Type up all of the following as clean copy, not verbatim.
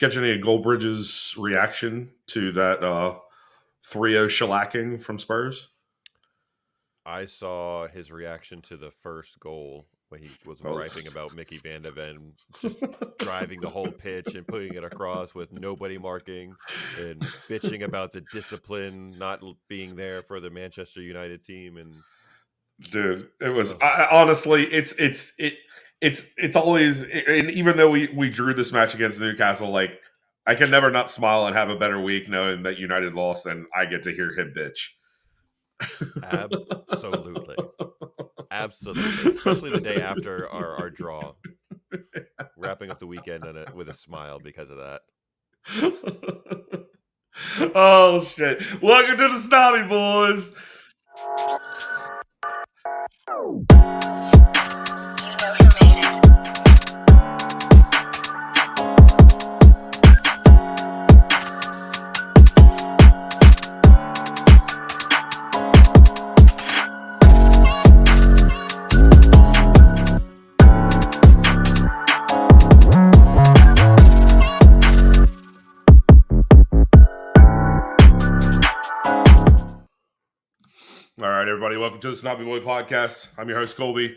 you catch any of Goldbridge's reaction to that 3-0 shellacking from Spurs? I saw his reaction to the first goal when he was Oh. griping about Mickey Van de Ven just driving the whole pitch and putting it across with nobody marking and bitching about the discipline not being there for the Manchester United team. And Dude, it was honestly, it's always, and even though we drew this match against Newcastle, like I can never not smile and have a better week knowing that United lost, and I get to hear him bitch. absolutely, absolutely, especially the day after our draw, wrapping up the weekend with a smile because of that. Oh shit! Welcome to the Snobby Boys. All right, everybody, welcome to the Snobby Boy Podcast. I'm your host, Colby.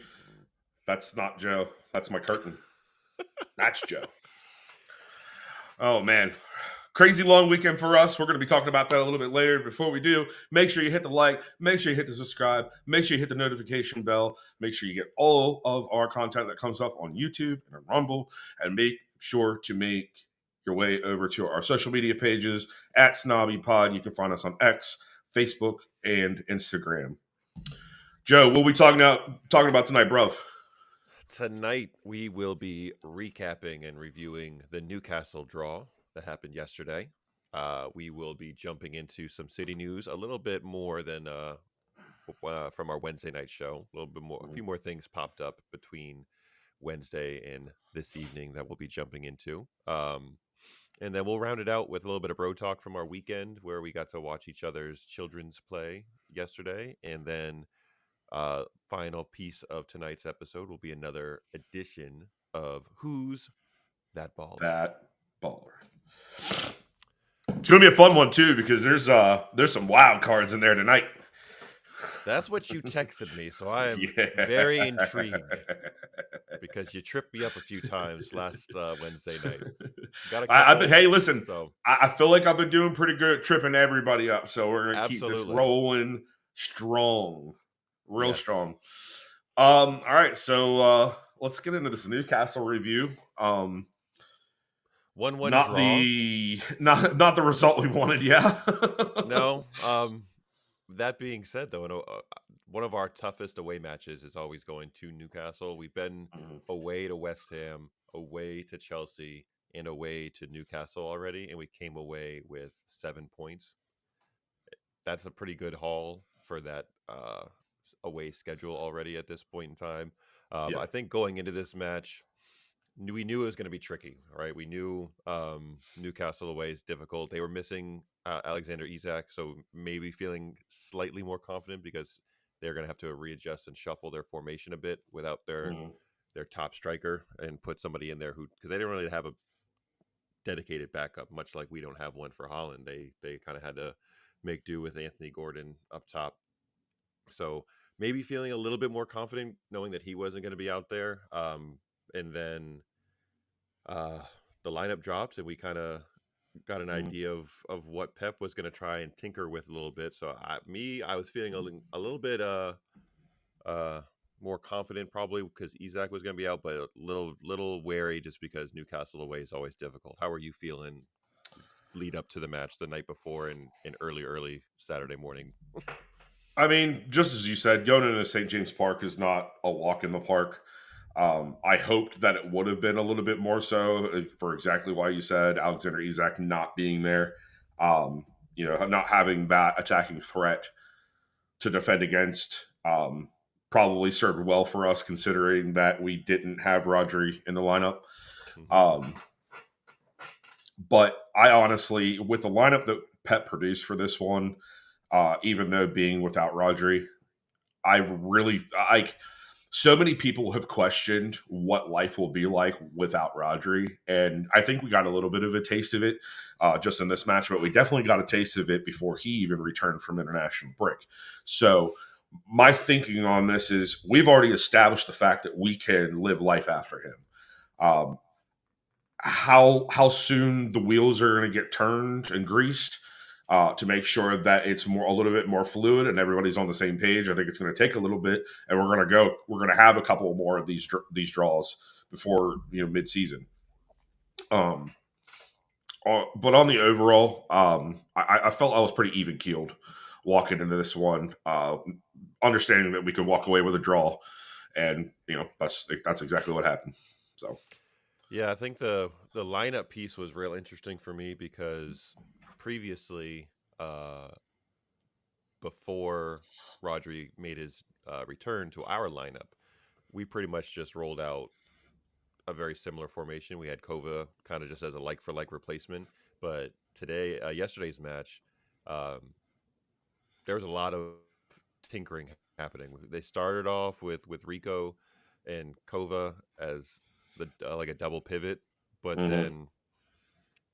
That's not Joe. That's my curtain. That's Joe. Oh, man. Crazy long weekend for us. We're going to be talking about that a little bit later. Before we do, make sure you hit the like, make sure you hit the subscribe, make sure you hit the notification bell, make sure you get all of our content that comes up on YouTube and on Rumble, and make sure to make your way over to our social media pages at Snobby Pod. You can find us on X, Facebook, and Instagram. Joe, what are we talking about tonight, bro? Tonight we will be recapping and reviewing the Newcastle draw that happened yesterday. We will be jumping into some city news a little bit more than from our Wednesday night show. A little bit more, a few more things popped up between Wednesday and this evening that we'll be jumping into. And then we'll round it out with a little bit of bro talk from our weekend where we got to watch each other's children's play yesterday. And then final piece of tonight's episode will be another edition of Who's That Baller? That baller. It's going to be a fun one, too, because there's some wild cards in there tonight. That's what you texted me, so I am very intrigued because you tripped me up a few times last Wednesday night. Hey, listen, so. I feel like I've been doing pretty good at tripping everybody up, so we're going to keep this rolling strong, real strong. All right, so let's get into this Newcastle review. 1-1 not draw. Not the result we wanted, yeah. No. That being said, though, one of our toughest away matches is always going to Newcastle. We've been away to West Ham, away to Chelsea, and away to Newcastle already, and we came away with 7 points. That's a pretty good haul for that away schedule already at this point in time. I think going into this match, we knew it was going to be tricky, right? We knew Newcastle away is difficult. They were missing Alexander Isak, so maybe feeling slightly more confident because they're going to have to readjust and shuffle their formation a bit without their top striker and put somebody in there because they didn't really have a dedicated backup, much like we don't have one for Holland. They kind of had to make do with Anthony Gordon up top. So maybe feeling a little bit more confident knowing that he wasn't going to be out there. And then the lineup dropped and we kind of got an idea of what Pep was going to try and tinker with a little bit. So I was feeling a little bit more confident probably because Isak was going to be out, but a little wary just because Newcastle away is always difficult. How are you feeling lead up to the match the night before and early Saturday morning? I mean, just as you said, going into St. James Park is not a walk in the park. I hoped that it would have been a little bit more so for exactly why you said, Alexander Isak not being there, not having that attacking threat to defend against probably served well for us considering that we didn't have Rodri in the lineup. But I honestly, with the lineup that Pep produced for this one, even though being without Rodri, so many people have questioned what life will be like without Rodri, and I think we got a little bit of a taste of it just in this match, but we definitely got a taste of it before he even returned from international break. So my thinking on this is we've already established the fact that we can live life after him. Um, how soon the wheels are going to get turned and greased to make sure that it's more a little bit more fluid and everybody's on the same page. I think it's going to take a little bit, and we're going to have a couple more of these draws before mid season. But on the overall, I felt I was pretty even keeled walking into this one, understanding that we could walk away with a draw, and that's exactly what happened. So. Yeah, I think the lineup piece was real interesting for me because previously, before Rodri made his return to our lineup, we pretty much just rolled out a very similar formation. We had Kova kind of just as a like for like replacement, but yesterday's match, um, there was a lot of tinkering happening. They started off with Rico and Kova as the like a double pivot, but Mm-hmm. then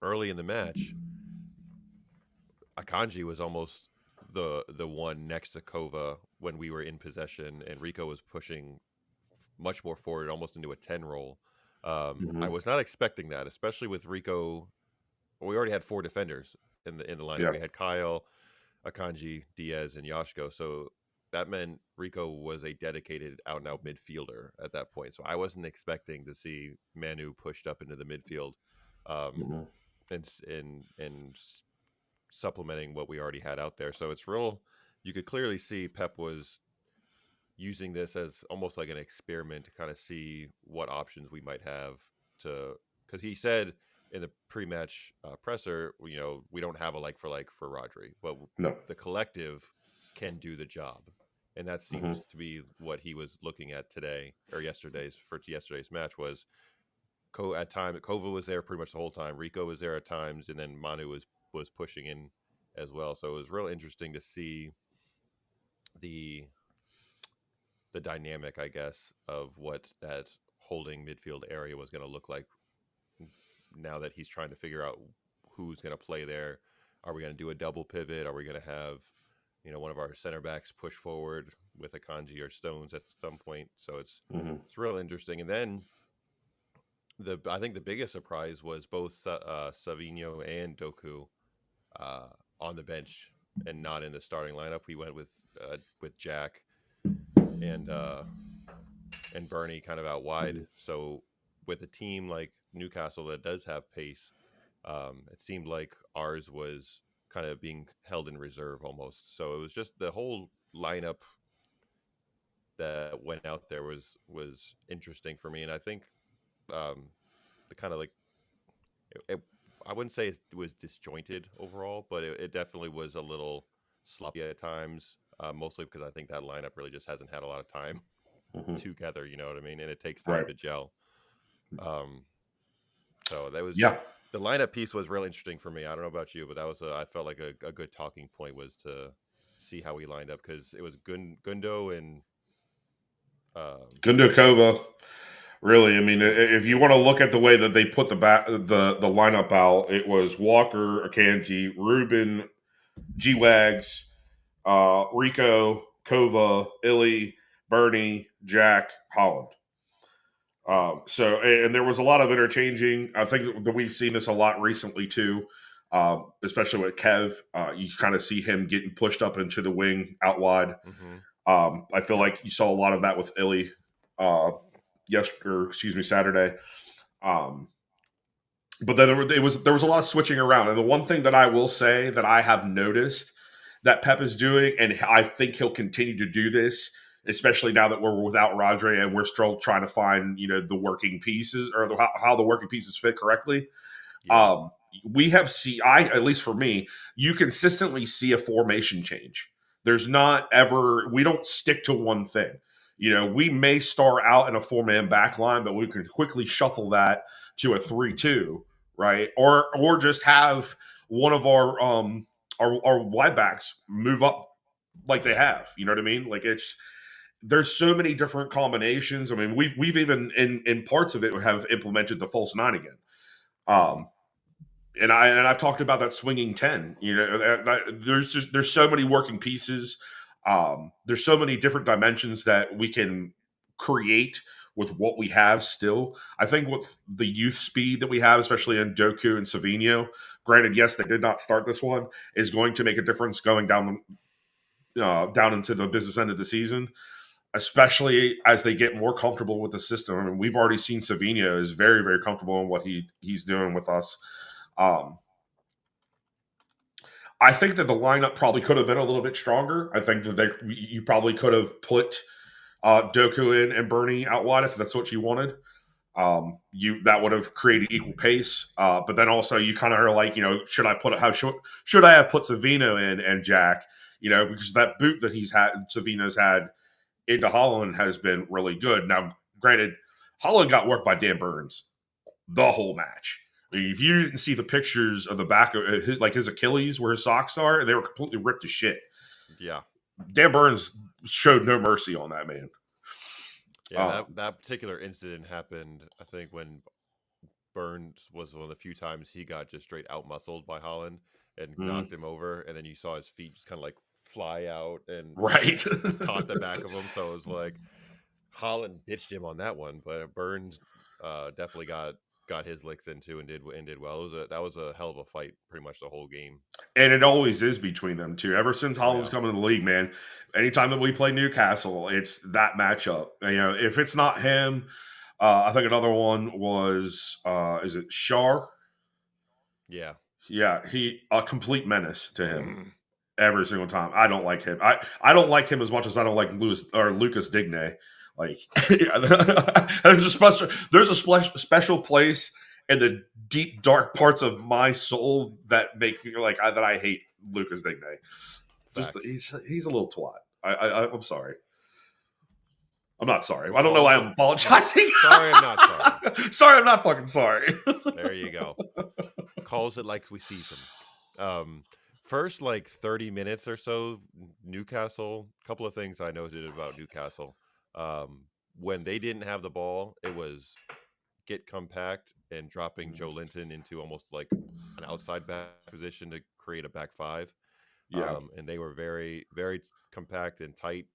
early in the match, Akanji was almost the one next to Kova when we were in possession, and Rico was pushing much more forward, almost into a 10 role. I Mm-hmm. was not expecting that, especially with Rico. Well, we already had 4 defenders in the lineup. Yeah. We had Kyle, Akanji, Diaz, and Yashko. So that meant Rico was a dedicated out and out midfielder at that point. So I wasn't expecting to see Manu pushed up into the midfield, um, Mm-hmm. and supplementing what we already had out there. So it's real. You could clearly see Pep was using this as almost like an experiment to kind of see what options we might have to, because he said in the pre-match presser, we don't have a like for Rodri, but No. the collective can do the job, and that Mm-hmm. seems to be what he was looking at today or yesterday's match was. At time Kova was there pretty much the whole time. Rico was there at times, and then Manu was pushing in as well. So it was real interesting to see the the dynamic, I guess, of what that holding midfield area was going to look like now that he's trying to figure out who's going to play there. Are we going to do a double pivot? Are we going to have, one of our center backs push forward with Akanji or Stones at some point? So Mm-hmm. it's real interesting. And then I think the biggest surprise was both Savino and Doku uh, on the bench and not in the starting lineup. We went with Jack and Bernie kind of out wide. Mm-hmm. So with a team like Newcastle that does have pace, it seemed like ours was kind of being held in reserve almost. So it was just the whole lineup that went out there was interesting for me, and I think the kind of like it, I wouldn't say it was disjointed overall, but it definitely was a little sloppy at times. Mostly because I think that lineup really just hasn't had a lot of time Mm-hmm. together. You know what I mean? And it takes time Right. to gel. Um, so that was Yeah. the lineup piece was real interesting for me. I don't know about you, but that was I felt like a good talking point was to see how we lined up because it was Gundo and Gundokova. Really, I mean, if you want to look at the way that they put the lineup out, it was Walker, Akanji, Ruben, G Wags, Rico, Kova, Illy, Bernie, Jack, Holland. And there was a lot of interchanging. I think that we've seen this a lot recently too, especially with Kev. You kind of see him getting pushed up into the wing out wide. mm-hmm. I feel like you saw a lot of that with Illy Saturday. Um, but then there was a lot of switching around, and the one thing that I will say that I have noticed that Pep is doing, and I think he'll continue to do this, especially now that we're without Rodri and we're still trying to find the working pieces or how the working pieces fit correctly. Yeah. We have at least for me, you consistently see a formation change. There's not ever we don't stick to one thing. We may start out in a 4-man back line, but we can quickly shuffle that to a 3-2, right? Or just have one of our wide backs move up like they have. You know what I mean? Like there's so many different combinations. I mean, we've even in parts of it have implemented the false nine again. Um, and I've talked about that swinging 10. You know, there's so many working pieces. There's so many different dimensions that we can create with what we have still. I think with the youth speed that we have, especially in Doku and Savino, granted, yes, they did not start this one, is going to make a difference going down into the business end of the season, especially as they get more comfortable with the system. I mean, we've already seen Savino is very, very comfortable in what he's doing with us. I think that the lineup probably could have been a little bit stronger. I think that you probably could have put Doku in and Bernie out wide if that's what you wanted. That would have created equal pace. But then also you kind of are like, should I have put Savino in and Jack? Because that boot that Savino's had into Holland has been really good. Now, granted, Holland got worked by Dan Burns the whole match. I mean, if you didn't see the pictures of the back of his Achilles where his socks are, they were completely ripped to shit. Yeah. Dan Burns showed no mercy on that man. Yeah, that particular incident happened, I think, when Burns was one of the few times he got just straight out muscled by Holland and knocked him over, and then you saw his feet just kind of like fly out and caught the back of him. So it was like Holland ditched him on that one, but Burns definitely got his licks into and did well. That was a hell of a fight pretty much the whole game. And it always is between them two. Ever since Holland's come in the league, man, anytime that we play Newcastle, it's that matchup. If it's not him, I think another one was, is it Shar? Yeah. Yeah, he a complete menace to him every single time. I don't like him. I don't like him as much as I don't like Lucas Digne. Like there's a special place in the deep dark parts of my soul that make me like that I hate Lucas Digne. Just he's a little twat. I'm sorry. I'm not sorry. I don't know why I'm apologizing. Sorry, I'm not sorry. Sorry, I'm not fucking sorry. There you go. Calls it like we see them. First, like 30 minutes or so, Newcastle. A couple of things I noted about Newcastle. When they didn't have the ball, it was get compact and dropping Joe Linton into almost like an outside back position to create a back five. Yeah. And they were very, very compact and tight.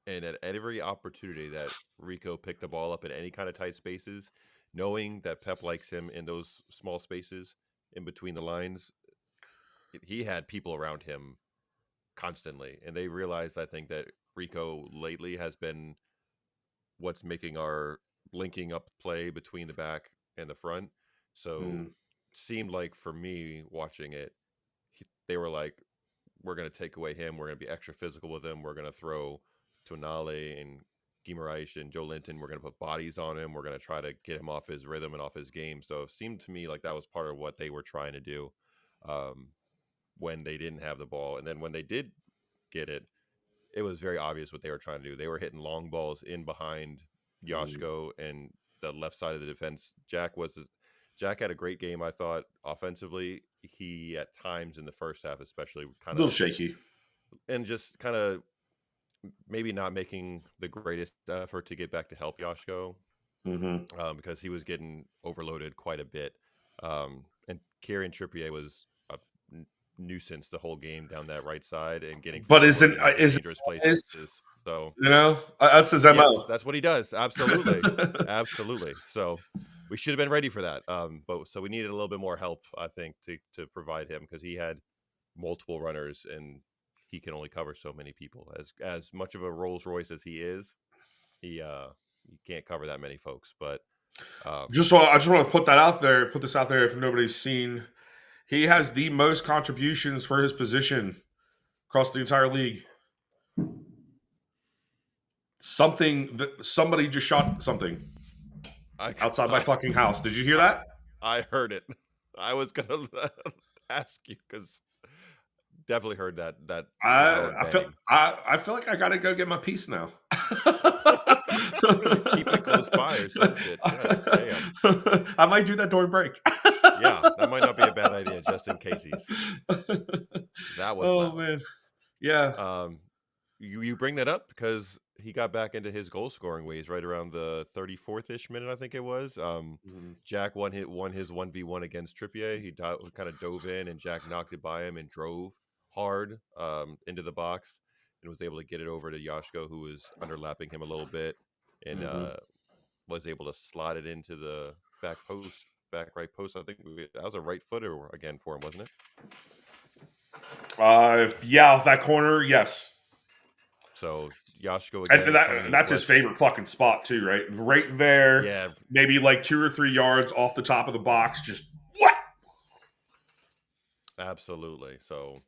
And at every opportunity that Rico picked the ball up in any kind of tight spaces, knowing that Pep likes him in those small spaces in between the lines, he had people around him constantly. And they realized, I think, that Rico lately has been what's making our linking up play between the back and the front. So seemed like for me watching it, they were like, we're going to take away him. We're going to be extra physical with him. We're going to throw Tonali and Guimaraes and Joe Linton. We're going to put bodies on him. We're going to try to get him off his rhythm and off his game. So it seemed to me like that was part of what they were trying to do when they didn't have the ball. And then when they did get it, it was very obvious what they were trying to do. They were hitting long balls in behind Joshko and the left side of the defense. Jack had a great game, I thought, offensively. He, at times in the first half especially, kind of... a little shaky. And just kind of maybe not making the greatest effort to get back to help Joshko because he was getting overloaded quite a bit. And Kieran Trippier was a nuisance the whole game down that right side and getting dangerous places. So that's his MO. Yes, that's what he does. Absolutely. Absolutely. So we should have been ready for that. But so we needed a little bit more help, I think, to provide him because he had multiple runners and he can only cover so many people. As much of a Rolls Royce as he is, he can't cover that many folks. But I just want to put this out there if nobody's seen. He has the most contributions for his position across the entire league. Somebody just shot something outside my fucking house. Did you hear that? I heard it. I was gonna ask you because definitely heard that. I feel like I gotta go get my piece now. Keep it close by or some shit. Yeah, I might do that during break. Yeah, that might not be a bad idea, just in case. That was man. Yeah. you bring that up because he got back into his goal scoring ways right around the 34th ish minute, I think it was. Mhm. Jack won his 1v1 against Trippier. He kind of dove in, and Jack knocked it by him and drove hard into the box and was able to get it over to Yashko, who was underlapping him a little bit, and Mhm. was able to slot it into the back right post. I think that was a right footer again for him, wasn't it? Yeah, off that corner, yes. So Yashko And again coming in that's his clutch. favorite fucking spot too, right? Right there, Yeah, maybe like 2 or 3 yards off the top of the box. Just what? absolutely. So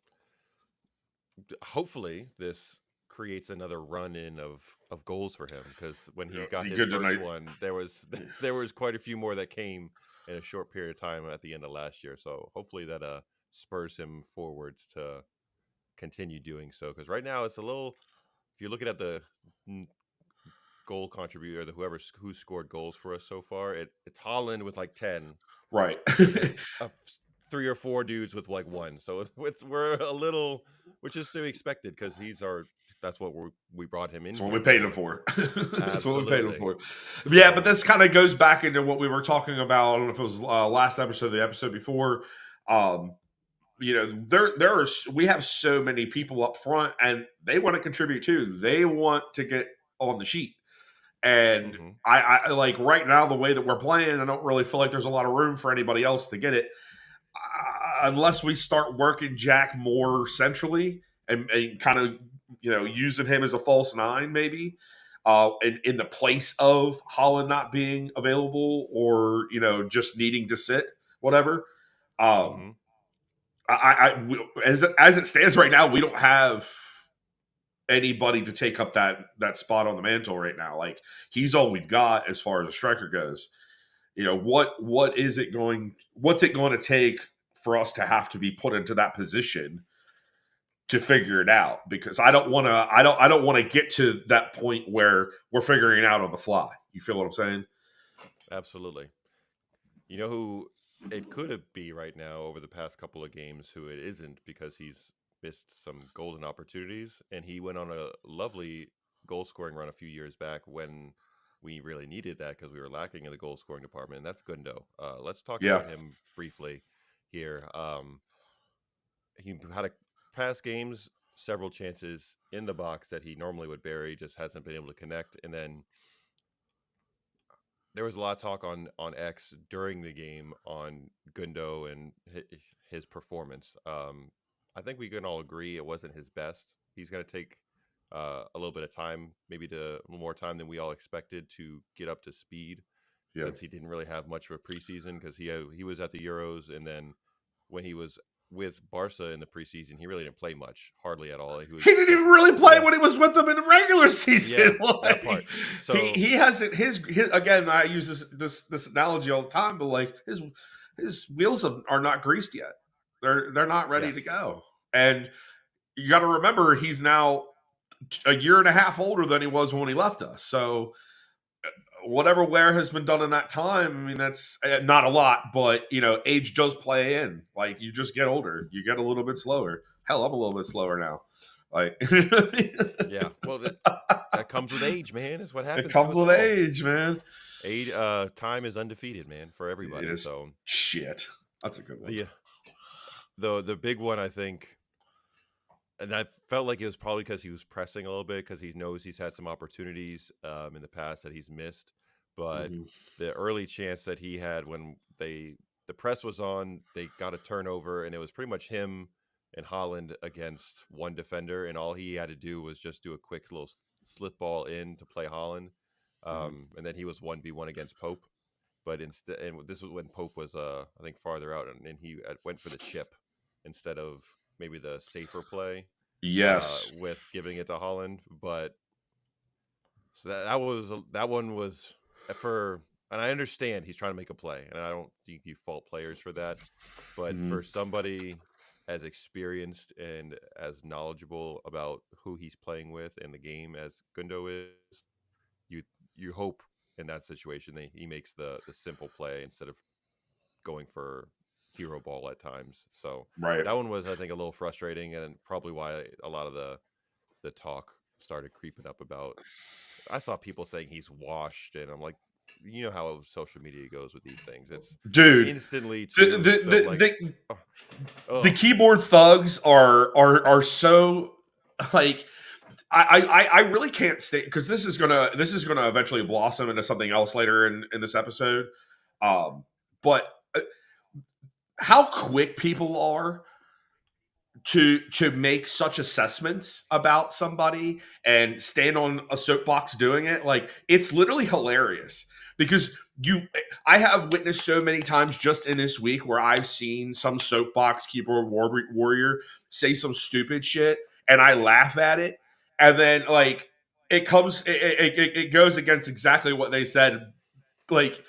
hopefully this creates another run in of goals for him, because when he got Be his good first tonight. one, there was quite a few more that came in a short period of time at the end of last year. So hopefully that spurs him forward to continue doing so, because right now it's a little, if you're looking at the n- goal contributor, who scored goals for us so far, it's Holland with like 10, Right. and then it's 3 or 4 dudes with like one. So we're a little, which is to be expected because that's what we brought him in That's what we here paid him for. for. That's what we paid him Absolutely. for. Yeah, but So, this kind of goes back into what we were talking about. I don't know if it was last episode, or the episode before. Um, we have so many people up front, and they want to contribute too. They want to get on the sheet, and hmm I like right now the way that we're playing. I don't really feel like there's a lot of room for anybody else to get it unless we start working Jack more centrally and kind of using him as a false nine maybe in the place of Holland not being available or just needing to sit whatever. Um, hmm as it stands right now, we don't have anybody to take up that spot on the mantle right now. Like he's all we've got as far as a striker goes. What's it going to take for us to have to be put into that position to figure it out? Because I don't want to get to that point where we're figuring it out on the fly. You feel what I'm saying? absolutely. You know who it could be right now over the past couple of games, who it isn't, because he's missed some golden opportunities, and he went on a lovely goal scoring run a few years back when we really needed that because we were lacking in the goal scoring department, and that's Gundo. Let's talk Yeah. about him briefly here. He had a past games, several chances in the box that he normally would bury, just hasn't been able to connect. And then there was a lot of talk on X during the game on Gundo and his performance. I think we can all agree it wasn't his best. He's going to take a little bit of time, maybe a little more time than we all expected to get up to speed, Yeah. since he didn't really have much of a preseason because he was at the Euros, and then when he was with Barca in the preseason, he really didn't play much, hardly at all. He He was didn't just even really play yeah, when he was with them in the regular yeah, season. that Like part. So he hasn't his again. I use this analogy all the time, but like his wheels are not greased yet. They're not ready to yes, go. And you got to remember he's now a year and a half older than he was when he left us. So whatever wear has been done in that time, I mean that's not a lot, but age does play in. Like you just get older, you get a little bit slower. Hell, I'm a little bit slower now. Like yeah. Well, that comes with age, man. Is what it happens to comes us with all. age, man. Age, time is undefeated, man, for It everybody. is So shit. That's a good one. the the big one, I think, and I felt like it was probably because he was pressing a little bit because he knows he's had some opportunities in the past that he's missed, but Hmm. the early chance that he had when the press was on, they got a turnover, and it was pretty much him and Holland against one defender, and all he had to do was just do a quick little slip ball in to play Holland, Hmm. and then he was 1v1 against Pope. But instead, and this was when Pope was, I think, farther out, and he went for the chip instead of maybe the safer play Yes. with giving it to Holland. But so that one was for, and I understand he's trying to make a play, and I don't think you fault players for that. But Hmm. for somebody as experienced and as knowledgeable about who he's playing with in the game as Gundo is, you you hope in that situation that he makes the simple play instead of going for hero ball at times. So Right. that one was, I think, a little frustrating, and probably why a lot of the talk started creeping up about. I saw people saying he's washed, and I'm like, you know how social media goes with these things. It's Dude. instantly The to the the like, the, oh, the ugh. keyboard thugs are so like I really can't stay because this is gonna eventually blossom into something else later in this episode. But how quick people are to make such assessments about somebody and stand on a soapbox doing it, like it's literally hilarious because I have witnessed so many times just in this week where I've seen some soapbox keyboard warrior say some stupid shit and I laugh at it, and then like it goes against exactly what they said. Like,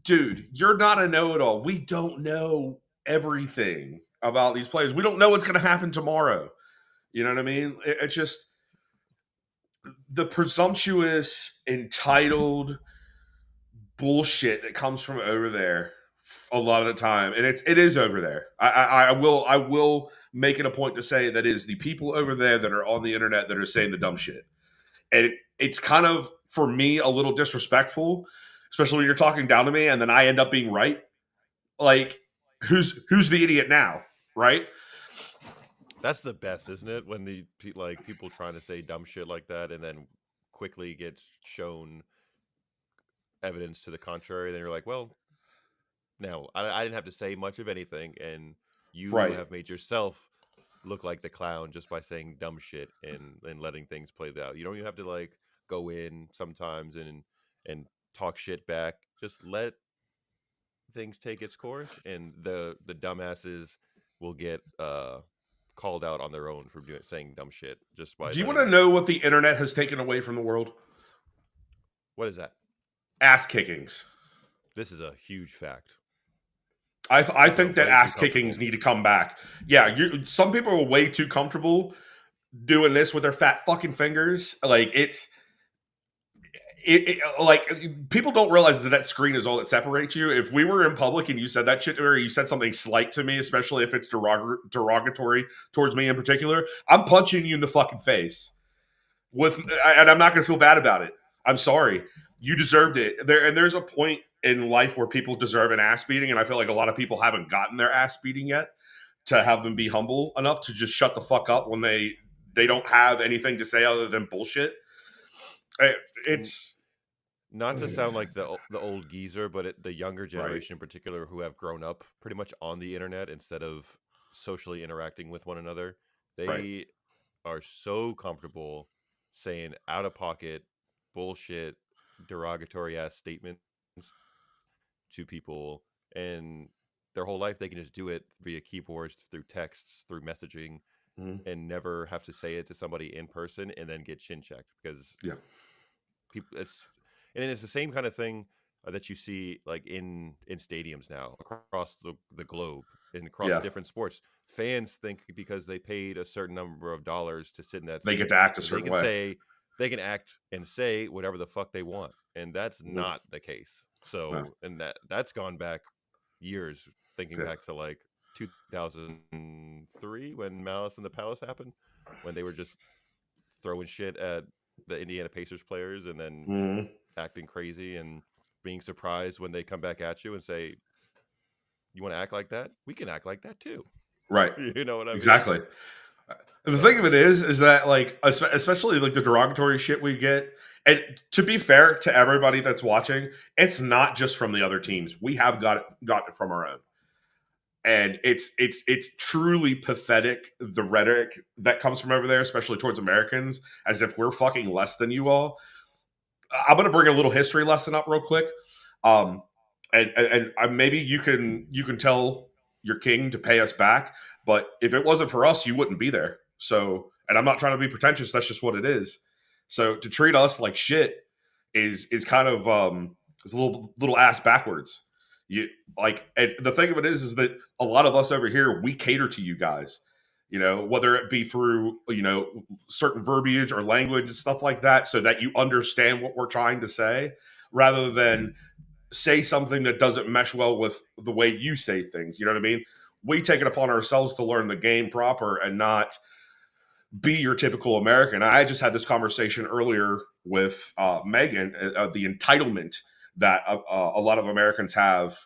dude, you're not a know-it-all. We don't know everything about these players. We don't know what's going to happen tomorrow. You know what I mean? It's just the presumptuous, entitled bullshit that comes from over there a lot of the time, and it is over there. I will make it a point to say that it is the people over there that are on the internet that are saying the dumb shit, and it's kind of for me a little disrespectful, especially when you're talking down to me, and then I end up being right. Like, who's the idiot now, right? That's the best, isn't it? When like people trying to say dumb shit like that, and then quickly get shown evidence to the contrary. Then you're like, well, now I didn't have to say much of anything, and you Right. have made yourself look like the clown just by saying dumb shit and letting things play out. You don't even have to like go in sometimes and talk shit back. Just let things take its course, and the dumbasses will get called out on their own for saying dumb shit just by Do you want to letting. know what the internet has taken away from the world? What is that? Ass kickings. This is a huge fact. I People are think that way too ass kickings comfortable. need to come back. Yeah, some people are way too comfortable doing this with their fat fucking fingers. Like like people don't realize that screen is all that separates you. If we were in public and you said that shit to me, or you said something slight to me, especially if it's derogatory towards me in particular, I'm punching you in the fucking face. And I'm not going to feel bad about it. I'm sorry. You deserved it. There's a point in life where people deserve an ass beating, and I feel like a lot of people haven't gotten their ass beating yet to have them be humble enough to just shut the fuck up when they don't have anything to say other than bullshit. And It's not to sound like the old geezer, but the younger right, generation in particular who have grown up pretty much on the internet instead of socially interacting with one another, right. they are so comfortable saying out of pocket bullshit, derogatory ass statements to people, and their whole life they can just do it via keyboards, through texts, through messaging, Mhm. and never have to say it to somebody in person and then get chin checked because Yeah, people it's the same kind of thing that you see like in stadiums now across the globe and across yeah. different sports. Fans think because they paid a certain number of dollars to sit in that They get seat to act a that they certain can way. say they can act and say whatever the fuck they want, and that's Mhm. not the case. No, So, and that's gone back years, thinking yeah. back to like 2003 when Malice in the Palace happened, when they were just throwing shit at the Indiana Pacers players and then Mhm. acting crazy and being surprised when they come back at you and say, "You want to act like that? We can act like that too." Right. You know what I mean? Exactly. The thing of So it is that like especially like the derogatory shit we get, and to be fair to everybody that's watching, it's not just from the other teams. We have got it from our own, and it's truly pathetic the rhetoric that comes from over there, especially towards Americans, as if we're fucking less than you all. I'm going to bring a little history lesson up real quick, um, and maybe you can tell your king to pay us back. But if it wasn't for us, you wouldn't be there. So, and I'm not trying to be pretentious. That's just what it is. So to treat us like shit is kind of is a little ass backwards. You like, and the thing of it is that a lot of us over here we cater to you guys. You know, whether it be through certain verbiage or language and stuff like that, so that you understand what we're trying to say, rather than say something that doesn't mesh well with the way you say things. You know what I mean? We take it upon ourselves to learn the game proper and not be your typical American. I just had this conversation earlier with Megan, the entitlement that a lot of Americans have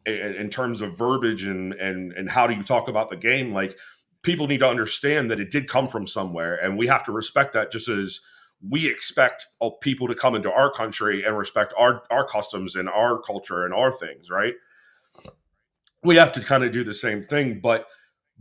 in terms of verbiage and how do you talk about the game. Like, people need to understand that it did come from somewhere, and we have to respect that, just as we expect people to come into our country and respect our customs and our culture and our things, right? We have to kind of do the same thing, but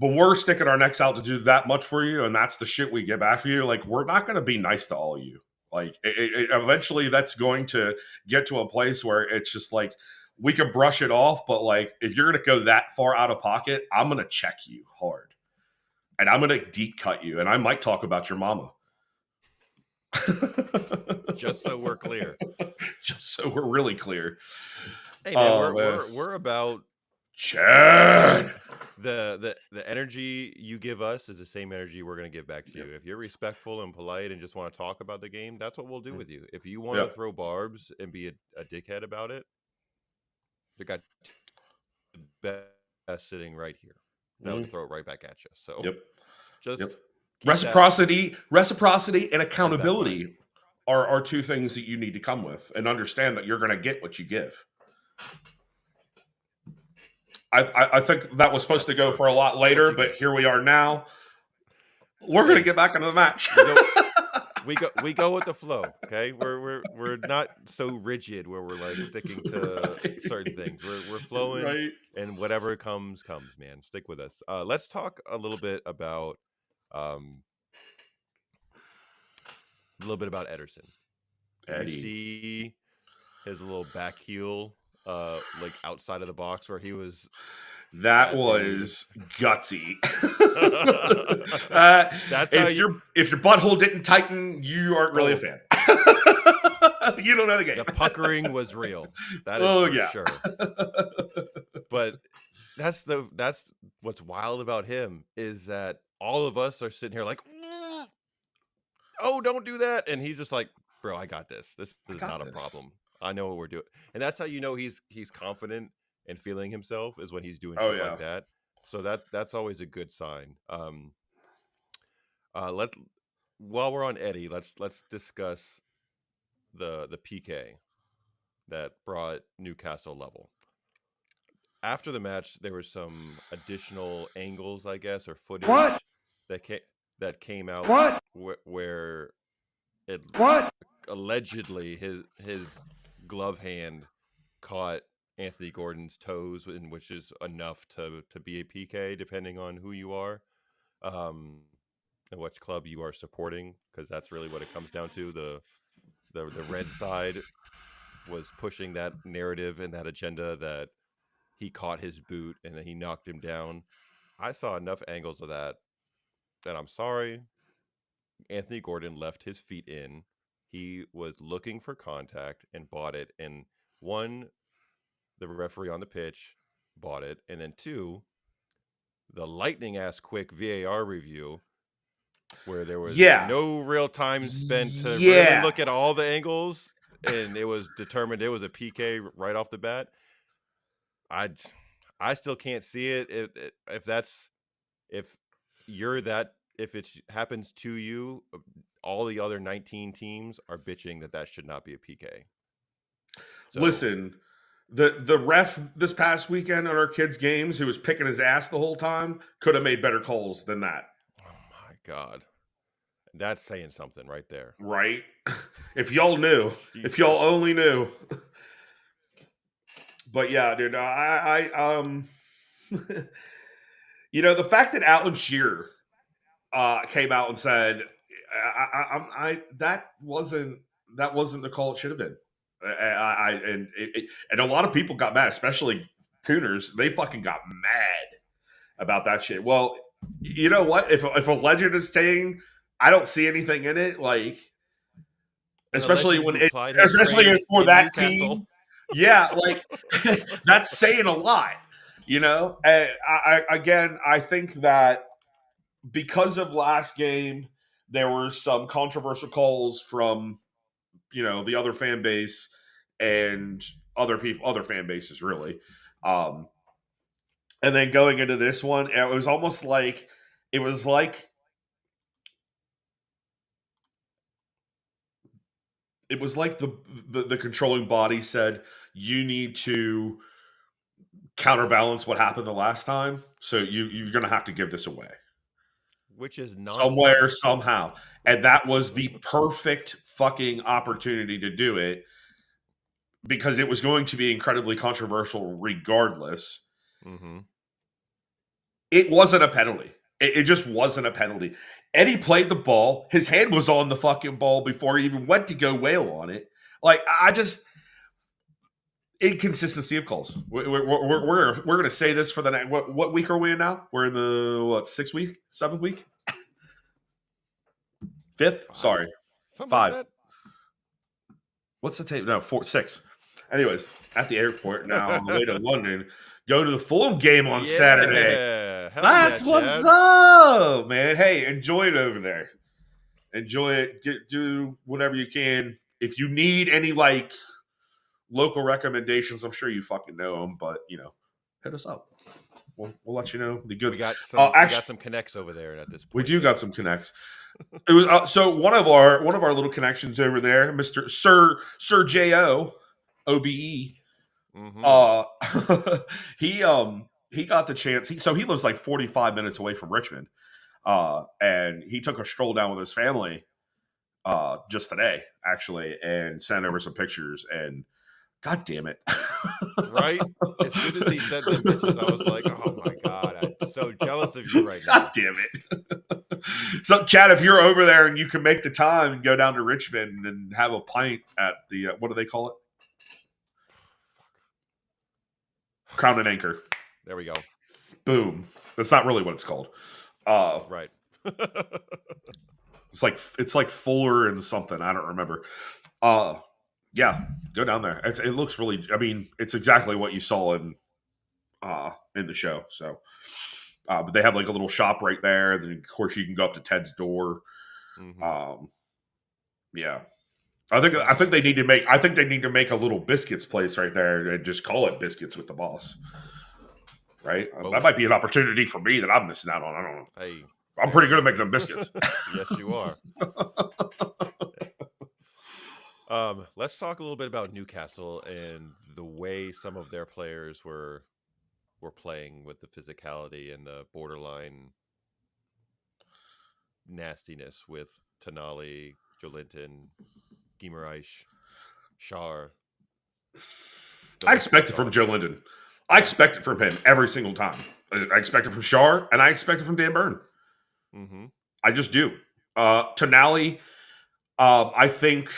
we're sticking our necks out to do that much for you, and that's the shit we get back for you. Like, we're not going to be nice to all of you. Like, eventually that's going to get to a place where it's just like, we can brush it off, but like, if you're going to go that far out of pocket, I'm going to check you hard, and I'm going to deep cut you, and I might talk about your mama. Just so we're clear. Just so we're really clear. Hey man, we're about Chad. The energy you give us is the same energy we're going to give back to you. If you're respectful and polite and just want to talk about the game, that's what we'll do with you. If you want to throw barbs and be a dickhead about it, we got the best sitting right here. That would throw it right back at you. So just reciprocity and accountability are two things that you need to come with, and understand that you're going to get what you give. I think that was supposed to go for a lot later, but here we are now. We're going to get back into the match. we go with the flow. Okay, we're not so rigid where we're like sticking to certain things. We're flowing, and whatever comes, man. Stick with us. Let's talk a little bit about Ederson. Did you see his little back heel, like outside of the box where he was? That was gutsy. If your butthole didn't tighten, you aren't really a fan. You don't know the game. The puckering was real. That is for sure. But that's what's wild about him, is that all of us are sitting here like, oh, don't do that, and he's just like, bro, I got this. This is not a problem. I know what we're doing, and that's how you know he's confident and feeling himself, is when he's doing shit like that. So that's always a good sign. While we're on Eddie, let's discuss the PK that brought Newcastle level. After the match, there were some additional angles, I guess, or footage that came out where it allegedly his glove hand caught Anthony Gordon's toes, which is enough to be a PK, depending on who you are, and which club you are supporting, because that's really what it comes down to. The red side was pushing that narrative and that agenda that he caught his boot and then he knocked him down. I saw enough angles of that, and I'm sorry, Anthony Gordon left his feet in. He was looking for contact and bought it, and one, the referee on the pitch bought it, and then two, the lightning ass quick VAR review, where there was no real time spent to really look at all the angles, and it was determined it was a PK right off the bat. I still can't see it. If it happens to you, all the other 19 teams are bitching that should not be a PK. So, listen, the ref this past weekend on our kids' games, who was picking his ass the whole time, could have made better calls than that. Oh my God. That's saying something right there. Right? If y'all knew. If y'all only knew. But yeah, dude, I you know, the fact that Alan Shearer came out and said, that wasn't the call it should have been. And a lot of people got mad, especially tuners. They fucking got mad about that shit. Well, you know what? If a legend is saying, I don't see anything in it, like, especially when it's for that Newcastle team. Yeah, like, that's saying a lot, you know? And I think that because of last game, there were some controversial calls from, you know, the other fan base and other fan bases, really. And then going into this one, it was almost like, it was like the controlling body said, you need to counterbalance what happened the last time, so you're going to have to give this away which is somewhere, nonsense. somehow. And that was the perfect fucking opportunity to do it because it was going to be incredibly controversial regardless. Mm-hmm. It wasn't a penalty. It just wasn't a penalty. Eddie played the ball. His hand was on the fucking ball before he even went to go wail on it. Like, I just inconsistency of calls. We're going to say this for the next. What week are we in now? We're in the 6th week, 7th week, 5th. Sorry, Something 5. like What's the tape? No, 4, 6. Anyways, at the airport now on the way to London. Go to the Fulham game on that. Saturday. Yeah. Hell That's yeah, what's Chad. up, man. Hey, enjoy it over there. Enjoy it. Do whatever you can. If you need any like local recommendations, I'm sure you fucking know them, but hit us up. We'll let you know the goods. We got some connects over there at this point. We do got some connects. It was so one of our little connections over there, Mr. Sir J.O. OBE. Mm-hmm. He got the chance. He lives like 45 minutes away from Richmond. And he took a stroll down with his family just today, actually, and sent over some pictures. And God damn it. Right? As soon as he sent them pictures, I was like, oh my God, I'm so jealous of you right now. God damn it. So, Chad, if you're over there and you can make the time and go down to Richmond and have a pint at the, what do they call it? Crown and Anchor. There we go. Boom. That's not really what it's called. Right. It's like Fuller and something. I don't remember. Yeah, go down there. It looks really. I mean, it's exactly what you saw in the show. So, but they have like a little shop right there. And then of course you can go up to Ted's door. Mm-hmm. Yeah, I think they need to make. I think they need to make a little biscuits place right there and just call it Biscuits with the Boss. Right, that might be an opportunity for me that I'm missing out on. I don't know. Hey, I'm pretty good at making them biscuits. Yes, you are. Let's talk a little bit about Newcastle and the way some of their players were playing with the physicality and the borderline nastiness with Tonali, Jolinton, Guimaraes, Schär. I expect it from Joe Linden. I expect it from him every single time. I expect it from Schär, and I expect it from Dan Burn. Mm-hmm. I just do. Tonali, I think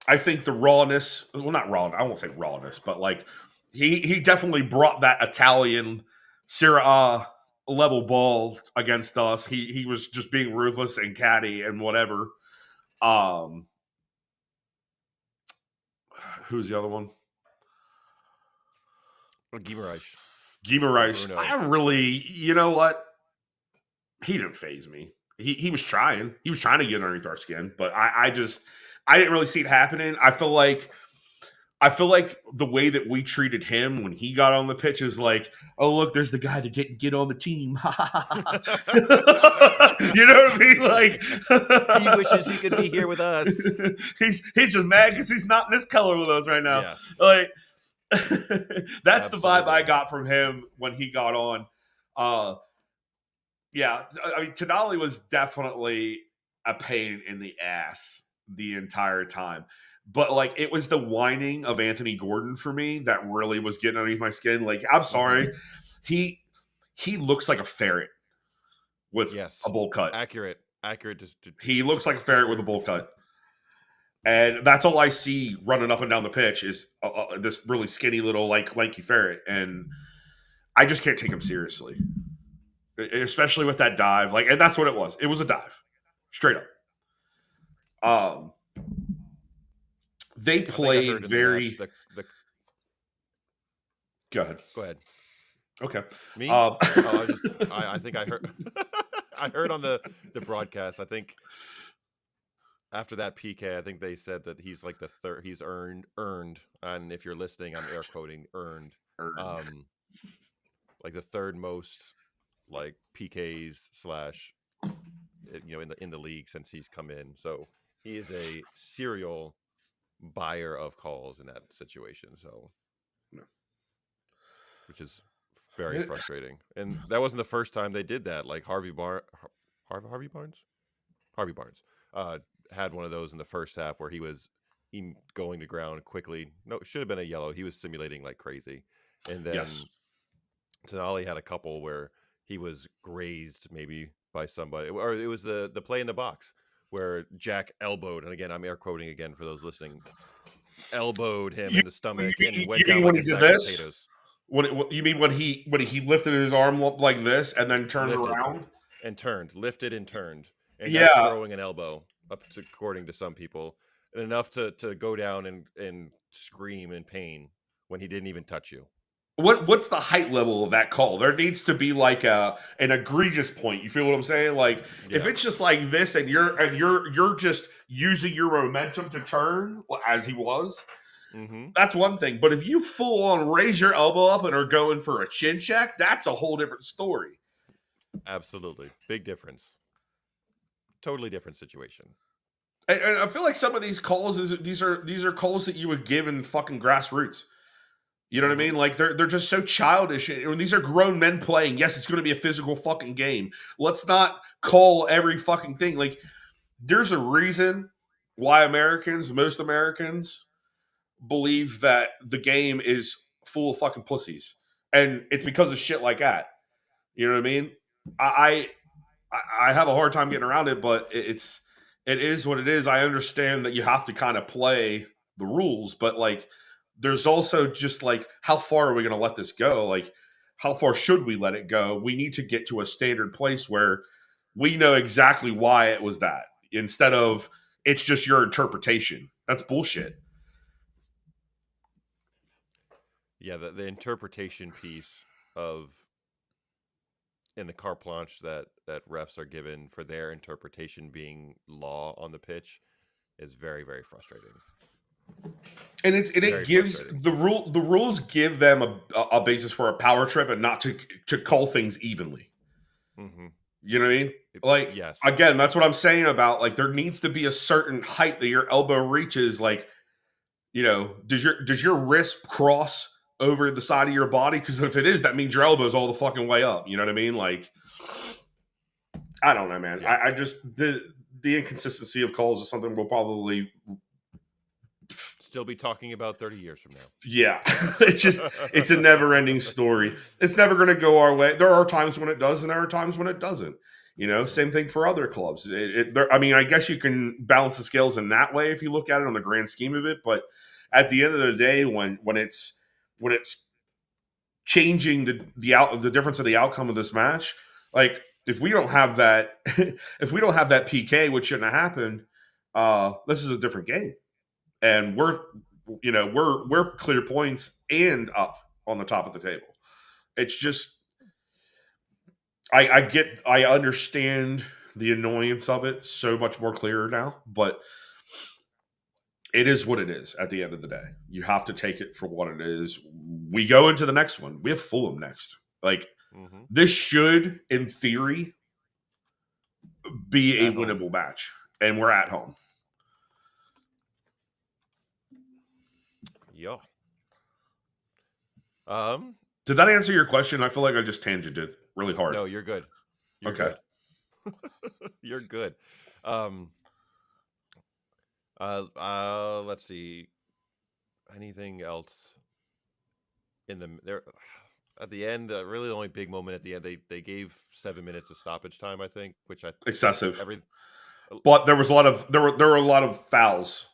the rawness. Well, not raw. I won't say rawness, but like he definitely brought that Italian Serie A level ball against us. He was just being ruthless and catty and whatever. Who's the other one? Guimaraes. I really, you know what? He didn't faze me. He was trying. He was trying to get underneath our skin, but I didn't really see it happening. I feel like the way that we treated him when he got on the pitch is like, oh look, there's the guy that didn't get on the team. You know what I mean? Like he wishes he could be here with us. He's just mad because he's not in this color with us right now. Yes. Like that's the vibe I got from him when he got on. Yeah, I mean, Tonali was definitely a pain in the ass the entire time. But, like, it was the whining of Anthony Gordon for me that really was getting underneath my skin. Like, I'm sorry. He looks like a ferret with a bowl cut. Accurate. He looks like a ferret with a bowl cut. And that's all I see running up and down the pitch is this really skinny little, like, lanky ferret. And I just can't take him seriously. Especially with that dive. Like, and that's what it was. It was a dive. Straight up. They play very. Go ahead. Okay. Me? I think I heard. I heard on the broadcast. I think after that PK, I think they said that he's like the third. He's earned, and if you're listening, I'm air quoting earned. Like the third most like PKs / in the league since he's come in. So he is a serial buyer of calls in that situation. So, No. which is very frustrating. And that wasn't the first time they did that. Like Harvey Barnes, had one of those in the first half where he was going to ground quickly. No, it should have been a yellow. He was simulating like crazy. And Yes. then Tonali had a couple where he was grazed maybe by somebody, or it was the play in the box where Jack elbowed, and again I'm air quoting again for those listening, elbowed him You, in the stomach and you went mean down when like he a did sack of this? potatoes. What you mean when he lifted his arm up like this and then turned Lifted around? and turned, lifted and turned, and that's Yeah. throwing an elbow up to, according to some people, and enough to go down and scream in pain when he didn't even touch you. What's the height level of that call? There needs to be like an egregious point. You feel what I'm saying? Like if Yeah. it's just like this and you're just using your momentum to turn as he was, Mm-hmm. that's one thing. But if you full on raise your elbow up and are going for a chin check, that's a whole different story. Absolutely. Big difference. Totally different situation. And I feel like some of these calls these are calls that you would give in fucking grassroots. You know what I Mm-hmm. mean? Like they're just so childish. These are grown men playing. Yes, it's going to be a physical fucking game. Let's not call every fucking thing. Like there's a reason why most Americans, believe that the game is full of fucking pussies, and it's because of shit like that. You know what I mean? I I have a hard time getting around it, but it is what it is. I understand that you have to kind of play the rules, but like there's also just like how far are we going to let this go? Like how far should we let it go? We need to get to a standard place where we know exactly why it was that instead of it's just your interpretation. That's bullshit. Yeah, the interpretation piece of in the carte blanche that refs are given for their interpretation being law on the pitch is very, very frustrating. And it Very gives frustrating. the rules give them a basis for a power trip and not to call things evenly. Mm-hmm. You know what I mean? Like Yes. again, that's what I'm saying about like there needs to be a certain height that your elbow reaches. Like, does your wrist cross over the side of your body? Because if it is, that means your elbow's all the fucking way up. You know what I mean? Like, I don't know, man. Yeah. I just the inconsistency of calls is something we'll probably Still be talking about 30 years from now. yeah. It's a never ending story. It's never going to go our way. There are times when it does, and there are times when it doesn't. Yeah. Same thing for other clubs. I mean, I guess you can balance the scales in that way if you look at it on the grand scheme of it. But at the end of the day, when it's changing the difference of the outcome of this match, like if we don't have that, if we don't have that PK, which shouldn't have happened, this is a different game, and we're clear points and up on the top of the table. It's just I understand the annoyance of it so much more clearer now, but it is what it is at the end of the day. You have to take it for what it is. We go into the next one. We have Fulham next. Like Mm-hmm. this should, in theory, be a At home. winnable match. And we're at home. Yeah. Did that answer your question? I feel like I just tangented really hard. No, you're good. You're Okay. good. You're good. Let's see. Anything else in the there at the end? Really, the only big moment at the end. They gave 7 minutes of stoppage time, I think, which I Excessive. every But there was a lot of there were a lot of fouls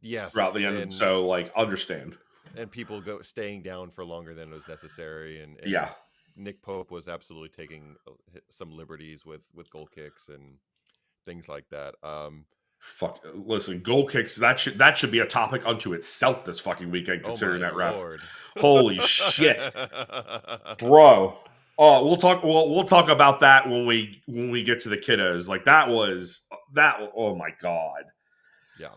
throughout yes, the end. So like understand. and people staying down for longer than was necessary, and Yeah. Nick Pope was absolutely taking some liberties with goal kicks and things like that. Fuck. Listen, goal kicks that should be a topic unto itself this fucking weekend. Considering that ref. Lord. Holy shit, bro. Oh, we'll talk about that when we get to the kiddos. Like that was that. Oh my god. Yeah.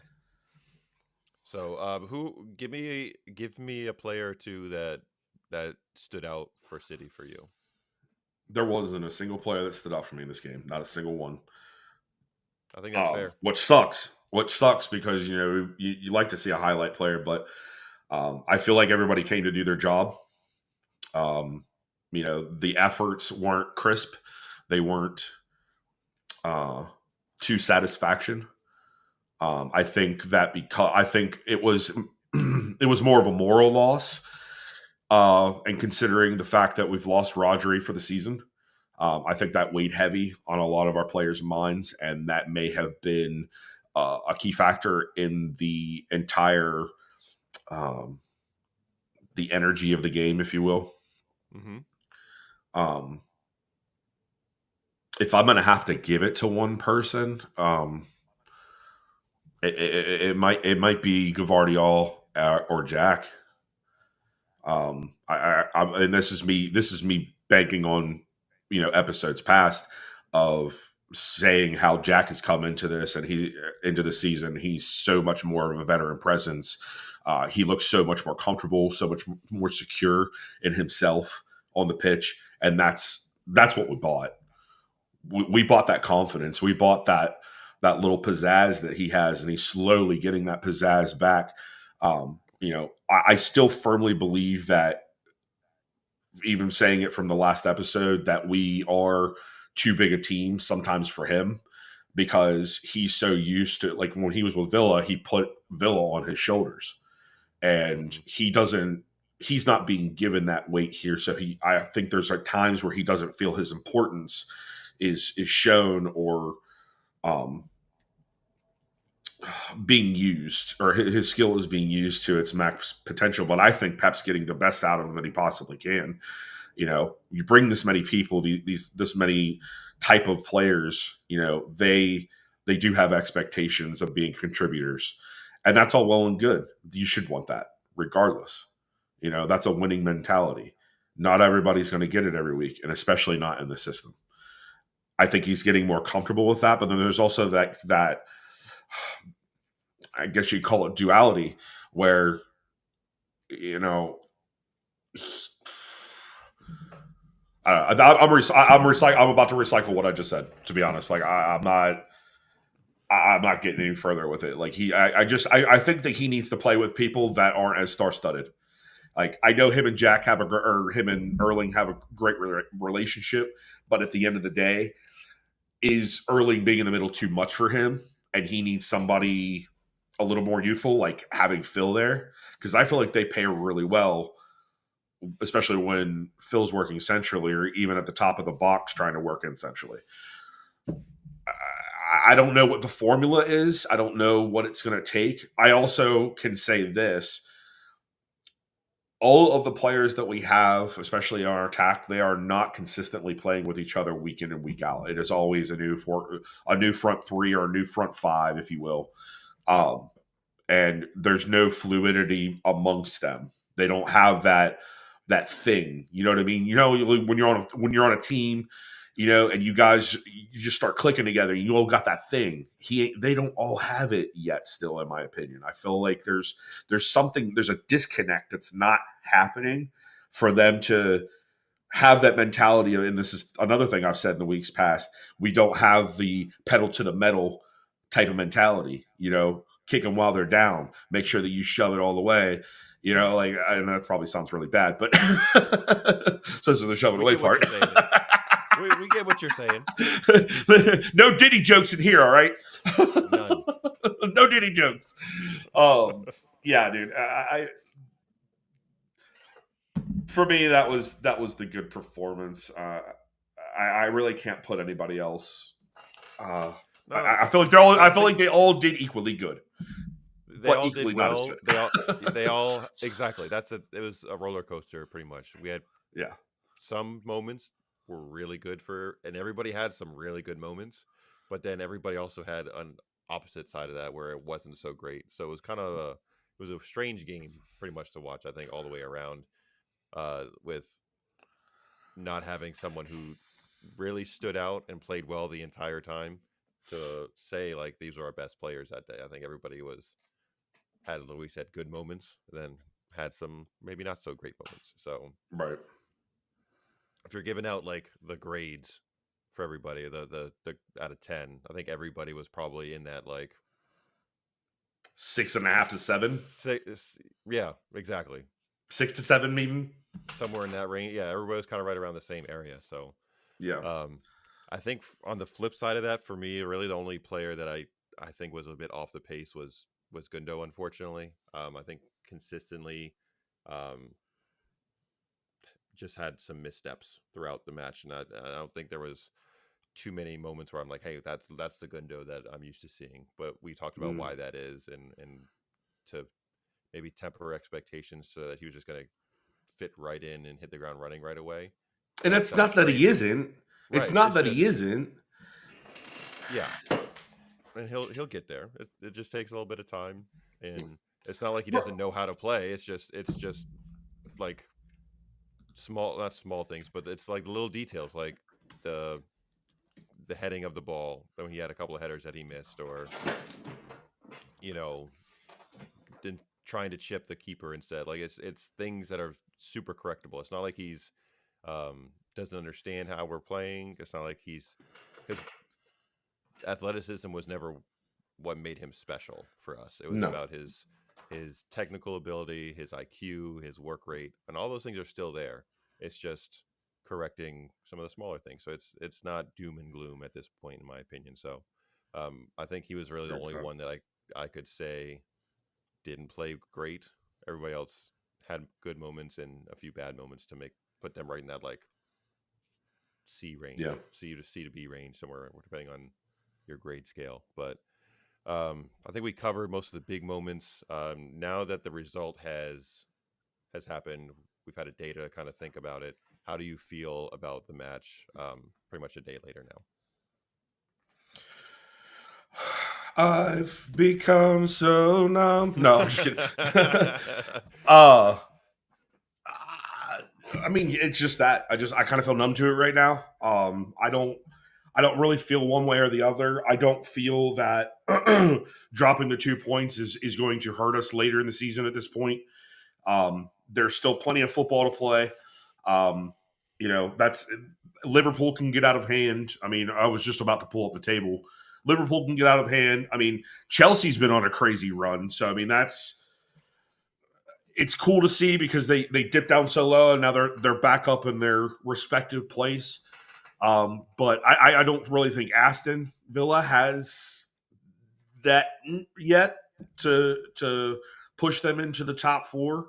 So, who give me a player or two that stood out for City for you? There wasn't a single player that stood out for me in this game. Not a single one. I think that's fair. which sucks. Which sucks because you like to see a highlight player, but I feel like everybody came to do their job. The efforts weren't crisp; they weren't uh, to satisfaction. I think that because I think it was it was more of a moral loss, and considering the fact that we've lost Rodri for the season, I think that weighed heavy on a lot of our players' minds, and that may have been a key factor in the entire um, the energy of the game, if you will. Mm-hmm. Um, if I'm going to have to give it to one person, it might be Gavardiol or Jack. And this is me banking on episodes past of saying how Jack has come into this and he into the season. He's so much more of a veteran presence. He looks so much more comfortable, so much more secure in himself on the pitch, and that's what we bought. We bought that confidence. We bought that little pizzazz that he has, and he's slowly getting that pizzazz back. I still firmly believe that, even saying it from the last episode, that we are too big a team sometimes for him because he's so used to, like, when he was with Villa, he put Villa on his shoulders, and he's not being given that weight here. So I think there's like times where he doesn't feel his importance is shown or um, being used, or his skill is being used to its max potential. But I think Pep's getting the best out of him that he possibly can. You bring this many people, this many type of players, they do have expectations of being contributors, and that's all well and good. You should want that regardless. That's a winning mentality. Not everybody's going to get it every week, and especially not in the system. I think he's getting more comfortable with that, but then there's also that I guess you'd call it duality, where I'm about to recycle what I just said. To be honest, like I'm not getting any further with it. Like I think that he needs to play with people that aren't as star studded. Like, I know him and Jack or him and Erling have a great relationship, but at the end of the day, is Erling being in the middle too much for him, and he needs somebody a little more youthful, like having Phil there? Because I feel like they pair really well, especially when Phil's working centrally or even at the top of the box trying to work in centrally. I don't know what the formula is. I don't know what it's going to take. I also can say this. All of the players that we have, especially on our attack, they are not consistently playing with each other week in and week out. It is always a new front three or a new front five, if you will. And there's no fluidity amongst them. They don't have that thing. You know what I mean? When you're on a team, and you just start clicking together. You all got that thing. They don't all have it yet. Still, in my opinion, I feel like there's a disconnect that's not happening for them to have that mentality. And this is another thing I've said in the weeks past. We don't have the pedal to the metal type of mentality. Kick them while they're down. Make sure that you shove it all the way. Like, I know that probably sounds really bad, but so this is the shove it away part. We get what you're saying. No Diddy jokes in here, all right? None. No Diddy jokes. Yeah, dude. For me, that was the good performance. I really can't put anybody else. No. I feel like they all did equally good. They all did well. They all exactly. It was a roller coaster, pretty much. We had some moments were really good and everybody had some really good moments, but then everybody also had an opposite side of that where it wasn't so great. So it was kind of a strange game, pretty much, to watch. I think all the way around, with not having someone who really stood out and played well the entire time to say like these are our best players that day. I think everybody had, like we said, good moments, and then had some maybe not so great moments. So right. If you're giving out like the grades for everybody. The out of 10, I think everybody was probably in that like 6.5 to 7, six. Yeah, exactly. 6 to 7, maybe. Somewhere in that range. Yeah, everybody was kind of right around the same area. So, Yeah. um, I think on the flip side of that, for me, really the only player that I think was a bit off the pace was Gundo. Unfortunately, I think consistently, um, just had some missteps throughout the match, and I don't think there was too many moments where I'm like, hey, that's the Gundo that I'm used to seeing. But we talked about Mm. why that is, and to maybe temper expectations so that he was just going to fit right in and hit the ground running right away. And That it's felt not that he training. isn't. It's Right. not It's that he just isn't. yeah, and he'll get there. It just takes a little bit of time, and it's not like he Bro. doesn't know how to play. It's just like small, not small things, but it's like the little details, like the the heading of the ball. When he had a couple of headers that he missed, or you know, then trying to chip the keeper instead. Like it's things that are super correctable. It's not like he's doesn't understand how we're playing. It's not like he's because athleticism was never what made him special for us. It was No. about his technical ability, his IQ, his work rate, and all those things are still there. It's just correcting some of the smaller things. So it's not doom and gloom at this point, in my opinion. So I think he was really the only one that I could say didn't play great. Everybody else had good moments and a few bad moments to make put them right in that like C range, Yeah. C to B range, somewhere depending on your grade scale. But I think we covered most of the big moments. Now that the result has happened, we've had a day to kind of think about it. How do you feel about the match? Pretty much a day later now. I've become so numb. No, I'm just kidding. uh, I mean, it's just that I kind of feel numb to it right now. I don't really feel one way or the other. I don't feel that dropping the 2 points is going to hurt us later in the season at this point. There's still plenty of football to play. Um, that's Liverpool can get out of hand. I mean, I was just about to pull up the table. Liverpool can get out of hand. I mean, Chelsea's been on a crazy run. So I mean, it's cool to see because they dipped down so low and now they're back up in their respective place. But I don't really think Aston Villa has that yet to push them into the top four.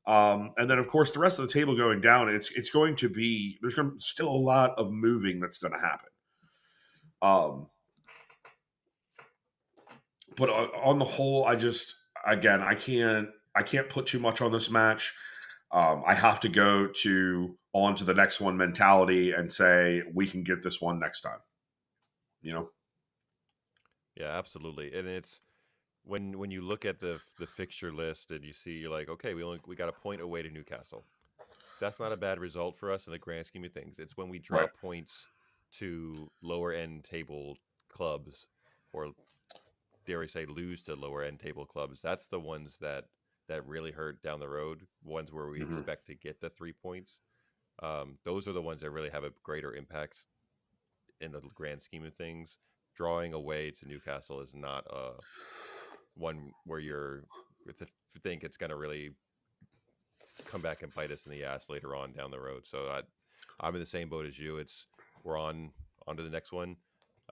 And then, of course, the rest of the table going down, it's going to be there's going to still a lot of moving that's going to happen. But on the whole, I can't put too much on this match. I have to go on to the next one mentality and say we can get this one next time. You know, Yeah, absolutely. And it's when you look at the fixture list and you see you're like, okay, we got a point away to Newcastle. That's not a bad result for us in the grand scheme of things. It's when we right? drop points to lower end table clubs, or dare I say lose to lower end table clubs. That's the ones that really hurt down the road. Ones where we Mm-hmm. expect to get the 3 points. Those are the ones that really have a greater impact in the grand scheme of things. Drawing away to Newcastle is not one where you're think it's going to really come back and bite us in the ass later on down the road. So I'm in the same boat as you. We're on to the next one.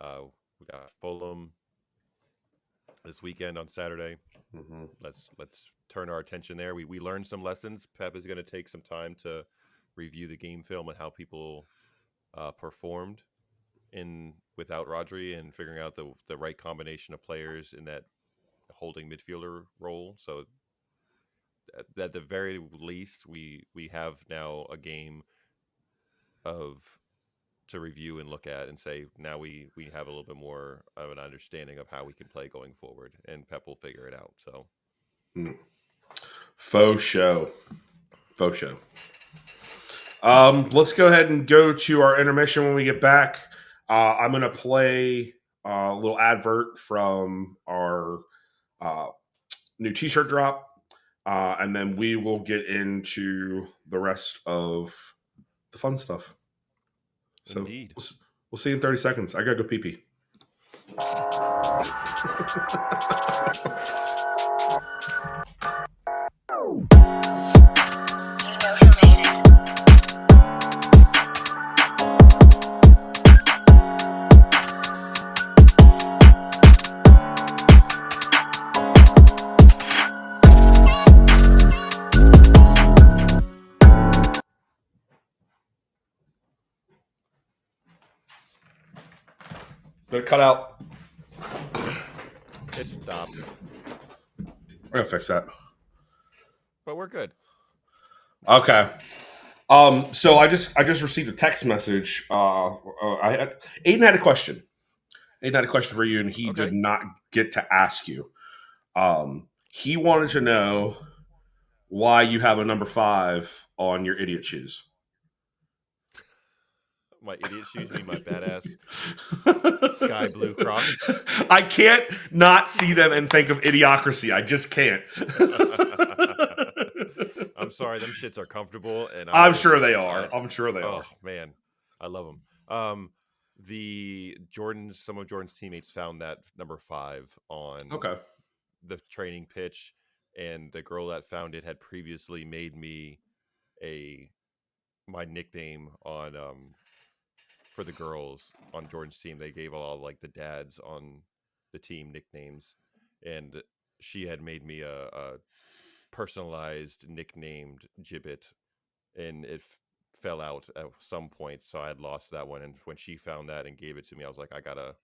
We got Fulham this weekend on Saturday. Mm-hmm. Let's turn our attention there. We learned some lessons. Pep is going to take some time to review the game film and how people performed in without Rodri, and figuring out the right combination of players in that holding midfielder role. So at the very least, we have now a game of to review and look at and say now we have a little bit more of an understanding of how we can play going forward, and Pep will figure it out. So Faux show, faux show. Let's go ahead and go to our intermission when we get back. I'm going to play a little advert from our new T-shirt drop, and then we will get into the rest of the fun stuff. So, indeed, We'll see you in 30 seconds. I gotta go pee pee. Better cut out. It stopped. I'm gonna fix that. But we're good. Okay. So I just received a text message. Aiden had a question. Aiden had a question for you, and he did not get to ask you. He wanted to know why you have a number 5 on your idiot shoes. My idiot shoes mean my badass sky blue Crocs. I can't not see them and think of Idiocracy. I just can't. I'm sorry, them shits are comfortable, and I'm sure they are. I'm sure they are. Oh man, I love them. Some of Jordan's teammates found that number 5 on the training pitch, and the girl that found it had previously made me my nickname on for the girls on Jordan's team. They gave all like the dads on the team nicknames, and she had made me a personalized nicknamed Gibbet, and it fell out at some point, so I had lost that one. And when she found that and gave it to me, I was like, I gotta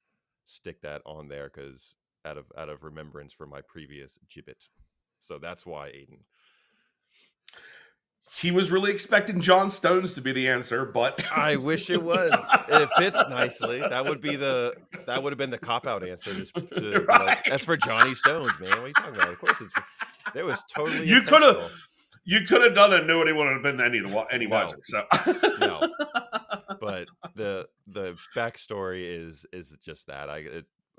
stick that on there because out of remembrance for my previous Gibbet. So that's why, Aiden. He was really expecting John Stones to be the answer, but I wish it was. It fits nicely. That would have been the cop out answer. Just to, like, that's for Johnny Stones, man. What are you talking about? Of course, it was totally. You could have done it, and nobody would have been any wiser. So no. But the backstory is just that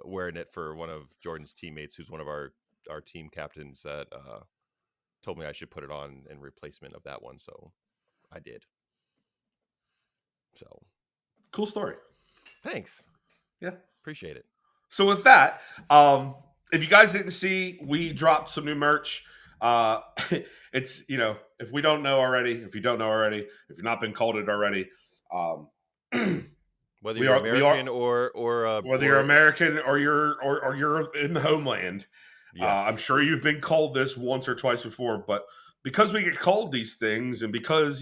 wearing it for one of Jordan's teammates, who's one of our team captains, that told me I should put it on in replacement of that one, so I did. So cool story. Thanks. Yeah, appreciate it. So with that, if you guys didn't see, we dropped some new merch. It's, if you don't know already, if you've not been called it already, whether you're American or whether you're American or you're in the homeland. Yes. I'm sure you've been called this once or twice before, but because we get called these things, and because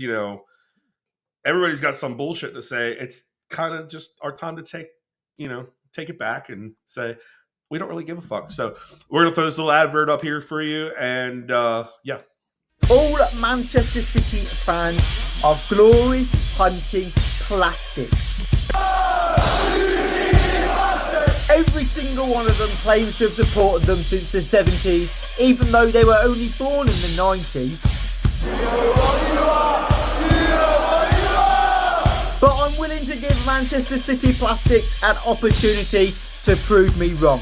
everybody's got some bullshit to say, it's kind of just our time to take it back and say we don't really give a fuck. So we're gonna throw this little advert up here for you, and yeah. All Manchester City fans are glory hunting plastics. Every single one of them claims to have supported them since the 70s, even though they were only born in the 90s. But I'm willing to give Manchester City Plastics an opportunity to prove me wrong.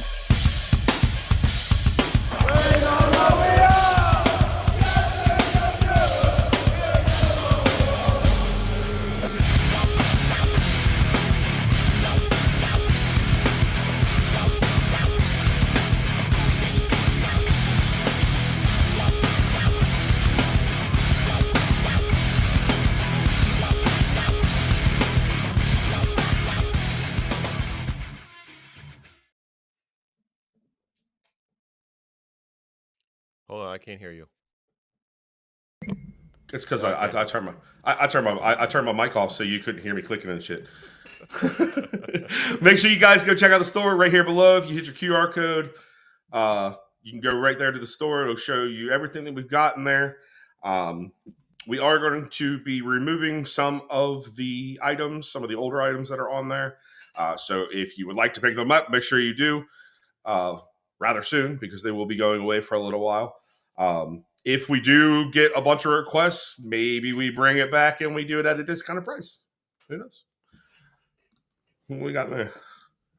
Hold on, I can't hear you. It's because I turned my mic off so you couldn't hear me clicking and shit. Make sure you guys go check out the store right here below. If you hit your QR code, you can go right there to the store. It'll show you everything that we've got in there. We are going to be removing some of the older items that are on there. So if you would like to pick them up, make sure you do rather soon, because they will be going away for a little while. If we do get a bunch of requests, maybe we bring it back and we do it at a discounted price. Who knows? What we got there?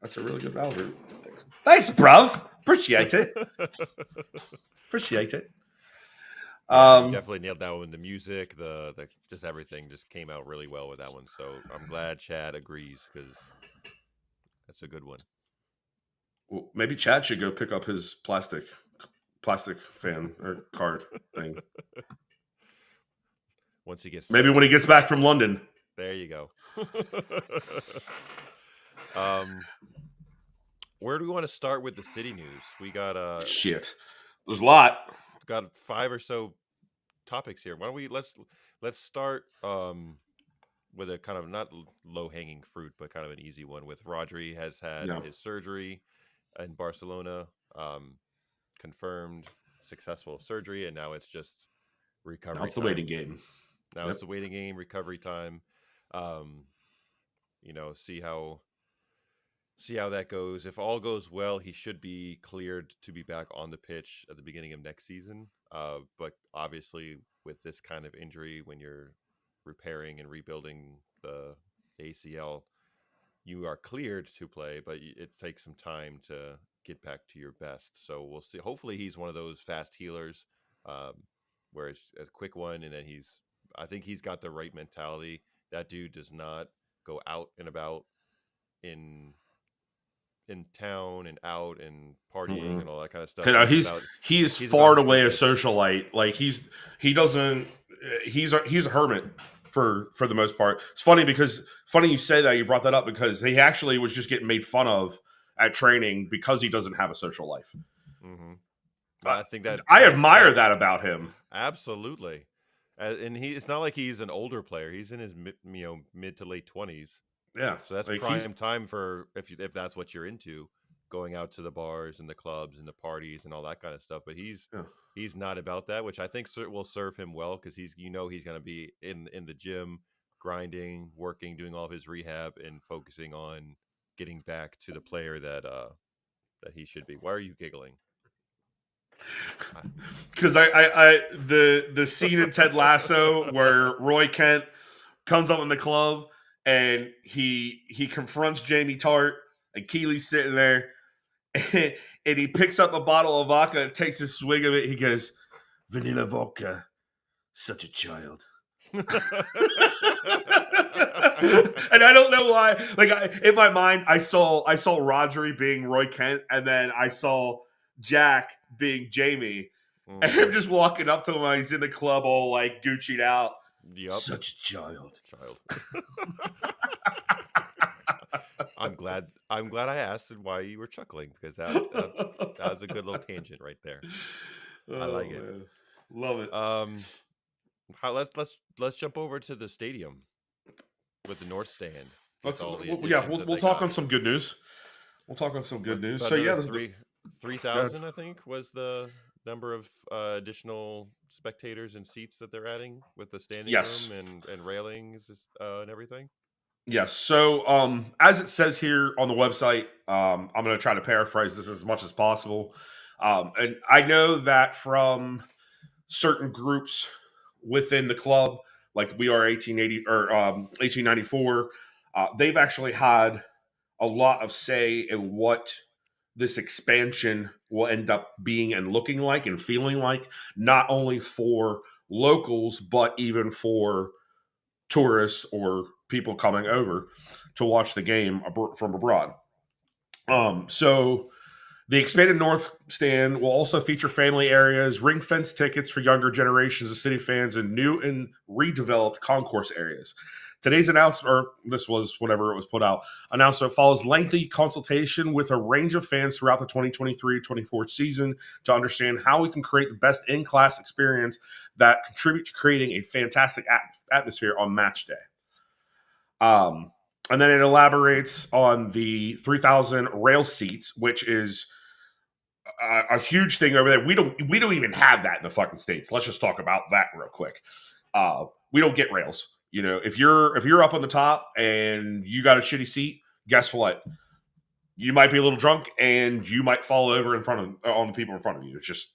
That's a really good valve route. Thanks, bruv. Appreciate it. Yeah, you definitely nailed that one. The music, the just everything just came out really well with that one. So I'm glad Chad agrees because that's a good one. Well, maybe Chad should go pick up his plastic fan or card thing. Once he gets maybe when he gets back from London. There you go. Where do we want to start with the city news? We got shit. There's a lot. Got 5 or so topics here. Why don't we let's start with a kind of not low hanging fruit, but kind of an easy one. With Rodri has had his surgery in Barcelona, confirmed successful surgery, and now it's just recovery. Now it's the waiting game. Now it's the waiting game, recovery time. See how that goes. If all goes well, he should be cleared to be back on the pitch at the beginning of next season. But obviously, with this kind of injury, when you're repairing and rebuilding the ACL, you are cleared to play, but it takes some time to get back to your best. So we'll see. Hopefully, he's one of those fast healers, where it's a quick one, and then I think he's got the right mentality. That dude does not go out and about in town and out and partying and all that kind of stuff. He's far and away a socialite. Like he's a hermit for the most part. It's funny you say that, you brought that up, because he actually was just getting made fun of at training because he doesn't have a social life. Mm-hmm. I think that I admire that about him. Absolutely. And it's not like he's an older player. He's in his mid to late 20s. Yeah. So that's prime time for if that's what you're into, going out to the bars and the clubs and the parties and all that kind of stuff. But he's not about that, which I think will serve him well, because he's going to be in the gym, grinding, working, doing all of his rehab, and focusing on getting back to the player that he should be. Why are you giggling? Because the scene in Ted Lasso where Roy Kent comes up in the club and he confronts Jamie Tart, and Keely's sitting there, and he picks up a bottle of vodka and takes a swig of it. He goes, "Vanilla vodka, such a child." And I don't know why. In my mind, I saw Rodri being Roy Kent, and then I saw Jack being Jamie, and him just walking up to him while he's in the club, all like Gucci'd out. Yep. Such a child. I'm glad I asked why you were chuckling, because that was a good little tangent right there. I like it. Man. Love it. Let's jump over to the stadium with the North Stand. We'll talk on some good news. We'll talk on some good news. So 3,000 I think was the number of additional spectators and seats that they're adding with the standing room and railings and everything. Yes. So as it says here on the website, I'm going to try to paraphrase this as much as possible. And I know that from certain groups within the club, like We Are 1880 or 1894, they've actually had a lot of say in what this expansion will end up being and looking like and feeling like, not only for locals, but even for tourists or people coming over to watch the game from abroad. So the expanded North Stand will also feature family areas, ring-fence tickets for younger generations of City fans, and new and redeveloped concourse areas. Today's announcement, or this was whenever it was put out, announcement follows lengthy consultation with a range of fans throughout the 2023-24 season to understand how we can create the best in-class experience that contribute to creating a fantastic atmosphere on match day. And then it elaborates on the 3,000 rail seats, which is a huge thing over there. We don't even have that in the fucking States. Let's just talk about that real quick. We don't get rails. You know, if you're up on the top and you got a shitty seat, guess what? You might be a little drunk and you might fall over on the people in front of you. It's just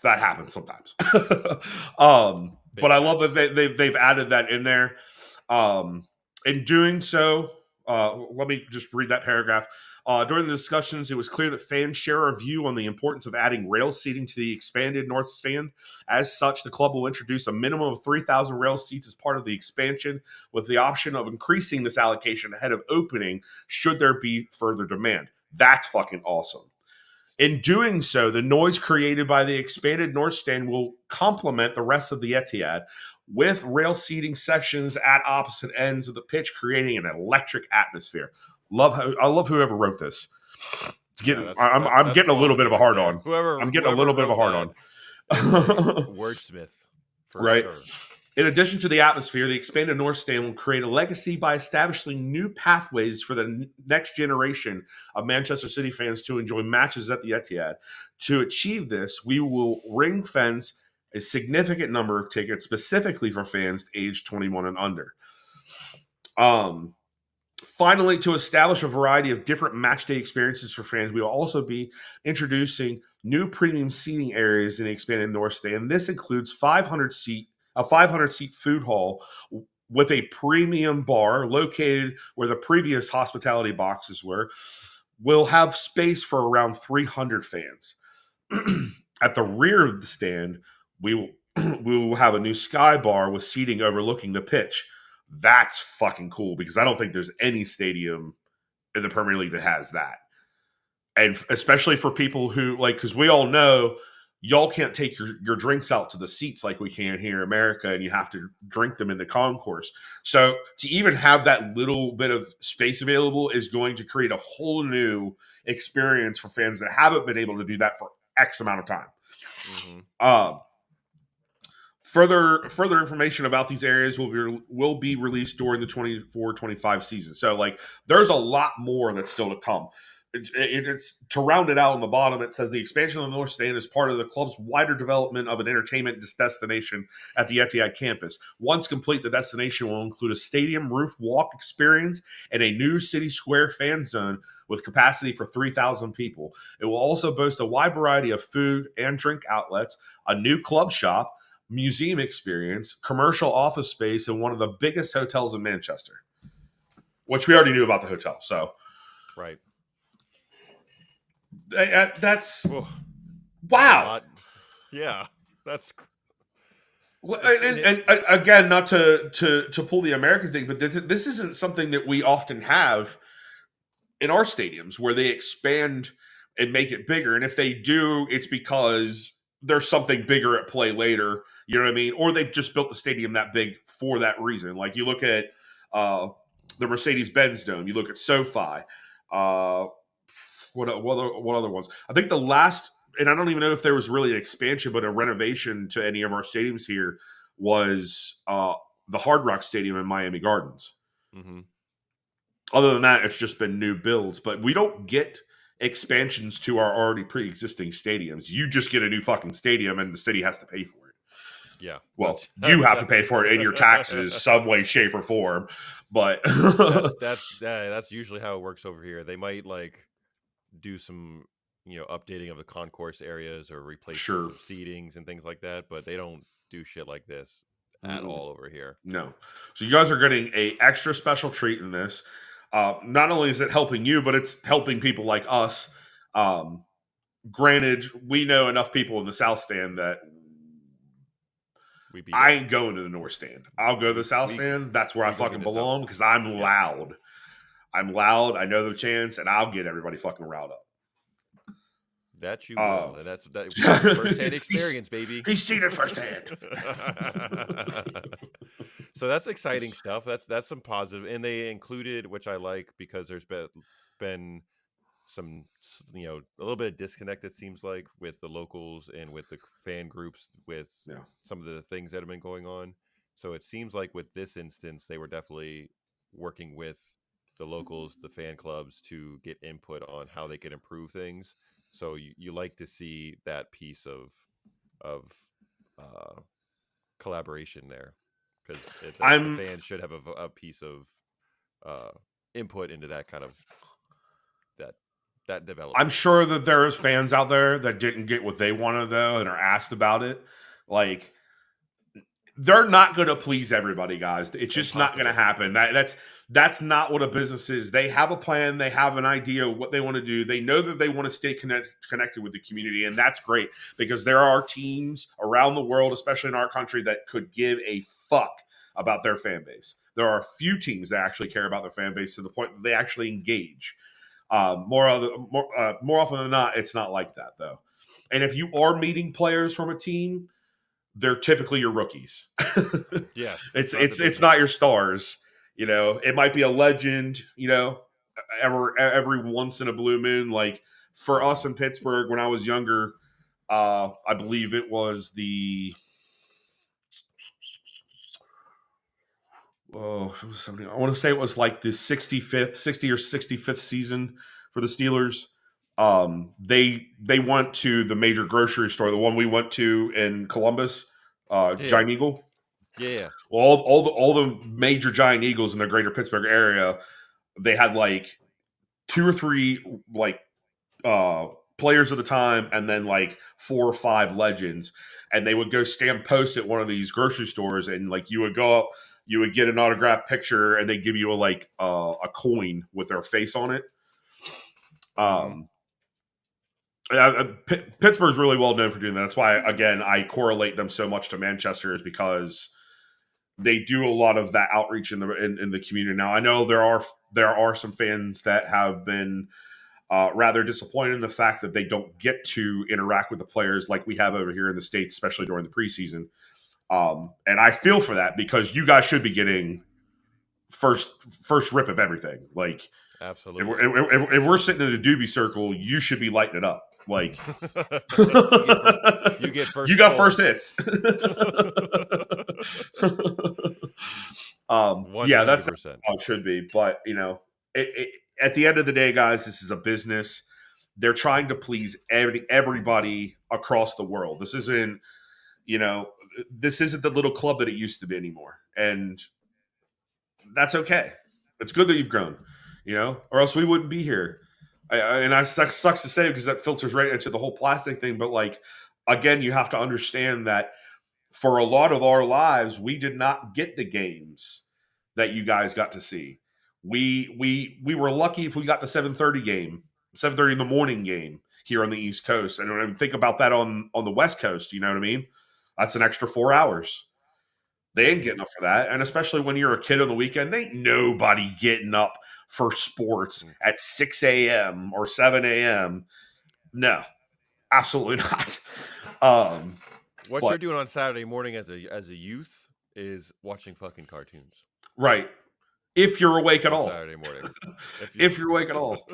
that happens sometimes. But I love that they've added that in there. In doing so, let me just read that paragraph. During the discussions, it was clear that fans share our view on the importance of adding rail seating to the expanded North Stand. As such, the club will introduce a minimum of 3,000 rail seats as part of the expansion, with the option of increasing this allocation ahead of opening should there be further demand. That's fucking awesome. In doing so, the noise created by the expanded North Stand will complement the rest of the Etihad, with rail seating sections at opposite ends of the pitch, creating an electric atmosphere. I love whoever wrote this. It's getting, I'm getting a little bit of a hard on. I'm getting a little bit of a hard on. Wordsmith, for right? Sure. In addition to the atmosphere, the expanded North Stand will create a legacy by establishing new pathways for the next generation of Manchester City fans to enjoy matches at the Etihad. To achieve this, we will ring fence a significant number of tickets specifically for fans aged 21 and under. Finally, to establish a variety of different match day experiences for fans, we will also be introducing new premium seating areas in the expanded North Stand. This includes a 500-seat food hall with a premium bar located where the previous hospitality boxes were. Will have space for around 300 fans. At the rear of the stand, we will have a new sky bar with seating overlooking the pitch. That's fucking cool because I don't think there's any stadium in the Premier League that has that. And especially for people who, like, because we all know y'all can't take your drinks out to the seats like we can here in America, and you have to drink them in the concourse. So to even have that little bit of space available is going to create a whole new experience for fans that haven't been able to do that for X amount of time. Mm-hmm. Further information about these areas will be released during the 24-25 season. So, like, there's a lot more that's still to come. It's to round it out on the bottom. It says the expansion of the North Stand is part of the club's wider development of an entertainment destination at the Etihad campus. Once complete, the destination will include a stadium roof walk experience and a new City Square fan zone with capacity for 3,000 people. It will also boast a wide variety of food and drink outlets, a new club shop, museum experience, commercial office space, and one of the biggest hotels in Manchester, which we already knew about the hotel. So, right. That's wow. Yeah, that's. Well, and again, not to pull the American thing, but this isn't something that we often have in our stadiums where they expand and make it bigger. And if they do, it's because there's something bigger at play later. You know what I mean? Or they've just built the stadium that big for that reason. Like you look at the Mercedes-Benz Dome. You look at SoFi. What other ones? I think the last, and I don't even know if there was really an expansion, but a renovation to any of our stadiums here was the Hard Rock Stadium in Miami Gardens. Mm-hmm. Other than that, it's just been new builds. But we don't get expansions to our already pre-existing stadiums. You just get a new fucking stadium, and the city has to pay for it. Yeah. Well, you have to pay for it in your taxes, some way, shape, or form. But that's usually how it works over here. They might like do some, updating of the concourse areas or replace some seatings and things like that, but they don't do shit like this at all over here. No. So you guys are getting a extra special treat in this. Not only is it helping you, but it's helping people like us. Granted, we know enough people in the South Stand that I ain't going to the North Stand. I'll go to the South Stand. That's where I fucking belong because I'm loud. I'm loud. I know the chants, and I'll get everybody fucking riled up. That you will. And that's first-hand experience, baby. He's seen it firsthand. So that's exciting stuff. That's some positive, and they included, which I like because there's been some, a little bit of disconnect, it seems like, with the locals and with the fan groups with some of the things that have been going on. So it seems like with this instance, they were definitely working with the locals, the fan clubs, to get input on how they can improve things. So you like to see that piece of collaboration there, because the fans should have a piece of input into that kind of that development. I'm sure that there's fans out there that didn't get what they wanted though and are asked about it. Like, they're not going to please everybody, guys. It's just not going to Impossible. happen. That's not what a business is. They have a plan. They have an idea of what they want to do. They know that they want to stay connected with the community, and that's great because there are teams around the world, especially in our country, that could give a fuck about their fan base. There are a few teams that actually care about their fan base to the point that they actually engage. More often than not, it's not like that, though. And if you are meeting players from a team, they're typically your rookies. Yes, it's not your stars. You know, it might be a legend. You know, every once in a blue moon. Like for us in Pittsburgh, when I was younger, I believe it was the it was something. I want to say it was like the 60 or 65th season for the Steelers. They went to the major grocery store, the one we went to in Columbus, Giant Eagle. Yeah. Well, all the major Giant Eagles in the greater Pittsburgh area, they had like 2 or 3 like players at the time, and then like 4 or 5 legends, and they would go stand post at one of these grocery stores, and like you would go up, you would get an autographed picture, and they give you a coin with their face on it. Pittsburgh's really well known for doing that. That's why, again, I correlate them so much to Manchester, is because they do a lot of that outreach in the community. Now, I know there are some fans that have been rather disappointed in the fact that they don't get to interact with the players like we have over here in the States, especially during the preseason. And I feel for that because you guys should be getting first rip of everything. Like, absolutely. If we're sitting in a doobie circle, you should be lighting it up. Like, you get first. You got first hits. Yeah, that's how it should be. But you know, at the end of the day, guys, this is a business. They're trying to please everybody across the world. This isn't, this isn't the little club that it used to be anymore, and that's okay. It's good that you've grown, or else we wouldn't be here. Sucks to say because that filters right into the whole plastic thing. But like, again, you have to understand that for a lot of our lives, we did not get the games that you guys got to see. We were lucky if we got the 7:30 game, 7:30 in the morning game here on the East Coast. And think about that on the West Coast. You know what I mean? That's an extra 4 hours. They ain't getting up for that. And especially when you're a kid on the weekend, they ain't nobody getting up for sports at 6 a.m. or 7 a.m. No, absolutely not. What you're doing on Saturday morning as a youth is watching fucking cartoons. Right. If you're awake at all. Saturday morning. If you're awake at all.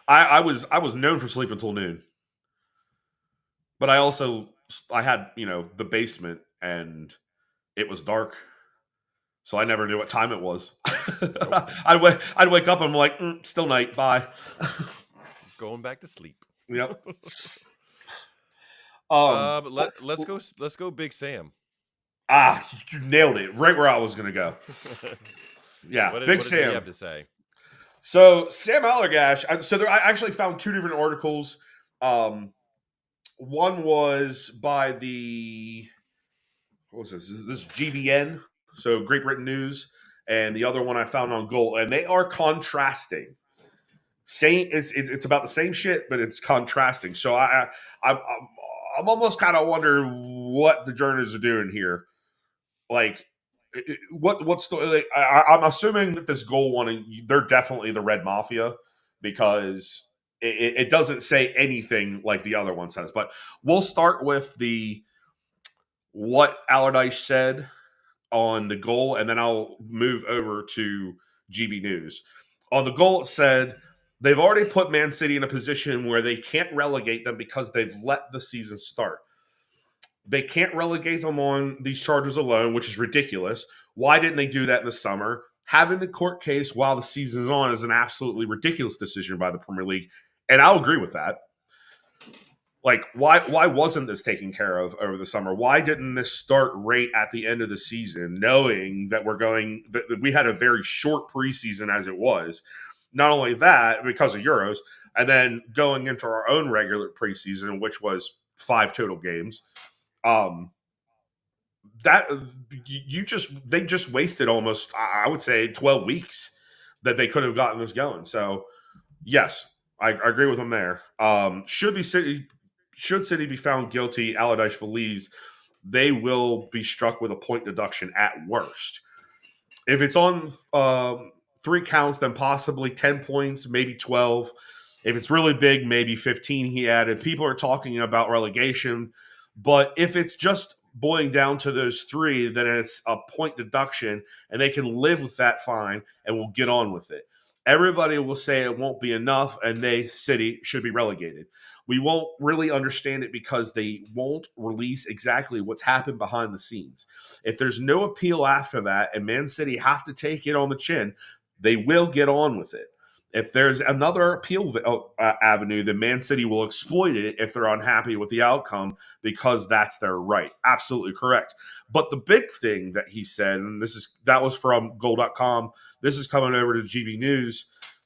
I was known for sleeping until noon. But I had, the basement and it was dark. So I never knew what time it was. Nope. I'd wake up and I'm like, still night, bye. Going back to sleep. Yep. Let's go Big Sam. You nailed it. Right where I was gonna go. Yeah, Big Sam. What do you have to say? So Sam Allergash. I actually found 2 different articles. One was by the what was this? This is GBN, so Great Britain News, and the other one I found on Goal, and they are contrasting. It's about the same shit, but it's contrasting. So I'm almost kind of wondering what the journalists are doing here. Like, what's the? I'm assuming that this Goal one, they're definitely the Red Mafia because it doesn't say anything like the other one says. But we'll start with what Allardyce said on the Goal, and then I'll move over to GB News. On the Goal, it said they've already put Man City in a position where they can't relegate them because they've let the season start. They can't relegate them on these charges alone, which is ridiculous. Why didn't they do that in the summer? Having the court case while the season's on is an absolutely ridiculous decision by the Premier League, and I'll agree with that. Like, why wasn't this taken care of over the summer? Why didn't this start right at the end of the season, knowing that that we had a very short preseason as it was? Not only that, because of Euros, and then going into our own regular preseason, which was 5 total games. that they just wasted almost, I would say, 12 weeks that they could have gotten this going. So yes, I agree with him there. Should City be found guilty, Allardyce believes they will be struck with a point deduction at worst. If it's on 3 counts, then possibly 10 points, maybe 12. If it's really big, maybe 15, he added. People are talking about relegation, but if it's just boiling down to those 3, then it's a point deduction, and they can live with that fine and will get on with it. Everybody will say it won't be enough, and City should be relegated. We won't really understand it because they won't release exactly what's happened behind the scenes. If there's no appeal after that and Man City have to take it on the chin, they will get on with it. If there's another appeal avenue, then Man City will exploit it if they're unhappy with the outcome because that's their right. Absolutely correct. But the big thing that he said, and that was from Goal.com, this is coming over to GB News,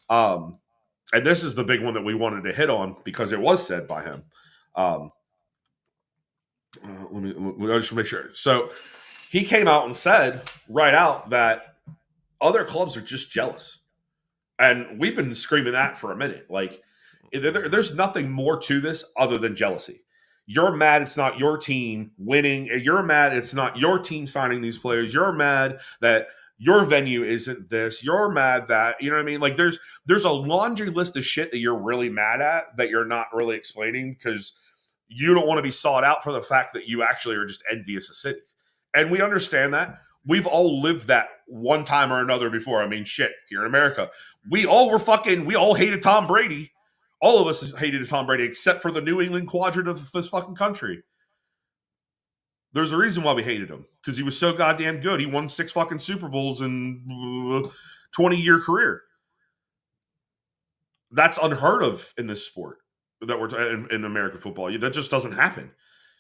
and this is the big one that we wanted to hit on because it was said by him. Let me just make sure. So he came out and said right out that other clubs are just jealous. And we've been screaming that for a minute. Like, there's nothing more to this other than jealousy. You're mad it's not your team winning. You're mad it's not your team signing these players. You're mad that your venue isn't this. You're mad that, you know what I mean? Like, there's a laundry list of shit that you're really mad at that you're not really explaining because you don't want to be sought out for the fact that you actually are just envious of City. And we understand that. We've all lived that one time or another before. I mean, shit, here in America. We all hated Tom Brady. All of us hated Tom Brady except for the New England quadrant of this fucking country. There's a reason why we hated him because he was so goddamn good. He won 6 fucking Super Bowls in 20-year career. That's unheard of in this sport that we're in American football. That just doesn't happen.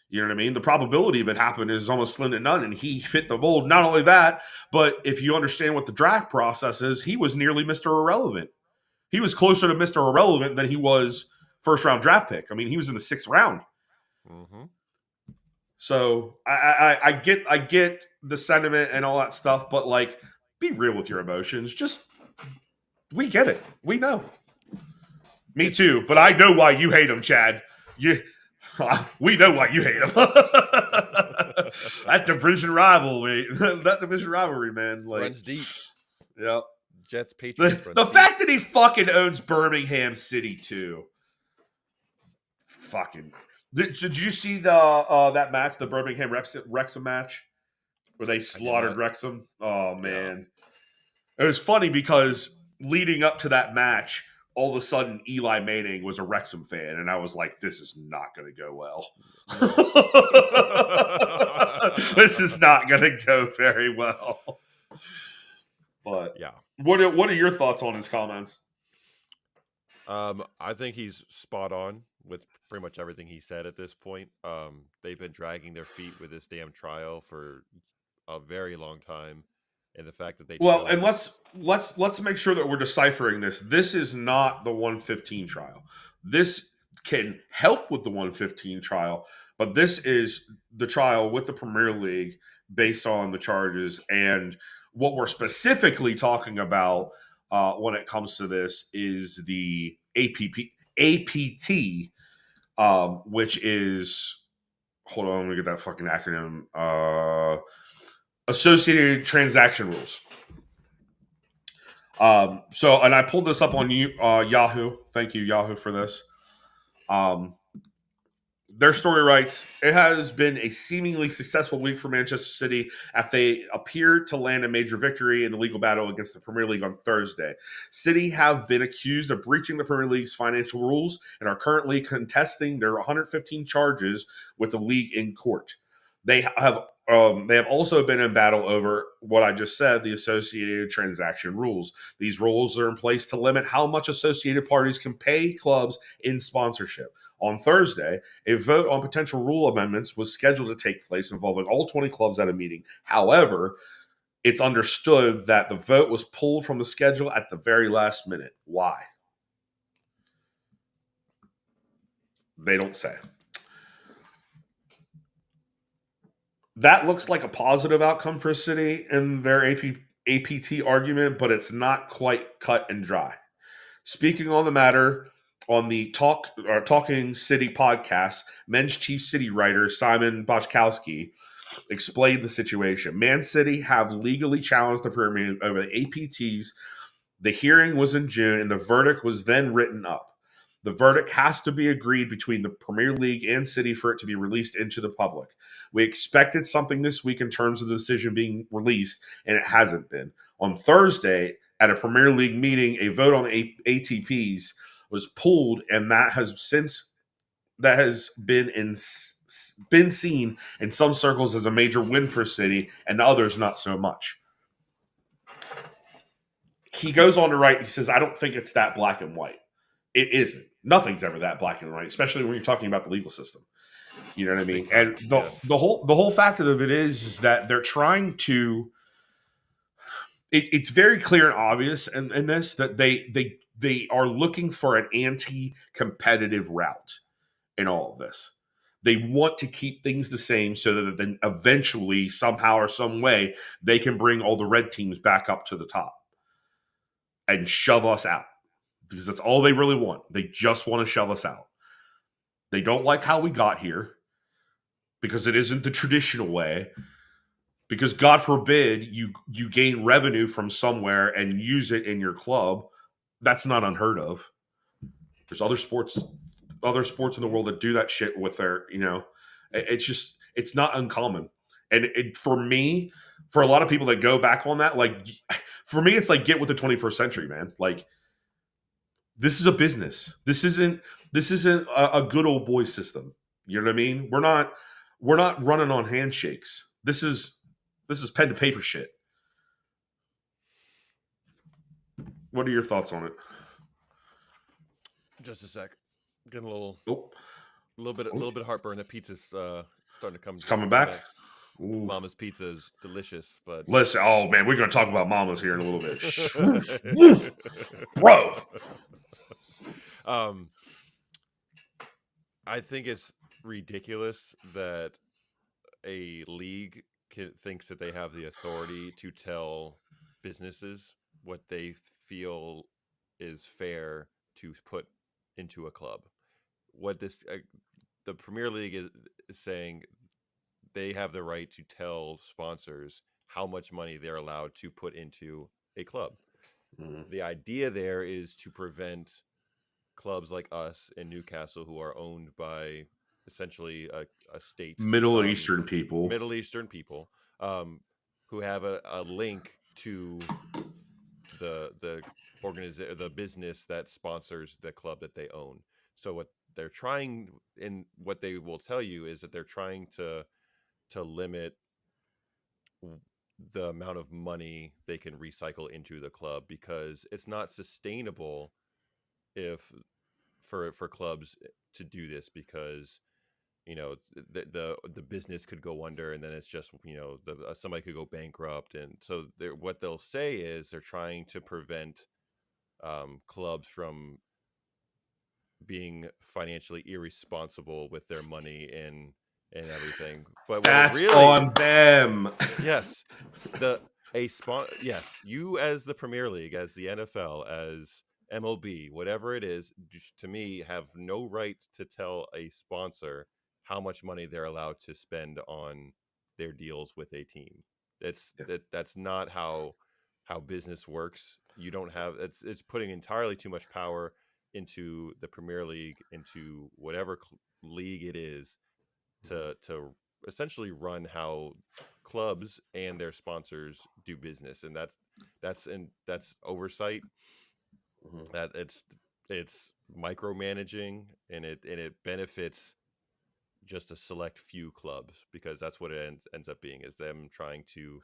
You know what I mean? The probability of it happening is almost slim to none, and he fit the mold. Not only that, but if you understand what the draft process is, he was nearly Mr. Irrelevant. He was closer to Mr. Irrelevant than he was first-round draft pick. I mean, he was in the 6th round. Mm-hmm. So I get the sentiment and all that stuff, but like, be real with your emotions. Just, we get it. We know. Me too, but I know why you hate him, Chad. We know why you hate him. That division rivalry, man, like, runs deep. Yep. Jets, Patriots. The fact that he fucking owns Birmingham City too. Fucking. Did you see that match, the Birmingham Wrexham match, where they slaughtered Wrexham? Oh man, yeah. It was funny because leading up to that match, all of a sudden Eli Manning was a Wrexham fan, and I was like, this is not going to go well. This is not going to go very well. But yeah, what are your thoughts on his comments? I think he's spot on with pretty much everything he said at this point. They've been dragging their feet with this damn trial for a very long time. And the fact that they and let's make sure that we're deciphering this. This is not the 115 trial. This can help with the 115 trial, but this is the trial with the Premier League based on the charges. And what we're specifically talking about when it comes to this is the APT, which is, hold on, let me get that fucking acronym. Associated transaction rules. And I pulled this up on Yahoo. Thank you, Yahoo, for this. Their story writes, it has been a seemingly successful week for Manchester City after they appeared to land a major victory in the legal battle against the Premier League on Thursday. City have been accused of breaching the Premier League's financial rules and are currently contesting their 115 charges with the league in court. They have also been in battle over what I just said, the associated transaction rules. These rules are in place to limit how much associated parties can pay clubs in sponsorship. On Thursday, a vote on potential rule amendments was scheduled to take place involving all 20 clubs at a meeting. However, it's understood that the vote was pulled from the schedule at the very last minute. Why? They don't say. that looks like a positive outcome for City in their APT argument, but it's not quite cut and dry. Speaking on the matter on the Talking City podcast, Men's Chief City writer Simon Boczkowski explained the situation. Man City have legally challenged the Premier over the APTs. The hearing was in June, and the verdict was then written up. The verdict has to be agreed between the Premier League and City for it to be released into the public. We expected something this week in terms of the decision being released, and it hasn't been. On Thursday, at a Premier League meeting, a vote on ATPs was pulled, and that has been seen in some circles as a major win for City, and others not so much. He goes on to write, he says, I don't think it's that black and white. It isn't. Nothing's ever that black and white, especially when you're talking about the legal system. You know what I mean? And the whole fact of it is that they're trying to. It's very clear and obvious in this that they are looking for an anti-competitive route in all of this. They want to keep things the same so that then eventually, somehow or some way, they can bring all the red teams back up to the top and shove us out. Because that's all they really want. They just want to shove us out. They don't like how we got here because it isn't the traditional way. Because God forbid you gain revenue from somewhere and use it in your club. That's not unheard of. There's other sports in the world that do that shit with their, it's not uncommon. And for me, for a lot of people that go back on that, like, for me, it's like, get with the 21st century, man. Like, this is a business. This isn't a good old boy system. You know what I mean? We're not running on handshakes. This is pen to paper shit. What are your thoughts on it? Just a sec. Getting a little bit of heartburn. The pizza's starting to come. It's coming back. Ooh. Mama's pizza is delicious, but listen, oh man, we're going to talk about Mama's here in a little bit, bro. I think it's ridiculous that a league thinks that they have the authority to tell businesses what they feel is fair to put into a club. What this the Premier League is saying, they have the right to tell sponsors how much money they're allowed to put into a club. Mm-hmm. The idea there is to prevent clubs like us in Newcastle, who are owned by essentially a state, Middle Eastern people, who have a link to the business that sponsors the club that they own. So what they're trying, and what they will tell you, is that they're trying to limit the amount of money they can recycle into the club, because it's not sustainable for clubs to do this, because the business could go under, and then it's just somebody could go bankrupt. And so what they'll say is they're trying to prevent clubs from being financially irresponsible with their money and everything. But that's really on them. Yes, yes, you as the Premier League, as the NFL, as MLB, whatever it is, to me, have no right to tell a sponsor how much money they're allowed to spend on their deals with a team. That's not how business works. You don't have it's putting entirely too much power into the Premier League, into whatever league it is, to essentially run how clubs and their sponsors do business. And that's oversight. Mm-hmm. That it's micromanaging, and it benefits just a select few clubs, because that's what it ends up being, is them trying to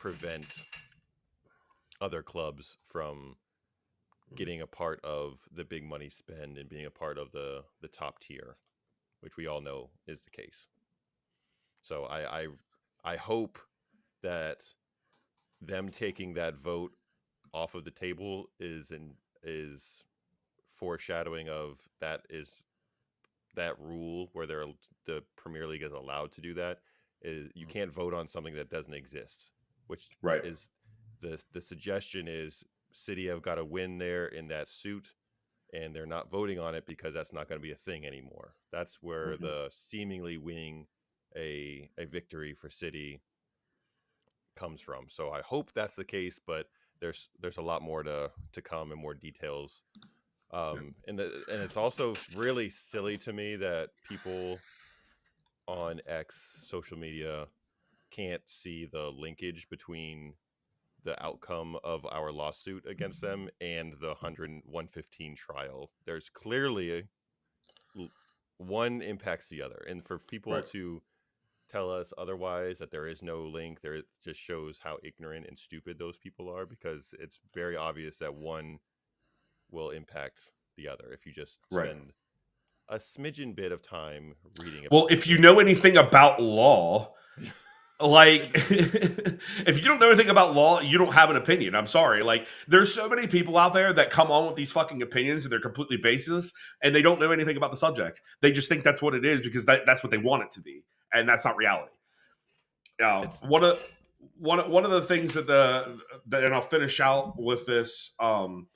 prevent other clubs from getting a part of the big money spend and being a part of the top tier, which we all know is the case. So I hope that them taking that vote off of the table is foreshadowing of that rule where the Premier League is allowed to do that, is you can't vote on something that doesn't exist, which Right. is the suggestion is City have got to win there in that suit, and they're not voting on it because that's not going to be a thing anymore. That's where the seemingly winning a victory for City comes from. So I hope that's the case, but there's a lot more to come and more details. And it's also really silly to me that people on X social media can't see the linkage between the outcome of our lawsuit against them and the 115 trial. There's clearly one impacts the other, and for people to tell us otherwise, that there is no link there, it just shows how ignorant and stupid those people are, because it's very obvious that one will impact the other if you just spend a smidgen bit of time reading about if you know anything about law, like if you don't know anything about law, you don't have an opinion. I'm sorry. Like, there's so many people out there that come on with these fucking opinions and they're completely baseless, and they don't know anything about the subject. They just think that's what it is because that's what they want it to be, and that's not reality. One of the things that and I'll finish out with this. I'm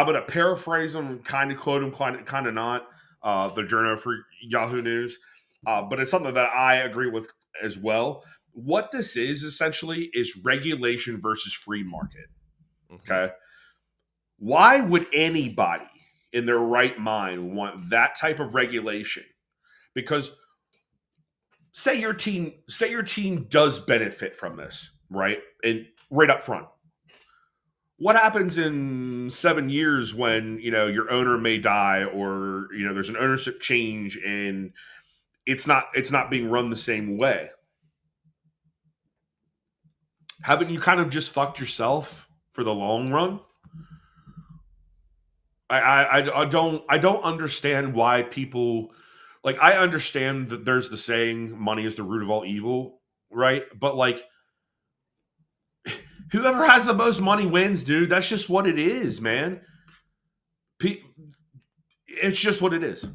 going to paraphrase him, kind of quote him, kind of not. The journal for Yahoo News, but it's something that I agree with as well. What this is essentially is regulation versus free market. Okay, why would anybody in their right mind want that type of regulation? Because say your team does benefit from this, right? And right up front, what happens in 7 years when, your owner may die, or, there's an ownership change and it's not being run the same way? Haven't you kind of just fucked yourself for the long run? I don't understand why people, like, I understand that there's the saying money is the root of all evil, right? But like, whoever has the most money wins, dude. That's just what it is, man. It's just what it is.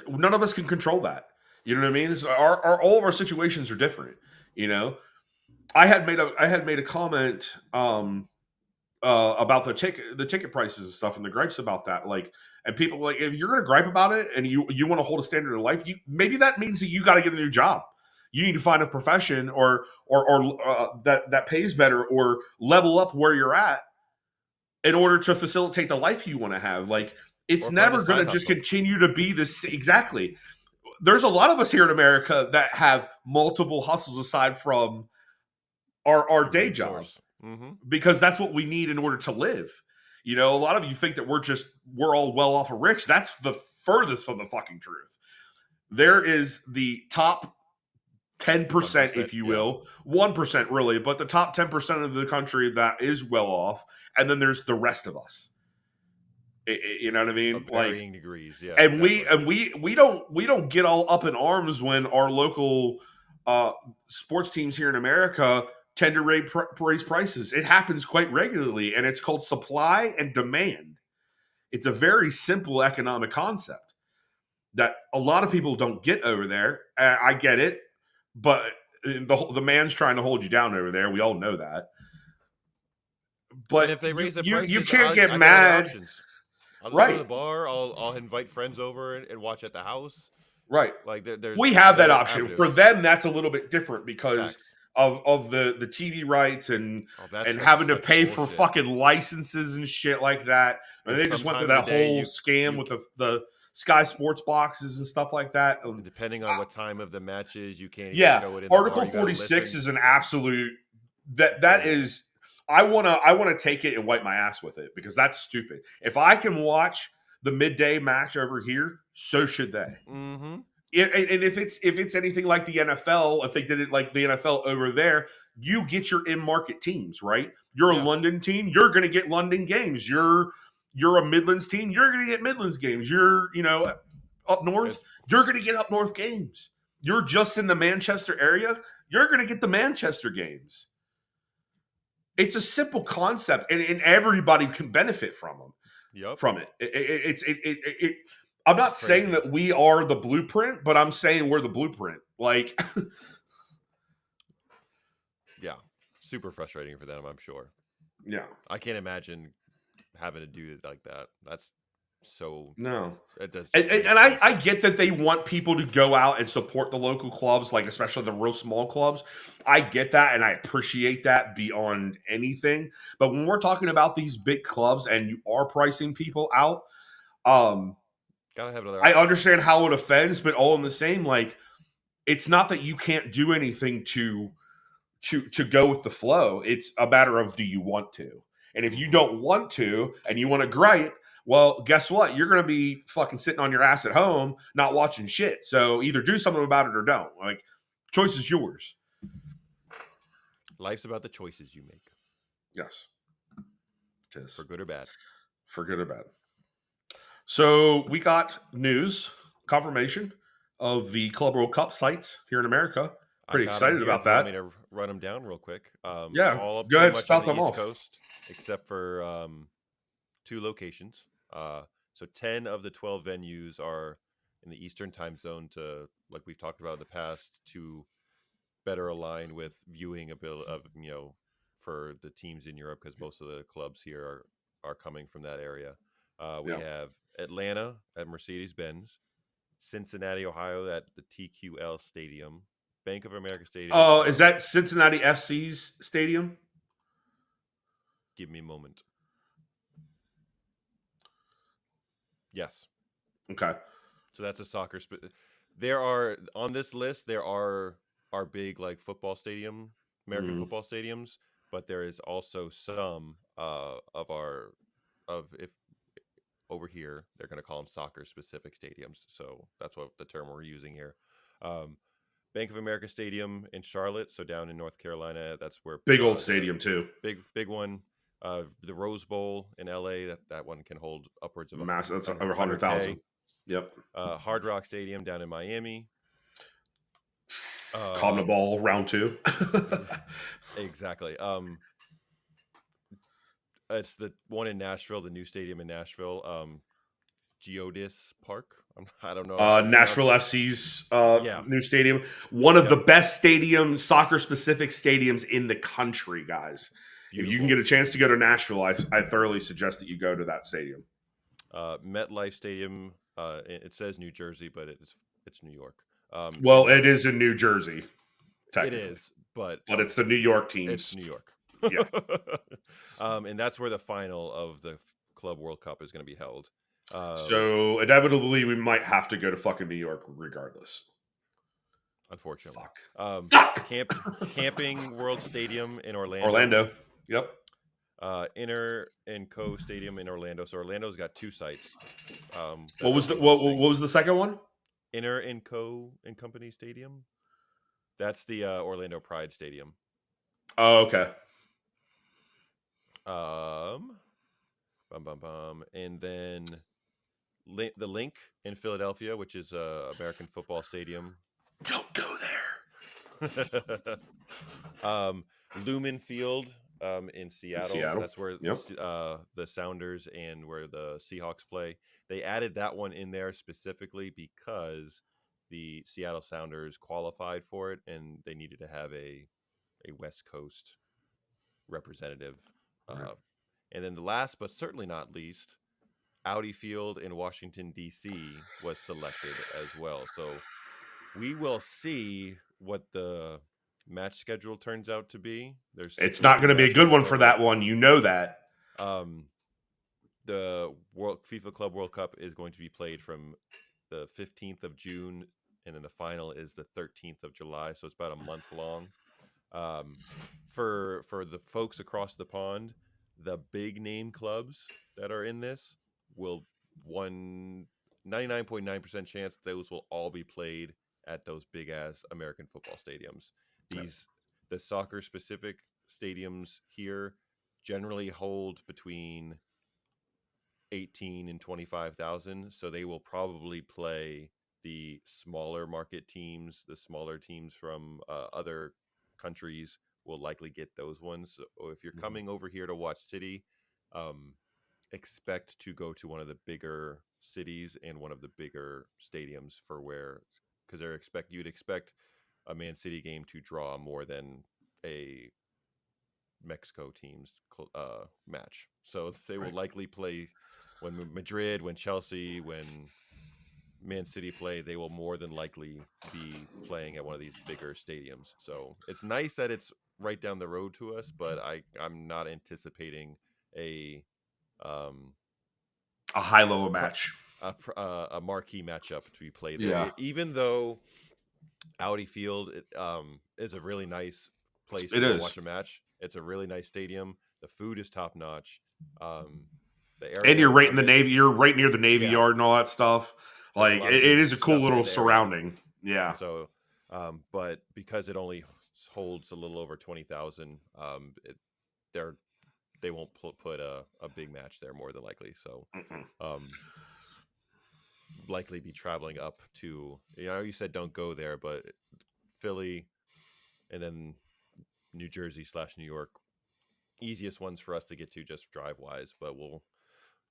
None of us can control that. You know what I mean? All of our situations are different. I had made a comment about the ticket prices and stuff, and the gripes about that. Like, and people, like, if you're gonna gripe about it and you want to hold a standard of life, maybe that means that you got to get a new job. You need to find a profession or that pays better, or level up where you're at in order to facilitate the life you want to have. Like, it's never going to just continue to be this. Exactly. There's a lot of us here in America that have multiple hustles aside from our day job, because that's what we need in order to live. A lot of you think that we're all well off of rich. That's the furthest from the fucking truth. There is the top 10%, if you will, 1% really, but the top 10% of the country that is well off, and then there's the rest of us. You know what I mean? Of varying degrees, yeah. And exactly. we don't get all up in arms when our local sports teams here in America tend to raise prices. It happens quite regularly, and it's called supply and demand. It's a very simple economic concept that a lot of people don't get over there. I get it, but the man's trying to hold you down over there. We all know that. But if they raise the prices, you can't get mad. I'll just go to the bar. I'll invite friends over and watch at the house. Right. Like we have that option. For them, that's a little bit different because of the TV rights and having to pay for fucking licenses and shit like that. And they just went through that whole scam with the Sky Sports boxes and stuff like that. Depending on what time of the match is, you can't show it in Article 46 is an absolute that is. I wanna take it and wipe my ass with it, because that's stupid. If I can watch the midday match over here, so should they. Mm-hmm. And if it's anything like the NFL, if they did it like the NFL over there, you get your in-market teams, right? You're a London team, you're going to get London games. You're a Midlands team, you're going to get Midlands games. You're up north, you're going to get up north games. You're just in the Manchester area, you're going to get the Manchester games. It's a simple concept, and everybody can benefit from them. Yep. From it. I'm not It's saying crazy. that we are the blueprint, but I'm saying we're the blueprint. Like, Yeah, super frustrating for them, I'm sure. yeah, I can't imagine having to do it like that. That's so. no. It does And, just and, make and no I sense. get that they want people to go out and support the local clubs, like especially the real small clubs. I get that, and I appreciate that beyond anything. But when we're talking about these big clubs and you are pricing people out, Gotta have another I option. understand how it offends, but all in the same, like it's not that you can't do anything to go with the flow. It's a matter of do you want to? And if you Mhm. don't want to and you want to gripe, well, guess what? You're going to be fucking sitting on your ass at home, not watching shit. So either do something about it or don't. Like, choice is yours. Life's about the choices you make, Yes, it is. for good or bad. For good or bad. So we got news confirmation of the Club World Cup sites here in America. I Pretty got them excited here about if you want that. me to run them down real quick. Yeah, All go pretty ahead, much on spout the them East off. Coast, except for 2 locations. So 10 of the 12 venues are in the Eastern time zone to, like we've talked about in the past, to better align with viewing for the teams in Europe, because most of the clubs here are coming from that area. We Yeah. have Atlanta at Mercedes-Benz, Cincinnati, Ohio at the TQL Stadium, Bank of America Stadium in Oh, is Charlotte. that Cincinnati FC's stadium? Give me a moment. Yes. Okay. So that's a soccer. There are on this list. There are our big like football stadium, American Mm. football stadiums, but there is also some of if over here they're going to call them soccer specific stadiums. So that's what the term we're using here. Um, Bank of America Stadium in Charlotte, so down in North Carolina. That's where Big old the stadium too. big one. The Rose Bowl in LA. That one can hold upwards of Massive. That's over 100K. 100,000. Yep. Hard Rock Stadium down in Miami. Cotton ball round 2. Exactly. It's the one in Nashville, the new stadium in Nashville. Geodis Park. I don't know how to pronounce Nashville it. FC's Yeah. new stadium. One of Yep. the best stadium, soccer specific stadiums in the country, guys. If you can Beautiful. get a chance to go to Nashville, I thoroughly suggest that you go to that stadium. MetLife Stadium. It says New Jersey, but it's New York. Well, and it is in New Jersey, it technically. is, but It's the New York teams. it's New York. Yeah. And that's where the final of the Club World Cup is going to be held. So inevitably, we might have to go to fucking New York regardless. Unfortunately, Fuck. Camping World Stadium in Orlando. Orlando. Yep. Inter and Co Stadium in Orlando. So Orlando's got 2 sites. What was the second one? Inter and Co and Company Stadium. That's the Orlando Pride Stadium. Oh, okay. And then the Link in Philadelphia, which is American Football Stadium. Don't go there. Lumen Field in Seattle. That's where the Sounders and where the Seahawks play. They added that one in there specifically because the Seattle Sounders qualified for it, and they needed to have a West Coast representative. Right. And then the last, but certainly not least, Audi Field in Washington, D.C. was selected as well. So we will see what the match schedule turns out to be. It's not going to be a good one for that one. You know that. The FIFA Club World Cup is going to be played from the 15th of June, and then the final is the 13th of July. So it's about a month long. For the folks across the pond, the big name clubs that are in this will 99.9% chance those will all be played at those big ass American football stadiums. The soccer specific stadiums here generally hold between 18 and 25,000, so they will probably play the smaller market teams. The smaller teams from other countries will likely get those ones. So if you're coming over here to watch City, expect to go to one of the bigger cities and one of the bigger stadiums for where, because you'd expect a Man City game to draw more than a Mexico team's match. So they will likely play when Madrid, when Chelsea, when Man City play, they will more than likely be playing at one of these bigger stadiums. So it's nice that it's right down the road to us, but I'm not anticipating a high-low match, a marquee matchup to be played there. Yeah. Even though Audi Field is a really nice place It to is. watch a match. It's a really nice stadium. The food is top notch. The area And you're right in around the it- Navy. You're right near the Navy Yeah. Yard and all that stuff. There's a Like lot of it good is a cool stuff in little that area. surrounding. Yeah. So, but because it only holds a little over 20,000, they won't put a big match there more than likely. So, likely be traveling up to, you said don't go there, but Philly and then New Jersey / New York, easiest ones for us to get to just drive wise. But we'll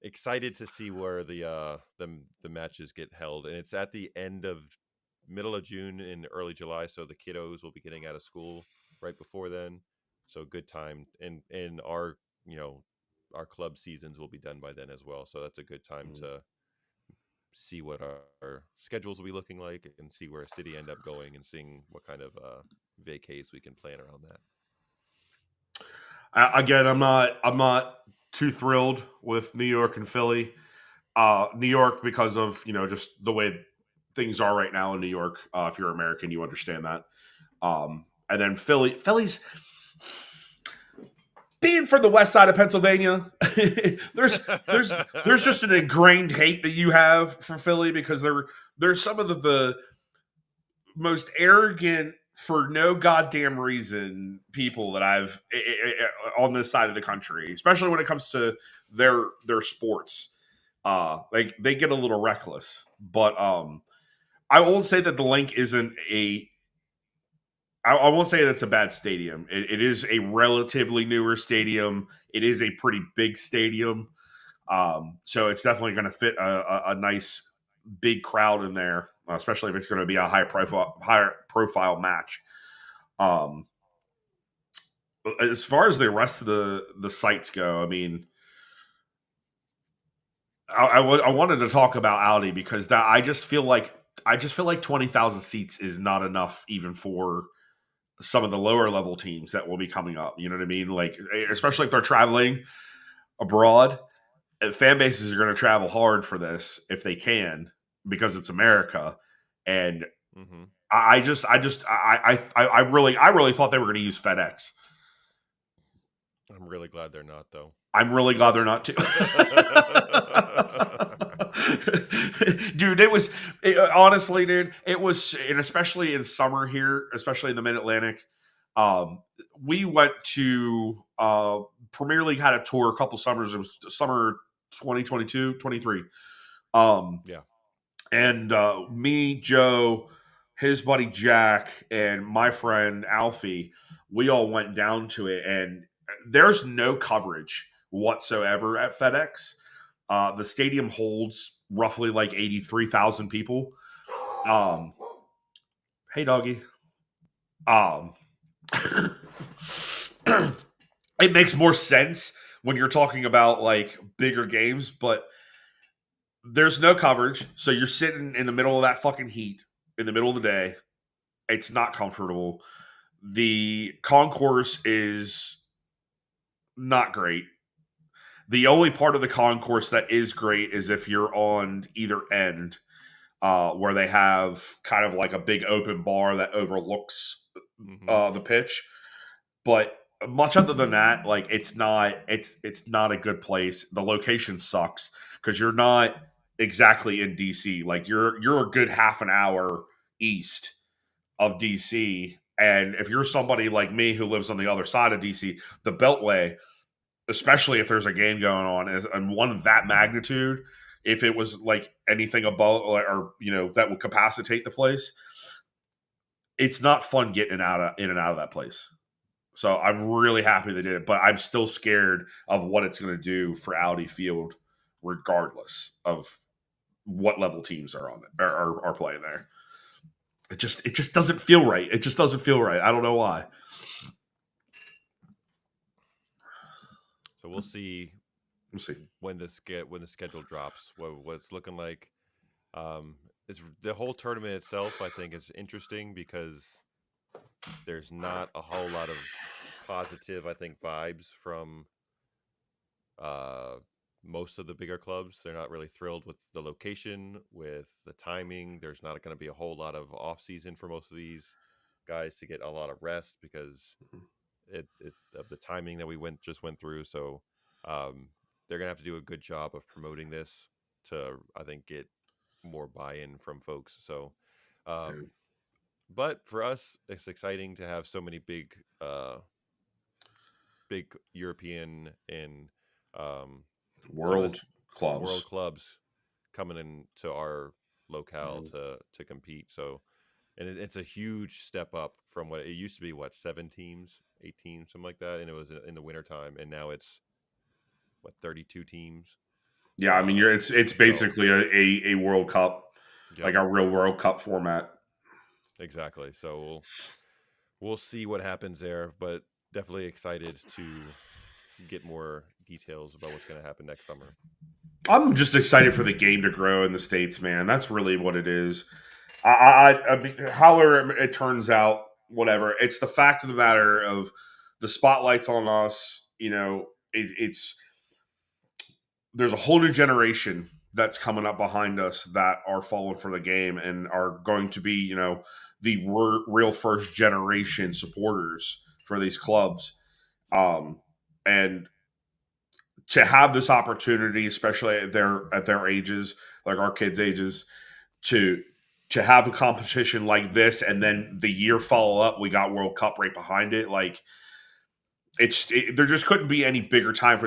excited to see where the matches get held, and it's at the middle of June and early July, so the kiddos will be getting out of school right before then. So good time, and our our club seasons will be done by then as well. So that's a good time to see what our schedules will be looking like and see where City end up going and seeing what kind of vacays we can plan around that. Again, I'm not too thrilled with New York and Philly. New York because of just the way things are right now in New York. If you're American, you understand that. And then Philly's being from the west side of Pennsylvania. there's just an ingrained hate that you have for Philly because they're some of the most arrogant, for no goddamn reason, people that I've on this side of the country, especially when it comes to their sports. Like they get a little reckless, but I won't say that the Link isn't I won't say that's a bad stadium. It is a relatively newer stadium. It is a pretty big stadium, so it's definitely going to fit a nice big crowd in there, especially if it's going to be a higher profile match. As far as the rest of the sites go, I mean, I wanted to talk about Audi because I just feel like 20,000 seats is not enough even for some of the lower level teams that will be coming up. You know what I mean? Like, especially if they're traveling abroad, fan bases are going to travel hard for this if they can, because it's America. And I really thought they were going to use FedEx. I'm really glad they're not, though. I'm really glad they're not too. Dude, honestly, dude, it was, and especially in summer here, especially in the Mid-Atlantic, we went to Premier League had a tour a couple summers. It was summer 2022, 23. Yeah. And me, Joe, his buddy Jack, and my friend Alfie, we all went down to it, and there's no coverage whatsoever at FedEx. The stadium holds roughly like 83,000 people. Hey, doggy. It makes more sense when you're talking about like bigger games, but there's no coverage. So you're sitting in the middle of that fucking heat in the middle of the day. It's not comfortable. The concourse is not great. The only part of the concourse that is great is if you're on either end, where they have kind of like a big open bar that overlooks the pitch. But much other than that, like it's not a good place. The location sucks because you're not exactly in DC. Like you're a good half an hour east of DC, and if you're somebody like me who lives on the other side of DC, the Beltway, especially if there's a game going on, and one of that magnitude, if it was like anything above or that would capacitate the place, it's not fun getting in and out of that place. So I'm really happy they did it, but I'm still scared of what it's going to do for Audi Field, regardless of what level teams are on it, are playing there. It just doesn't feel right. It just doesn't feel right. I don't know why. So we'll see. We'll see when the schedule drops. What it's looking like. It's the whole tournament itself. I think is interesting because there's not a whole lot of positive, I think, vibes from most of the bigger clubs. They're not really thrilled with the location, with the timing. There's not going to be a whole lot of off season for most of these guys to get a lot of rest because of the timing that we just went through. So they're gonna have to do a good job of promoting this to, I think, get more buy-in from folks. So, but for us, it's exciting to have so many big European and world clubs coming into our locale to compete. So, and it's a huge step up from what it used to be. What, 7 teams, 8 teams, something like that, and it was in the wintertime, and now it's 32 teams. Yeah, I mean, it's basically a World Cup, like a real World Cup format. Exactly. So we'll see what happens there, but definitely excited to get more details about what's going to happen next summer. I'm just excited for the game to grow in the States, man. That's really what it is. I mean, however it turns out, whatever. It's the fact of the matter of the spotlight's on us. You know, it's there's a whole new generation that's coming up behind us that are falling for the game and are going to be, you know, the real first generation supporters for these clubs. And to have this opportunity, especially at their ages, like our kids' ages, to have a competition like this, and then the year follow up, we got World Cup right behind it. Like there just couldn't be any bigger time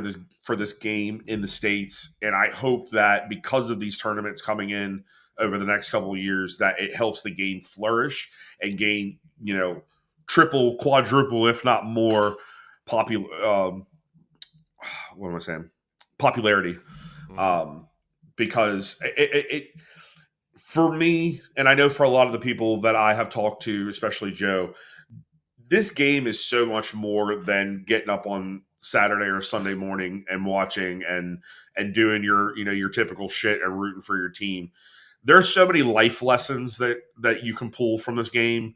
for this game in the States. And I hope that because of these tournaments coming in over the next couple of years, that it helps the game flourish and gain, you know, triple, quadruple, if not more what am I saying? Popularity. Because it for me, and I know for a lot of the people that I have talked to, especially Joe, this game is so much more than getting up on Saturday or Sunday morning and watching and doing your typical shit and rooting for your team. There's so many life lessons that you can pull from this game,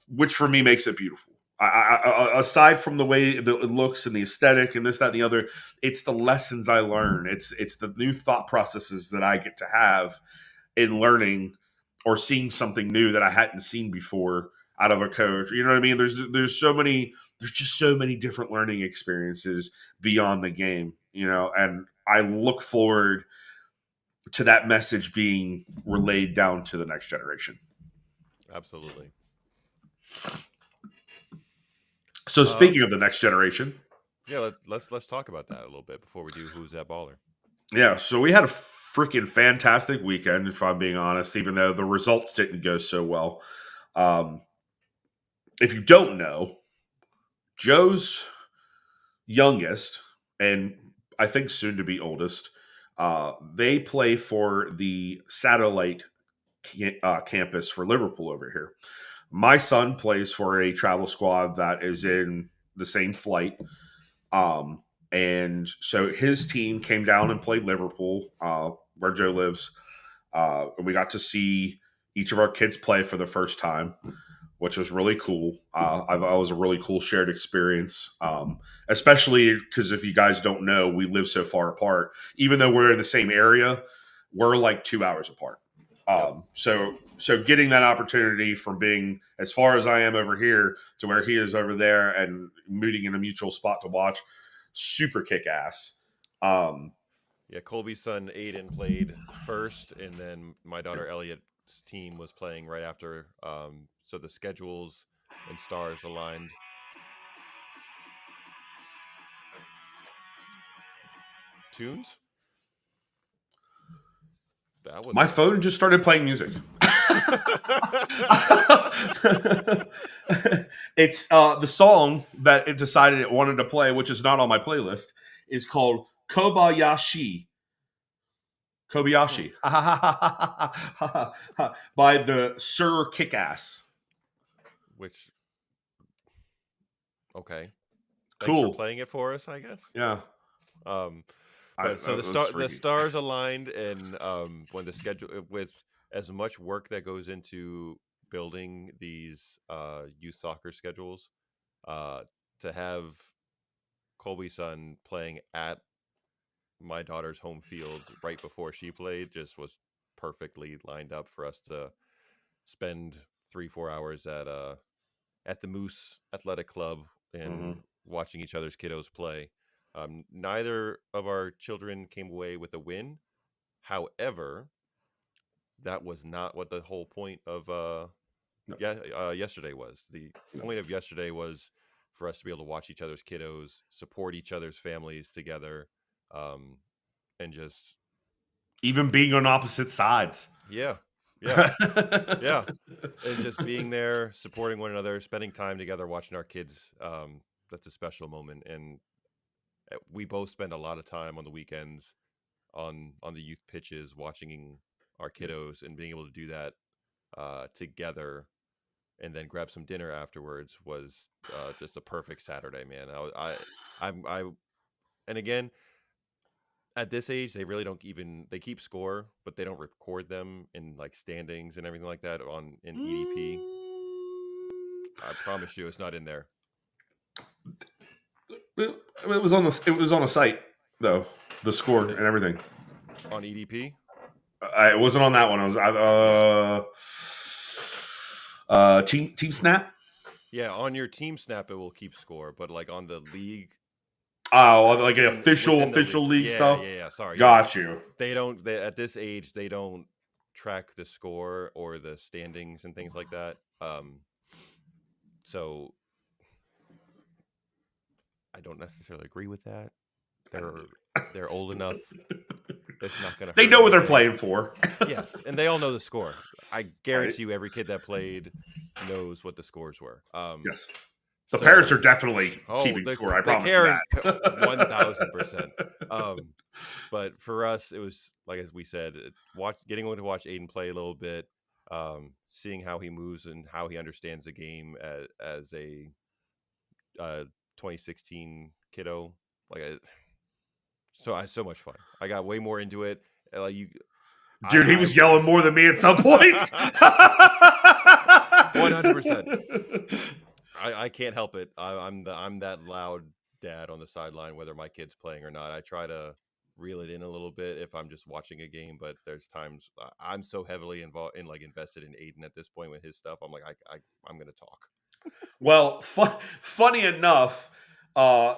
which for me makes it beautiful. Aside from the way it looks and the aesthetic and this, that, and the other, it's the lessons I learn. It's the new thought processes that I get to have in learning or seeing something new that I hadn't seen before out of a coach. You know what I mean? There's just so many different learning experiences beyond the game, you know, and I look forward to that message being relayed down to the next generation. Absolutely. So speaking of the next generation, yeah, let's talk about that a little bit before we do Who's That Baller. Yeah, so we had a freaking fantastic weekend, if I'm being honest, even though the results didn't go so well. If you don't know, Joe's youngest, and I think soon to be oldest, they play for the satellite campus for Liverpool over here. My son plays for a travel squad that is in the same flight. And so his team came down and played Liverpool, where Joe lives. And we got to see each of our kids play for the first time, which was really cool. It was a really cool shared experience, especially because if you guys don't know, we live so far apart. Even though we're in the same area, we're like 2 hours apart. So getting that opportunity from being as far as I am over here to where he is over there and meeting in a mutual spot to watch, super kick ass. Yeah, Colby's son Aiden played first, and then my daughter Elliot's team was playing right after. So the schedules and stars aligned. Tunes? My phone just started playing music. It's the song that it decided it wanted to play, which is not on my playlist, is called Kobayashi. Kobayashi. By the Sir Kickass. Which, okay. Thanks Cool. for playing it for us, I guess. Yeah. So the stars aligned, and when the schedule, with as much work that goes into building these youth soccer schedules, to have Colby's son playing at my daughter's home field right before she played just was perfectly lined up for us to spend 3-4 hours at the Moose Athletic Club and watching each other's kiddos play. Neither of our children came away with a win. However, that was not what the whole point of yesterday was. The point of yesterday was for us to be able to watch each other's kiddos, support each other's families together, and just even being on opposite sides. Yeah. And just being there, supporting one another, spending time together, watching our kids. That's a special moment. And we both spend a lot of time on the weekends on the youth pitches, watching our kiddos, and being able to do that together, and then grab some dinner afterwards was just a perfect Saturday, man. And again, at this age, they really don't they keep score, but they don't record them in like standings and everything like that in EDP. I promise you, it's not in there. It was on a site though, the score and everything on EDP. It wasn't on that one. It was Team Snap. Yeah, on your Team Snap, it will keep score, but like on the league. Oh, like an official league stuff. Yeah. Sorry, got you. They don't. At this age, they don't track the score or the standings and things like that. So I don't necessarily agree with that. They're old enough. It's not gonna. They know what they're playing for. Yes, and they all know the score. I guarantee you, every kid that played knows what the scores were. Yes. The parents are definitely keeping score. I promise you that. 1000%. But for us, it was like as we said, getting to watch Aiden play a little bit, seeing how he moves and how he understands the game as a 2016 kiddo. So much fun. I got way more into it. Dude, he was yelling more than me at some points. 100%. I can't help it. I'm that loud dad on the sideline, whether my kid's playing or not. I try to reel it in a little bit if I'm just watching a game, but there's times I'm so heavily invested in Aiden at this point with his stuff. I'm like, I'm going to talk. Well, funny enough, so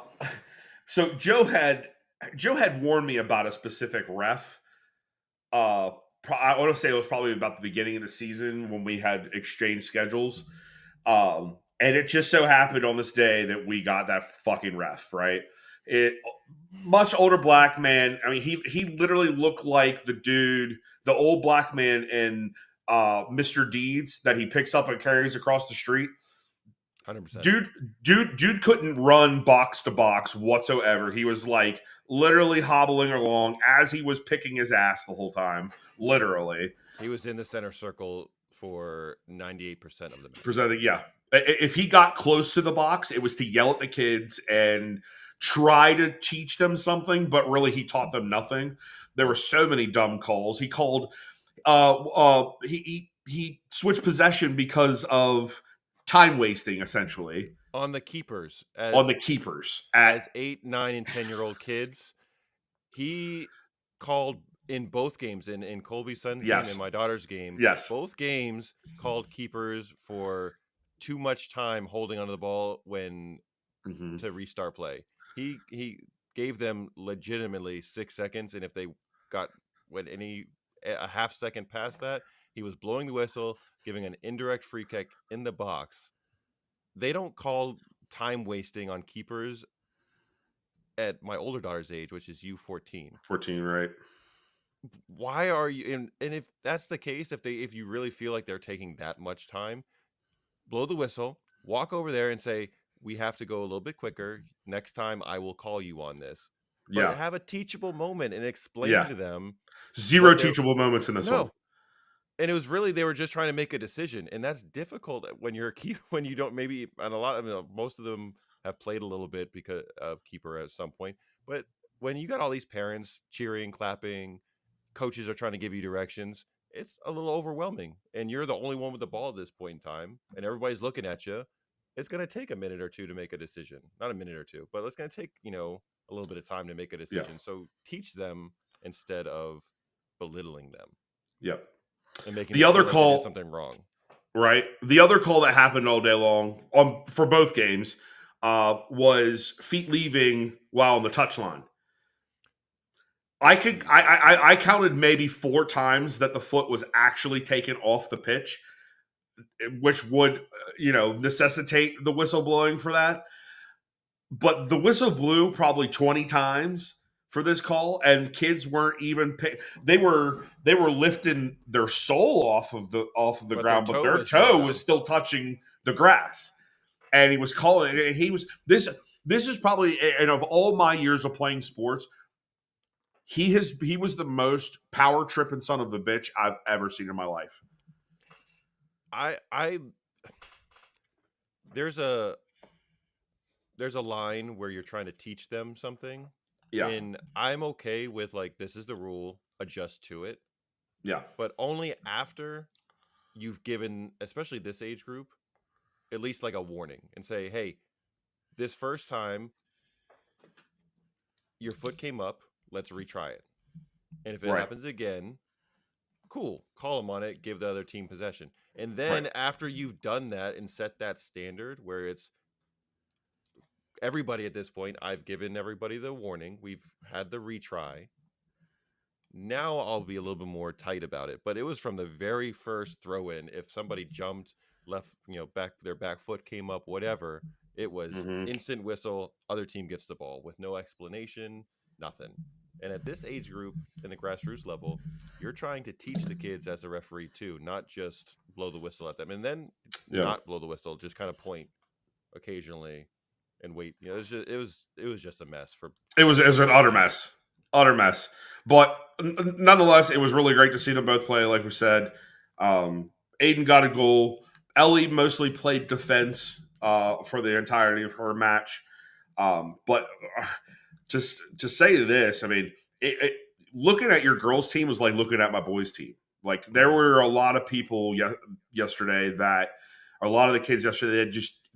Joe had warned me about a specific ref. I want to say it was probably about the beginning of the season when we had exchanged schedules. And it just so happened on this day that we got that fucking ref, right? Much older black man. I mean, he literally looked like the old black man in Mr. Deeds that he picks up and carries across the street. 100%. Dude couldn't run box to box whatsoever. He was like literally hobbling along as he was picking his ass the whole time. Literally. He was in the center circle for 98% of the match. Yeah. If he got close to the box, it was to yell at the kids and try to teach them something, but really he taught them nothing. There were so many dumb calls. He called he switched possession because of time wasting, essentially. On the keepers. As 8, 9, and 10-year-old kids. He called in both games, in Colby's son's game and my daughter's game. Yes. Both games called keepers for too much time holding onto the ball when to restart play. He gave them legitimately 6 seconds, and if they went a half second past that, he was blowing the whistle, giving an indirect free kick in the box. They don't call time wasting on keepers at my older daughter's age, which is U14. 14, right? why are you? And if that's the case, if you really feel like they're taking that much time, blow the whistle, walk over there, and say, "We have to go a little bit quicker. Next time, I will call you on this." But Yeah. have a teachable moment and explain Yeah. to them Zero what they're teachable moments in this one. no. And it was really they were just trying to make a decision, and that's difficult when you're a keeper when you don't maybe and a lot of most of them have played a little bit because of keeper at some point. But when you got all these parents cheering, clapping, coaches are trying to give you directions, it's a little overwhelming. And you're the only one with the ball at this point in time, and everybody's looking at you. It's going to take a minute or two to make a decision. Not a minute or two, but it's going to take, a little bit of time to make a Yeah. decision. So teach them instead of belittling them Yep. and making The them other feel like they did call, something wrong. right? The other call that happened all day long for both games was feet leaving while on the touchline. I counted maybe 4 times that the foot was actually taken off the pitch, which would necessitate the whistle blowing for that. But the whistle blew probably 20 times for this call, and kids weren't even they were lifting their sole off of the But ground, but their was still toe down. was still touching the grass. And he was calling it, and he was this is probably, and of all my years of playing sports, he was the most power tripping son of a bitch I've ever seen in my life. I there's a line where you're trying to teach them something. Yeah. And I'm okay with like, this is the rule, adjust to it. Yeah. But only after you've given, especially this age group, at least like a warning and say, hey, this first time your foot came up, let's retry it. And if it happens again, cool, call them on it, give the other team possession. And then after you've done that and set that standard where it's everybody at this point, I've given everybody the warning, we've had the retry. Now I'll be a little bit more tight about it. But it was from the very first throw in. If somebody jumped, left, their back foot came up, whatever, it was instant whistle, other team gets the ball with no explanation, nothing. And at this age group, in the grassroots level, you're trying to teach the kids as a referee too, not just blow the whistle at them. And then not blow the whistle, just kind of point occasionally and wait. It was just a mess. It was an utter mess. But nonetheless, it was really great to see them both play. Like we said, Aiden got a goal. Ellie mostly played defense for the entirety of her match. But just to say this, I mean, looking at your girls' team was like looking at my boys' team. Like there were a lot of people yesterday a lot of the kids yesterday just,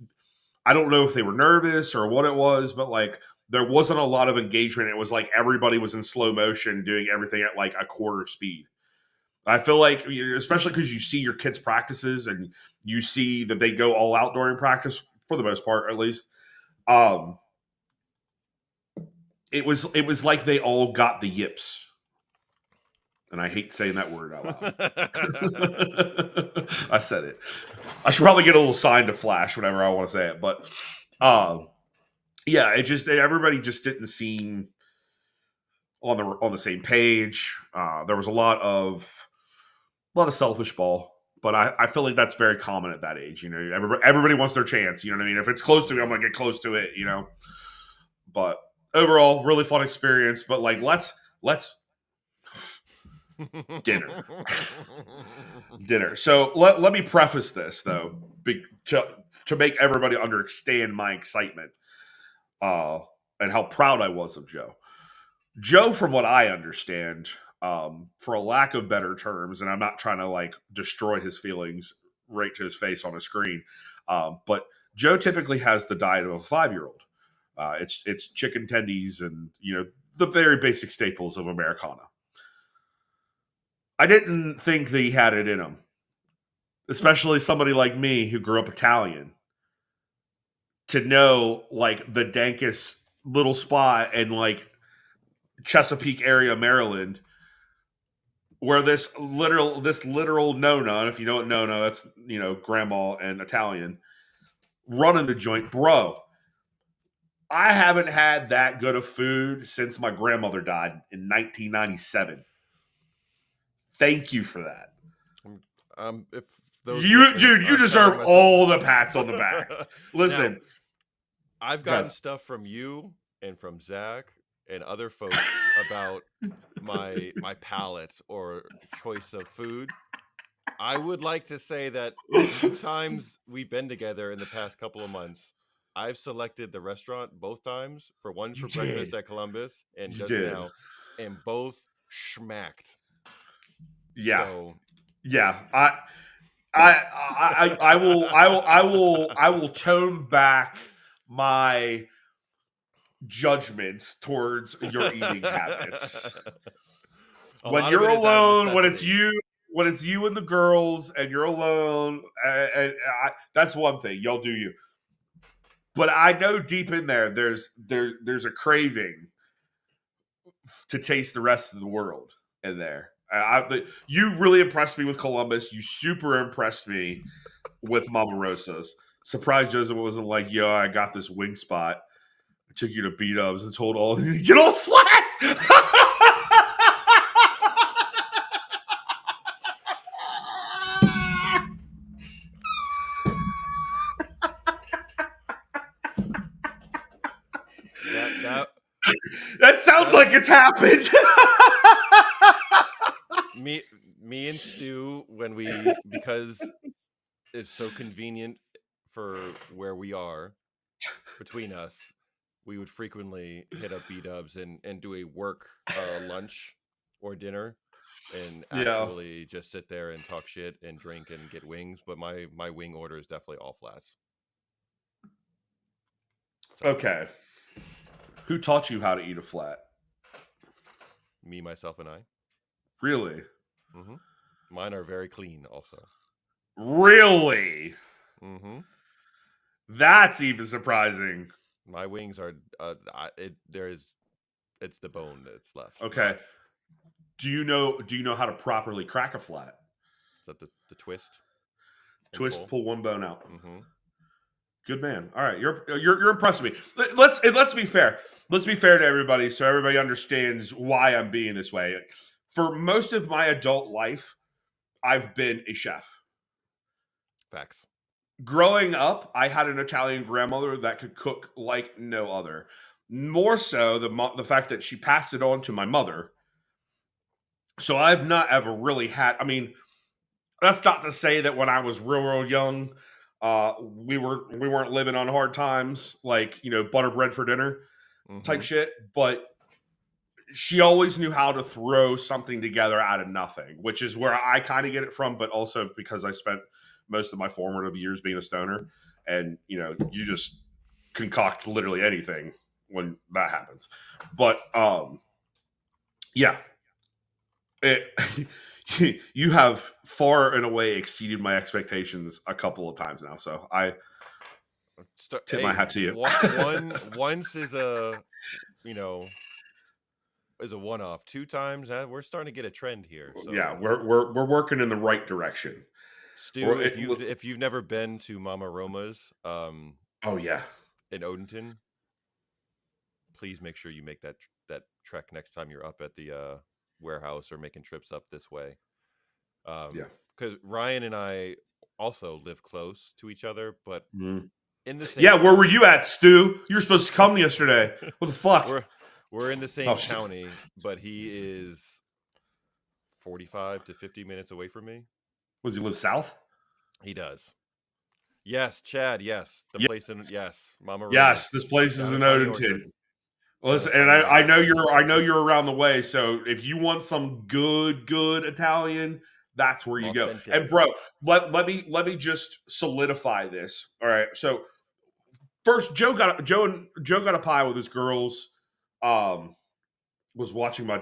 I don't know if they were nervous or what it was, but like there wasn't a lot of engagement. It was like everybody was in slow motion doing everything at like a quarter speed. I feel like, especially because you see your kids' practices and you see that they go all out during practice for the most part, at least. It was like they all got the yips. And I hate saying that word out loud. I said it. I should probably get a little sign to flash whenever I want to say it. But yeah, everybody just didn't seem on the same page. There was a lot of selfish ball. But I feel like that's very common at that age. Everybody wants their chance. You know what I mean? If it's close to me, I'm going to get close to it, But overall, really fun experience. But like, let's dinner. So let me preface this though, to make everybody understand my excitement and how proud I was of Joe. Joe, from what I understand, for a lack of better terms, and I'm not trying to like destroy his feelings right to his face on a screen, but Joe typically has the diet of a 5-year-old. It's chicken tendies and the very basic staples of Americana. I didn't think that he had it in him, especially somebody like me who grew up Italian, to know like the dankest little spot in like Chesapeake area, Maryland, where this literal Nona, and if you know what Nona, that's grandma and Italian, running the joint, bro. I haven't had that good of food since my grandmother died in 1997. Thank you for that. If those You listening are deserve telling us- all the pats on the back. Listen, Now, I've Go ahead. gotten stuff from you and from Zach and other folks about my palate or choice of food. I would like to say that the 2 times we've been together in the past couple of months, I've selected the restaurant both times. For one You for breakfast did. at Columbus and You just did. now, and both schmacked. Yeah, So yeah. I will tone back my judgments towards your eating habits. A When lot of you're it is out of alone, when it's necessity. you and the girls, and you're alone, that's one thing. Y'all do you. But I know deep in there's a craving to taste the rest of the world in there. You really impressed me with Columbus. You super impressed me with Mama Rosa's. Surprised Joseph wasn't like, yo, I got this wing spot. I took you to B-Dubs and told all get all flat. That sounds like it's happened. me and Stu, because it's so convenient for where we are between us, we would frequently hit up B-Dubs and do a work lunch or dinner and actually just sit there and talk shit and drink and get wings. But my wing order is definitely all flats. So. Okay. Who taught you how to eat a flat? Me, myself, and I. Really? Mm-hmm. Mine are very clean also. Really? Mm-hmm. That's even surprising. My wings are it's the bone that's left. Okay. Do you know how to properly crack a flat? Is that the twist? Twist, pull one bone out. Mm-hmm. Good man. All right, you're impressing me. Let's be fair. Let's be fair to everybody, so everybody understands why I'm being this way. For most of my adult life, I've been a chef. Facts. Growing up, I had an Italian grandmother that could cook like no other. More so, the fact that she passed it on to my mother. So I've not ever really had. I mean, that's not to say that when I was real young, we weren't living on hard times, like butter bread for dinner type shit. But she always knew how to throw something together out of nothing, which is where I kind of get it from. But also because I spent most of my formative years being a stoner, and you just concoct literally anything when that happens. But yeah, you have far and away exceeded my expectations a couple of times now. So I tip my hat to you. Once is a is a one-off. 2 times, we're starting to get a trend here. So. Yeah, we're working in the right direction. Stu, if you've never been to Mama Roma's, oh yeah, in Odenton, please make sure you make that trek next time you're up at the warehouse or making trips up this way. Yeah, because Ryan and I also live close to each other, but in the same. Yeah, where were you at, Stu? You were supposed to come yesterday. What the fuck? We're in the same county, but he is 45 to 50 minutes away from me. Does he live south? He does. Yes, Chad. Yes, the place in Mama Roma's. Yes, this place is in Odenton. Listen, and I know you're around the way. So if you want some good Italian, that's where you go. And bro, let me just solidify this. All right. So first, Joe got a pie with his girls. Was watching my.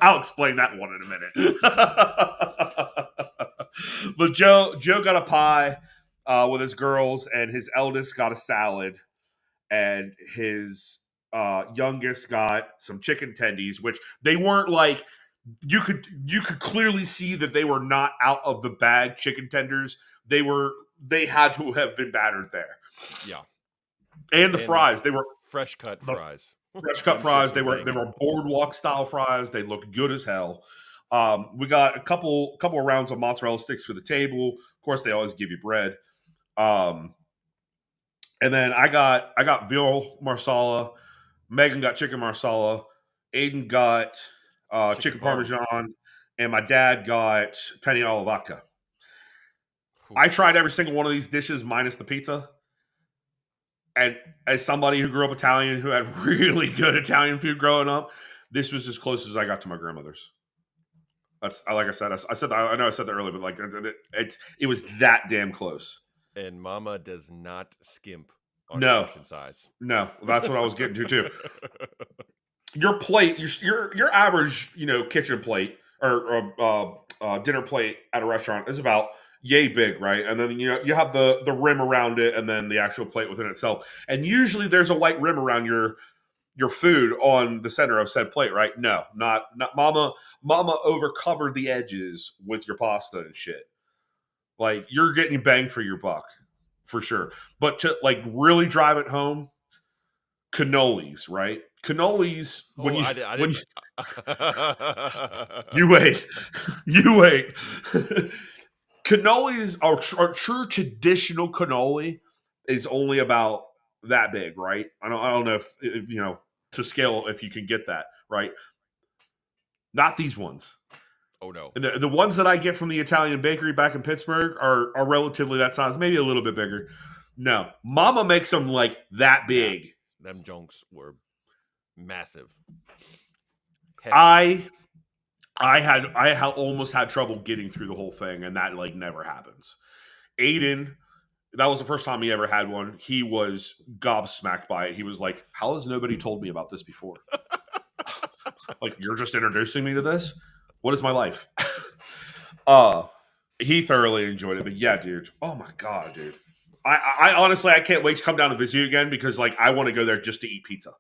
I'll explain that one in a minute. But Joe got a pie with his girls, and his eldest got a salad, and his youngest got some chicken tendies, which they weren't like. You could clearly see that they were not out of the bag chicken tenders. They had to have been battered there. Yeah. And the fries, they were fresh cut fries. Fresh cut I'm sure fries. They they're were banging. boardwalk style fries. They looked good as hell. We got a couple of rounds of mozzarella sticks for the table. Of course, they always give you bread. And then I got veal marsala. Megan got chicken marsala. Aiden got chicken parm. parmesan, and my dad got penne alla vodka. Oof. I tried every single one of these dishes minus the pizza. And as somebody who grew up Italian, who had really good Italian food growing up, this was as close as I got to my grandmother's. That's like I said. I said that, I know I said that earlier, but like it was that damn close. And Mama does not skimp on No. portion size. No, that's what I was getting to too. Your plate, your average, kitchen plate or dinner plate at a restaurant is about yay big, right? And then you have the rim around it, and then the actual plate within itself. And usually there's a white rim around your food on the center of said plate, right? No, not Mama. Mama overcovered the edges with your pasta and shit. Like you're getting bang for your buck, for sure. But to like really drive it home, cannolis, right? Cannolis. When you wait, you wait. Cannolis are true traditional cannoli is only about that big, right? I don't know if to scale if you can get that right. Not these ones. Oh no. The ones that I get from the Italian bakery back in Pittsburgh are relatively that size, maybe a little bit bigger. No, Mama makes them like that big. Yeah, them junks were massive. Hefty. I almost had trouble getting through the whole thing, and that like never happens. Aiden, that was the first time he ever had one. He was gobsmacked by it. He was like, "How has nobody told me about this before?" Like, you're just introducing me to this? What is my life? He thoroughly enjoyed it. But yeah, dude. Oh my god, dude. I honestly I can't wait to come down to visit you again because like I want to go there just to eat pizza.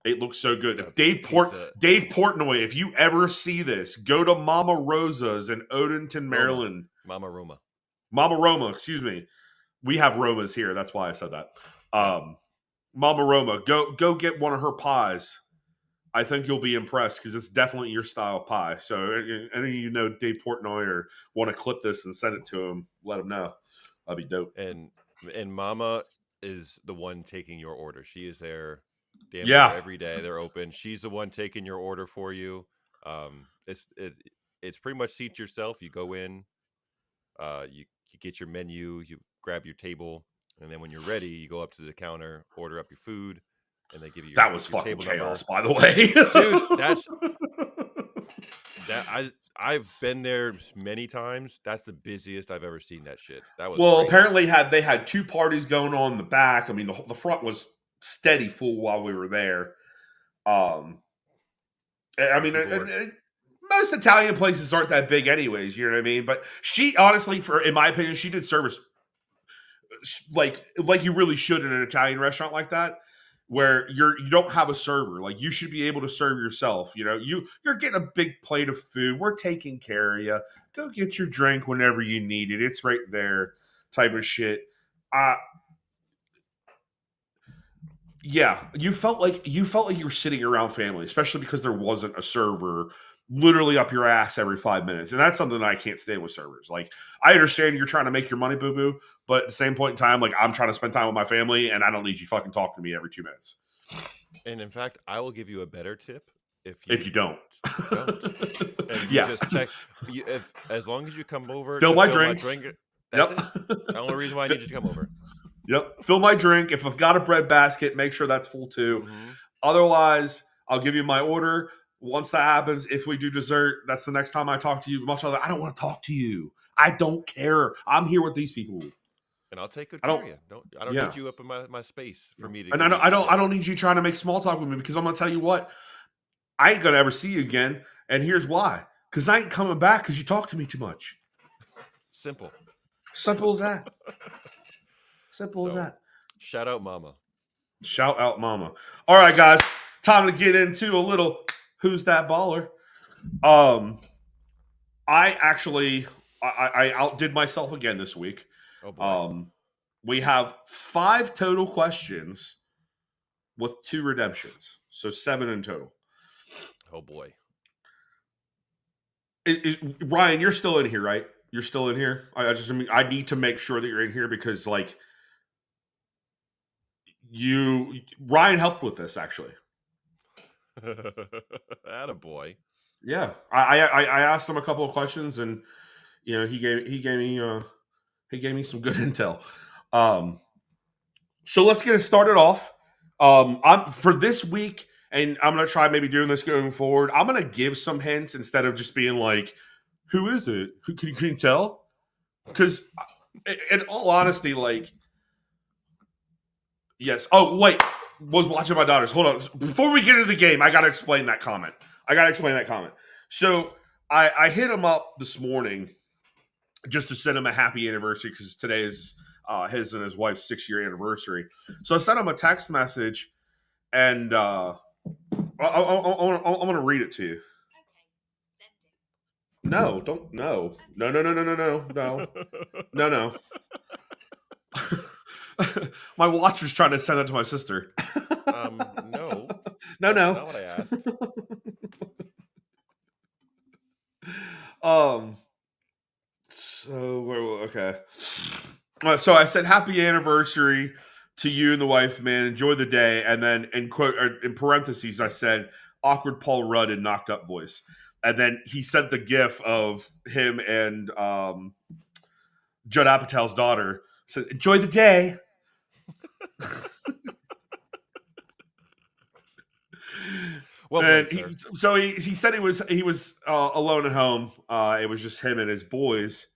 It looks so good. Dave Portnoy, if you ever see this, go to Mama Rosa's in Odenton, Maryland. Mama Roma, excuse me. We have Romas here. That's why I said that. Mama Roma, go get one of her pies. I think you'll be impressed because it's definitely your style of pie. So any of you know Dave Portnoy or want to clip this and send it to him, let him know. That'd be dope. And Mama is the one taking your order. She is there damn Yeah. near every day. They're open. She's the one taking your order for you. It's pretty much seat yourself. You go in, you get your menu, you grab your table, and then when you're ready, you go up to the counter, order up your food, and they give you that was your fucking table chaos, number. by the way. Dude, I've been there many times. That's the busiest I've ever seen that shit. That was well, crazy. apparently they had two parties going on in the back. I mean, the front was steady full while we were there. I mean, most Italian places aren't that big, anyways. You know what I mean? But she, honestly, in my opinion, she did service like you really should in an Italian restaurant like that, where you don't have a server. Like you should be able to serve yourself. You know, you're getting a big plate of food. We're taking care of you. Go get your drink whenever you need it. It's right there, type of shit. Yeah, you felt like you were sitting around family, especially because there wasn't a server literally up your ass every 5 minutes. And that's something that I can't stand with servers. Like, I understand you're trying to make your money, boo-boo, but at the same point in time, like, I'm trying to spend time with my family, and I don't need you fucking talk to me every 2 minutes. And in fact, I will give you a better tip if you don't. And Yeah. just check. As long as you come over, Fill to my fill drinks. That's it. The only reason why I need you to come over. Yep. Fill my drink. If I've got a bread basket, make sure that's full too. Mm-hmm. Otherwise, I'll give you my order. Once that happens, if we do dessert, that's the next time I talk to you. Much other, I don't want to talk to you. I don't care. I'm here with these people. And I'll take good care of you. I don't Yeah. need you up in my space for me to. And I don't need you trying to make small talk with me, because I'm gonna tell you what, I ain't gonna ever see you again. And here's why: because I ain't coming back because you talk to me too much. Simple as that. Simple as that. Shout out, Mama. Shout out, Mama. All right, guys, time to get into a little Who's That Baller. I outdid myself again this week. Oh boy. We have 5 total questions with 2 redemptions. So 7 in total. Oh boy. Ryan, you're still in here, right? You're still in here. I need to make sure that you're in here because like Ryan helped with this actually. Attaboy. Yeah, I asked him a couple of questions and he gave me some good intel. So let's get it started off. I'm for this week, and I'm gonna try maybe doing this going forward. I'm gonna give some hints instead of just being like, "Who is it? Who can you tell?" Because, in all honesty, like, yes. Oh wait, was watching my daughters. Hold on. Before we get into the game, I gotta explain that comment. So I hit him up this morning just to send him a happy anniversary because today is his and his wife's 6-year anniversary. So I sent him a text message, and I'm going to read it to you. No, don't. No. My watch was trying to send that to my sister. No. No. Not what I asked. Okay. So I said happy anniversary to you and the wife, man. Enjoy the day. And then in parentheses, I said awkward Paul Rudd in knocked up voice. And then he sent the gif of him and Judd Apatow's daughter. Said, enjoy the day. Well, and played, he said he was alone at home. It was just him and his boys.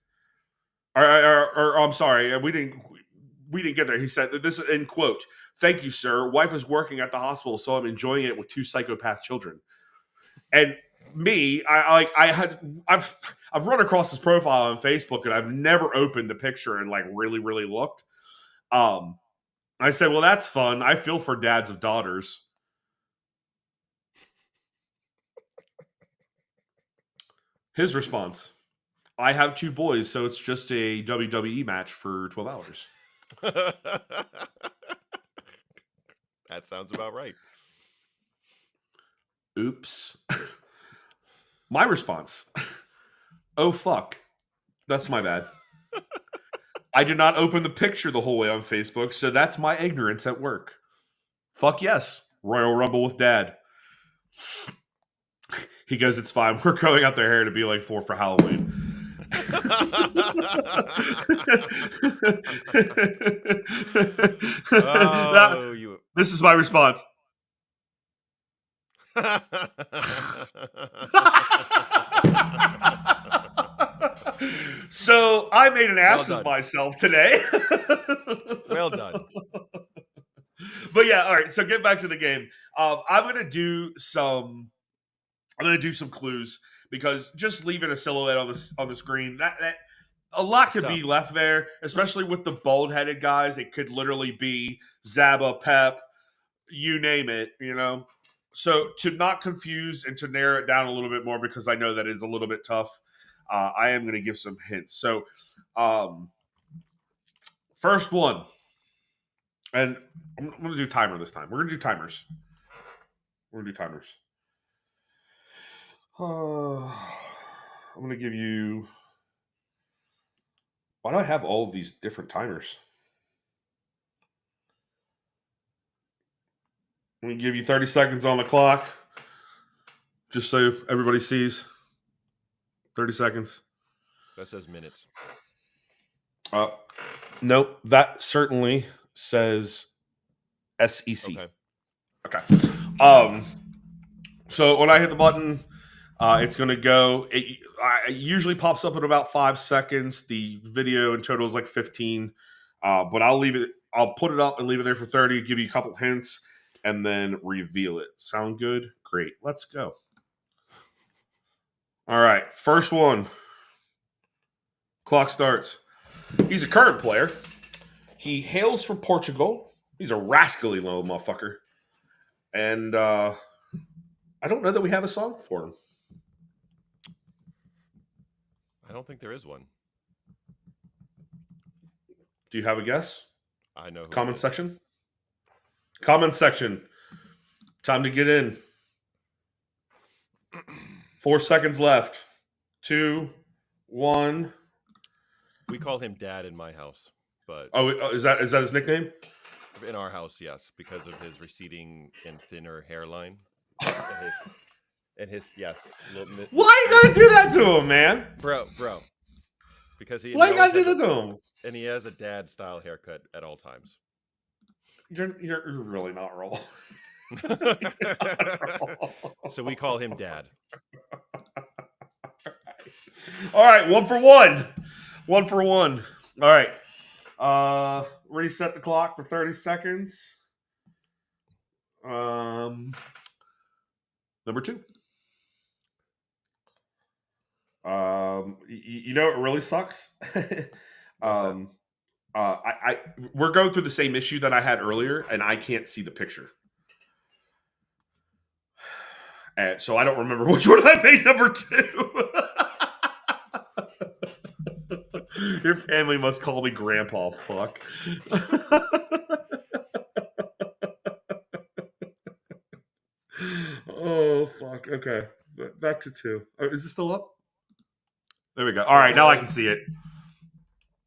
Or I'm sorry, we didn't get there. He said that this is in quote. Thank you, sir. Wife is working at the hospital, so I'm enjoying it with 2 psychopath children. And me, I've run across his profile on Facebook, and I've never opened the picture and like really looked. I said, well, that's fun. I feel for dads of daughters. His response: I have 2 boys, so it's just a WWE match for 12 hours. That sounds about right. Oops. My response: oh, fuck. That's my bad. I did not open the picture the whole way on Facebook, so that's my ignorance at work. Fuck yes. Royal Rumble with Dad. He goes, it's fine. We're growing out their hair to be like 4 for Halloween. This is my response. So I made an ass of myself today. Well done. But yeah, all right. So get back to the game. I'm gonna do some clues because just leaving a silhouette on the screen that a lot could be left there, especially with the bald-headed guys. It could literally be Zabba, Pep, you name it, So to not confuse and to narrow it down a little bit more, because I know that is a little bit tough, I am going to give some hints. So first one, and I'm going to do timer this time. We're going to do timers. I'm going to give you... Why do I have all of these different timers? I'm going to give you 30 seconds on the clock, just so everybody sees. 30 seconds. That says minutes. Nope. That certainly says SEC. Okay. So when I hit the button, it's going to go. It usually pops up in about 5 seconds. The video in total is like 15. But I'll leave it. I'll put it up and leave it there for 30. Give you a couple hints, and then reveal it. Sound good? Great. Let's go. All right. First one. Clock starts. He's a current player. He hails from Portugal. He's a rascally little motherfucker. And I don't know that we have a song for him. I don't think there is one. Do you have a guess? I know. Comment section. Comment section. Time to get in. 4 seconds left. 2, 1. We call him Dad in my house, but Is that his nickname? in our house, yes, because of his receding and thinner hairline. and his yes. Why you gotta do that to him, man? Bro. Because Why you gotta do that to him? And he has a dad style haircut at all times. You're really not wrong. So we call him Dad. All right, 1 for 1. 1 for 1. All right. Reset the clock for 30 seconds. Number 2. You know what really sucks? We're going through the same issue that I had earlier, and I can't see the picture. And so I don't remember which one I made number 2. Your family must call me grandpa, fuck. Oh, fuck. Okay. Back to 2. Is it still up? There we go. All right, now I can see it.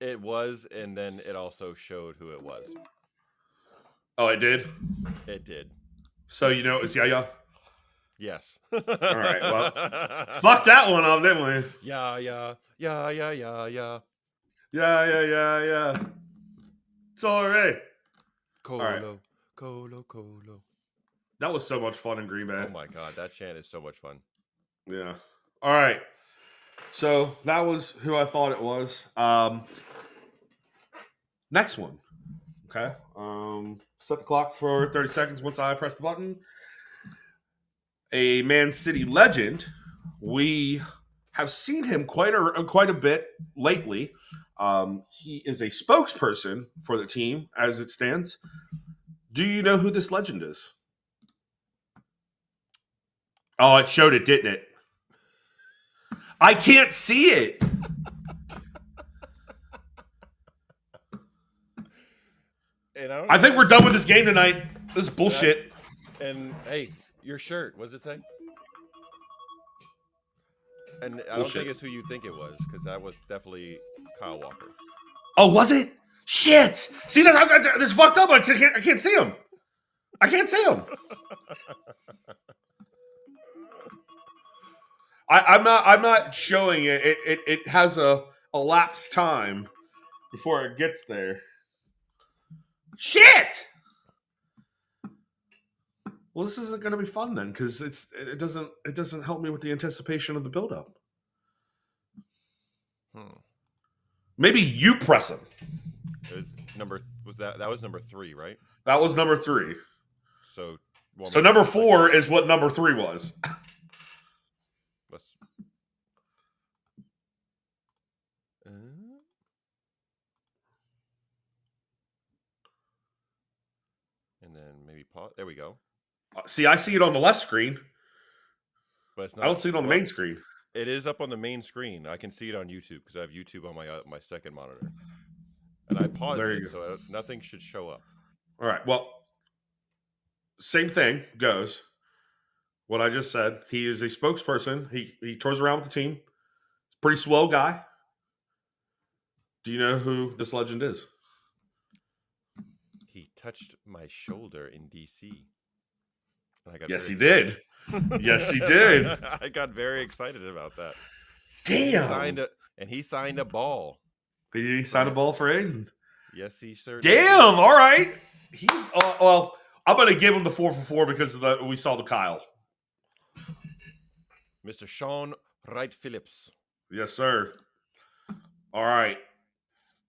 It was, and then it also showed who it was. Oh, it did? It did. So you know it was Yaya? Yes. All right, well, fuck that one up, didn't we? Yeah. Yeah. Sorry. Colo. That was so much fun in Green Bay. Oh my god, that chant is so much fun. Yeah. All right. So that was who I thought it was. Next one. Okay. Set the clock for 30 seconds once I press the button. A Man City legend. We have seen him quite a bit lately. He is a spokesperson for the team as it stands. Do you know who this legend is? Oh, it showed it, didn't it? I can't see it. I think we're done with this game tonight. This is bullshit. And hey, your shirt, what does it say? And I Bullshit. don't think it's who you think it was, because that was definitely Kyle Walker. Oh, was it? Shit! See, this is fucked up. I can't see him. I can't see him. I'm not showing it. It has a elapsed time before it gets there. Shit! Well, this isn't going to be fun then, because it doesn't help me with the anticipation of the build-up. Maybe you press him. It was that was number 3, right? That was number 3. So number 4 is what number 3 was. And then maybe pause. There we go. See, I see it on the left screen. But it's not, I don't see it on the main screen. It is up on the main screen. I can see it on YouTube because I have YouTube on my second monitor. And I paused it, so nothing should show up. All right. Well, same thing goes. What I just said. He is a spokesperson. He tours around with the team. Pretty swell guy. Do you know who this legend is? He touched my shoulder in DC. Yes, he did. Yes, he did. I got very excited about that. Damn. He signed a ball. Did he sign a ball for Aiden? Yes, he certainly Damn. did. All right. He's well. I'm gonna give him the 4 for 4 because we saw the Kyle. Mr. Sean Wright Phillips. Yes, sir. All right.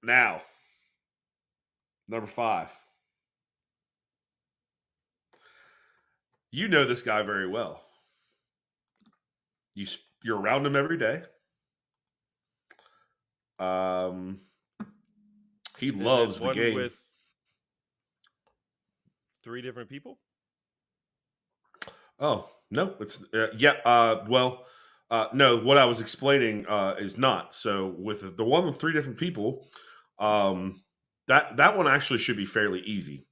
Now, number 5. You know this guy very well. You're around him every day. He loves the game. With 3 different people? Oh, no. It's no, what I was explaining is not. So with the one with 3 different people, that one actually should be fairly easy.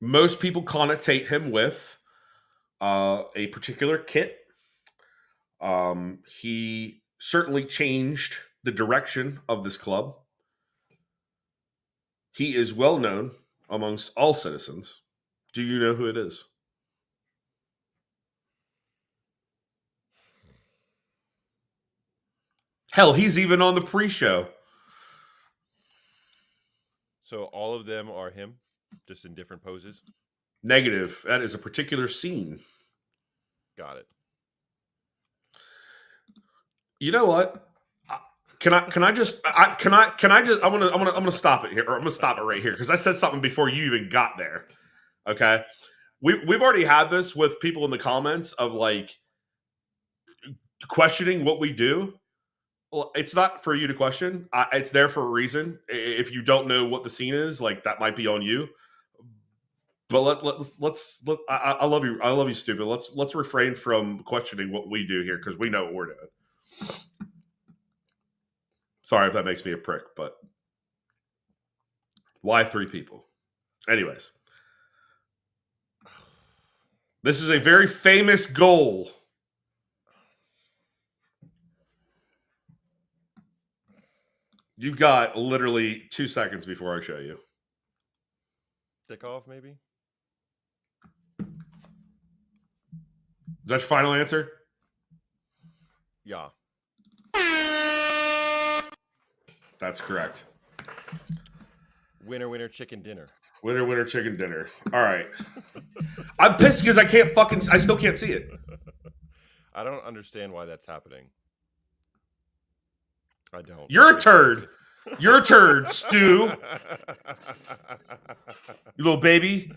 Most people connotate him with a particular kit. He certainly changed the direction of this club. He is well known amongst all citizens. Do you know who it is? Hell, he's even on the pre-show. So all of them are him, just in different poses? Negative. That is a particular scene. Got it. You know what? I'm gonna stop it here, or I'm gonna stop it right here because I said something before you even got there. Okay, we've already had this with people in the comments of like questioning what we do. Well, it's not for you to question. It's there for a reason. If you don't know what the scene is, like that might be on you. But let's I love you. I love you, stupid. Let's refrain from questioning what we do here because we know what we're doing. Sorry if that makes me a prick, but why 3 people? Anyways, this is a very famous goal. You've got literally 2 seconds before I show you. Stick off, maybe? Is that your final answer? Yeah. That's correct. Winner, winner, chicken dinner. Winner, winner, chicken dinner. All right. I'm pissed because I still can't see it. I don't understand why that's happening. I don't. You're a turd. You're a turd, Stu. You little baby.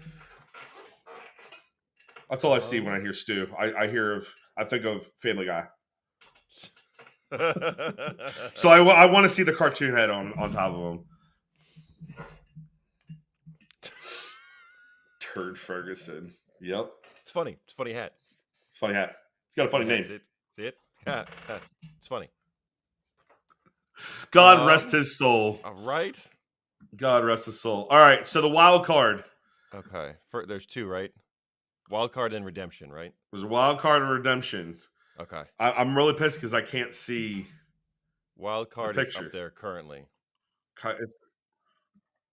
That's all I see when I hear Stu. I think of Family Guy. So I want to see the cartoon head on top of him. Turd Ferguson. Yep. It's funny. It's a funny hat. It's a funny hat. It's got a funny name. See it? Yeah. It's funny. God rest his soul. All right. God rest his soul. All right. So the wild card. Okay. There's 2, right? Wild card and redemption, right? There's a wild card and redemption. Okay. I'm really pissed because I can't see. Wild card is picture. up there currently.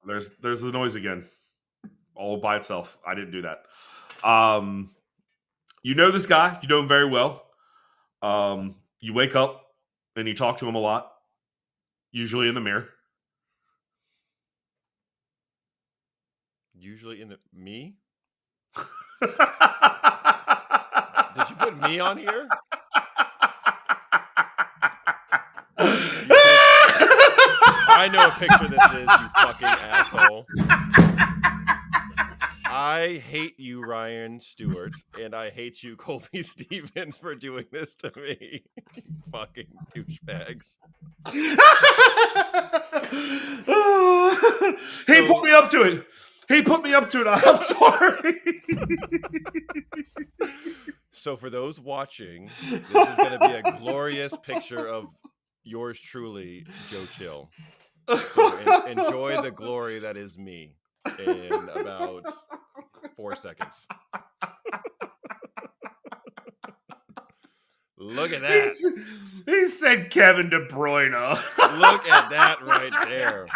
There's the noise again. All by itself. I didn't do that. You know this guy. You know him very well. You wake up and you talk to him a lot. Usually in the mirror. Usually in the me? Did you put me on here? I know a picture this is, you fucking asshole. I hate you, Ryan Stewart, and I hate you, Colby Stevens, for doing this to me. You fucking douchebags. He put me up to it. I'm sorry. So for those watching, this is going to be a glorious picture of yours truly, Joe Chill. So enjoy the glory that is me in about 4 seconds. Look at that. He said Kevin De Bruyne. Look at that right there.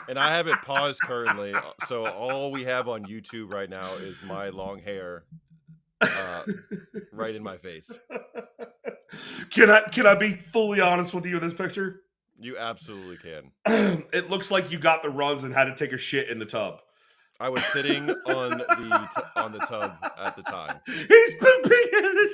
And I have it paused currently. So all we have on YouTube right now is my long hair right in my face. Can I be fully honest with you in this picture? You absolutely can. It looks like you got the runs and had to take a shit in the tub. I was sitting on the tub at the time. He's pooping in the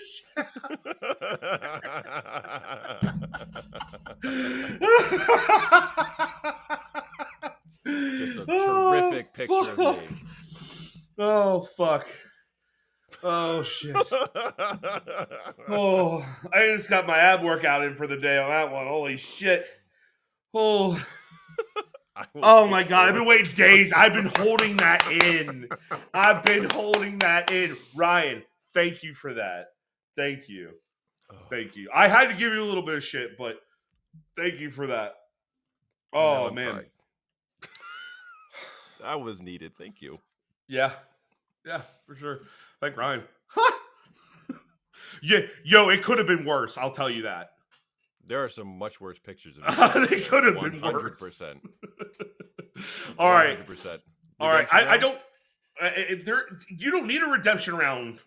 Just a terrific picture of me. Oh, fuck. Oh, shit. Oh, I just got my ab workout in for the day on that one. Holy shit. Oh. Oh my God, I've been waiting days. I've been holding that in. Ryan, thank you for that. Thank you. I had to give you a little bit of shit, but thank you for that. Oh, man. That was needed. Thank you. Yeah. Yeah, for sure. Thank Ryan. Yeah, yo, it could have been worse. I'll tell you that. There are some much worse pictures of me. They could have been worse. 100%. All right. 100%. All right. I don't. You don't need a redemption round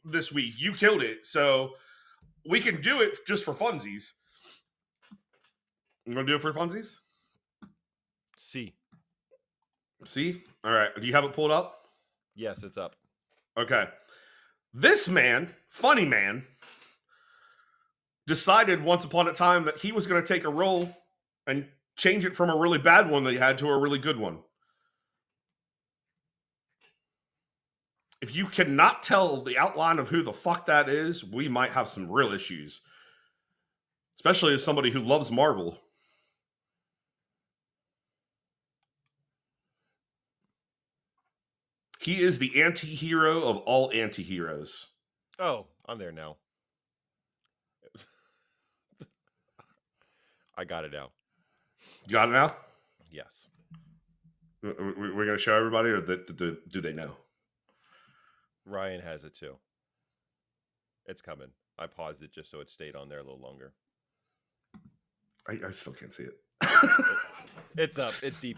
this week. You killed it, so we can do it just for funsies. You want to do it for funsies? C. See? All right. Do you have it pulled up? Yes, it's up. Okay. This man, funny man, decided once upon a time that he was going to take a role and change it from a really bad one that he had to a really good one. If you cannot tell the outline of who the fuck that is, we might have some real issues. Especially as somebody who loves Marvel. He is the anti-hero of all anti-heroes. Oh, I'm there now. I got it now. You got it now? Yes. We're going to show everybody, or do they know? Ryan has it too. It's coming. I paused it just so it stayed on there a little longer. I still can't see it. It's up. It's DP.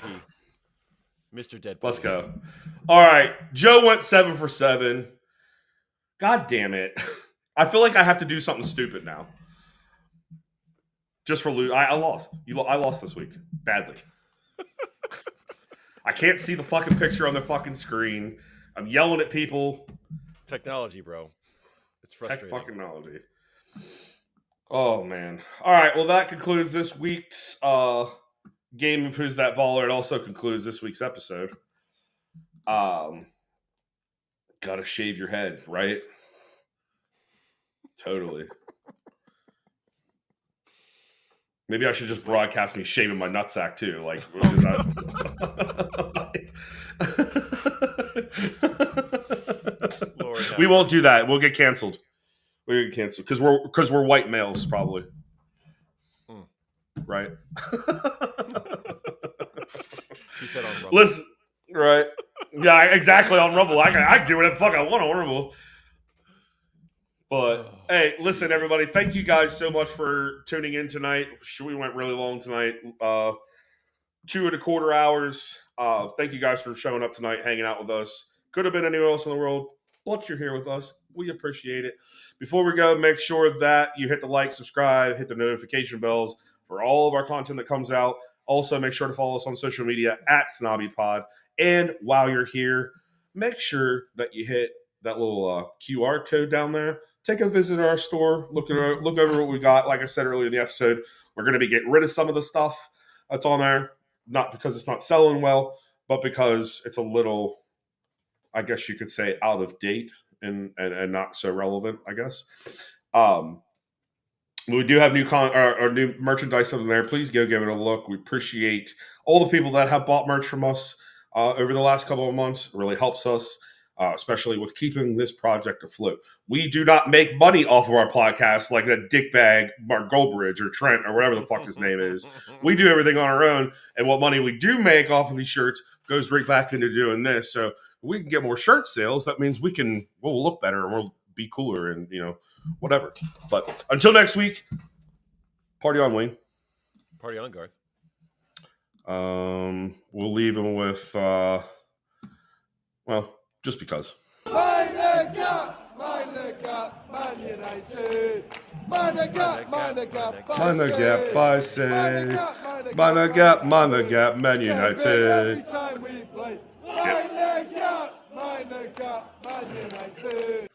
Mr. Deadpool. Let's go. All right. Joe went 7 for 7. God damn it. I feel like I have to do something stupid now. Just for loot. I lost. I lost this week. Badly. I can't see the fucking picture on the fucking screen. I'm yelling at people. Technology, bro. It's frustrating. Tech fucking technology. Oh, man. All right. Well, that concludes this week's game of Who's That Baller. It also concludes this week's episode. Gotta shave your head, right? Totally. Maybe I should just broadcast me shaving my nutsack too. Like, Lord, we won't do that. We'll get canceled. We'll get canceled because we're white males, probably. Right? He said on Rumble. Listen, right? Yeah, exactly. On Rumble, I can do whatever the fuck I want on Rumble. But hey, listen, everybody. Thank you guys so much for tuning in tonight. We went really long tonight. 2.25 hours. Thank you guys for showing up tonight, hanging out with us. Could have been anywhere else in the world, but you're here with us. We appreciate it. Before we go, make sure that you hit the like, subscribe, hit the notification bells for all of our content that comes out. Also, make sure to follow us on social media at SnobbyPod. And while you're here, make sure that you hit that little QR code down there. Take a visit at our store. Look over what we got. Like I said earlier in the episode, we're going to be getting rid of some of the stuff that's on there. Not because it's not selling well, but because it's a little, I guess you could say, out of date and not so relevant, I guess. We do have new merchandise on there. Please go give it a look. We appreciate all the people that have bought merch from us over the last couple of months. It really helps us, especially with keeping this project afloat. We do not make money off of our podcast like that dickbag Mark Goldbridge or Trent or whatever the fuck his name is. We do everything on our own, and what money we do make off of these shirts goes right back into doing this. So if we can get more shirt sales, that means we'll look better and we'll be cooler and, whatever. But until next week, party on, Wayne. Party on, Garth. We'll leave him with, just because. Meine Gap, Man United. Meine Gap, Man United. Every time we play. Meine Gap, Man United.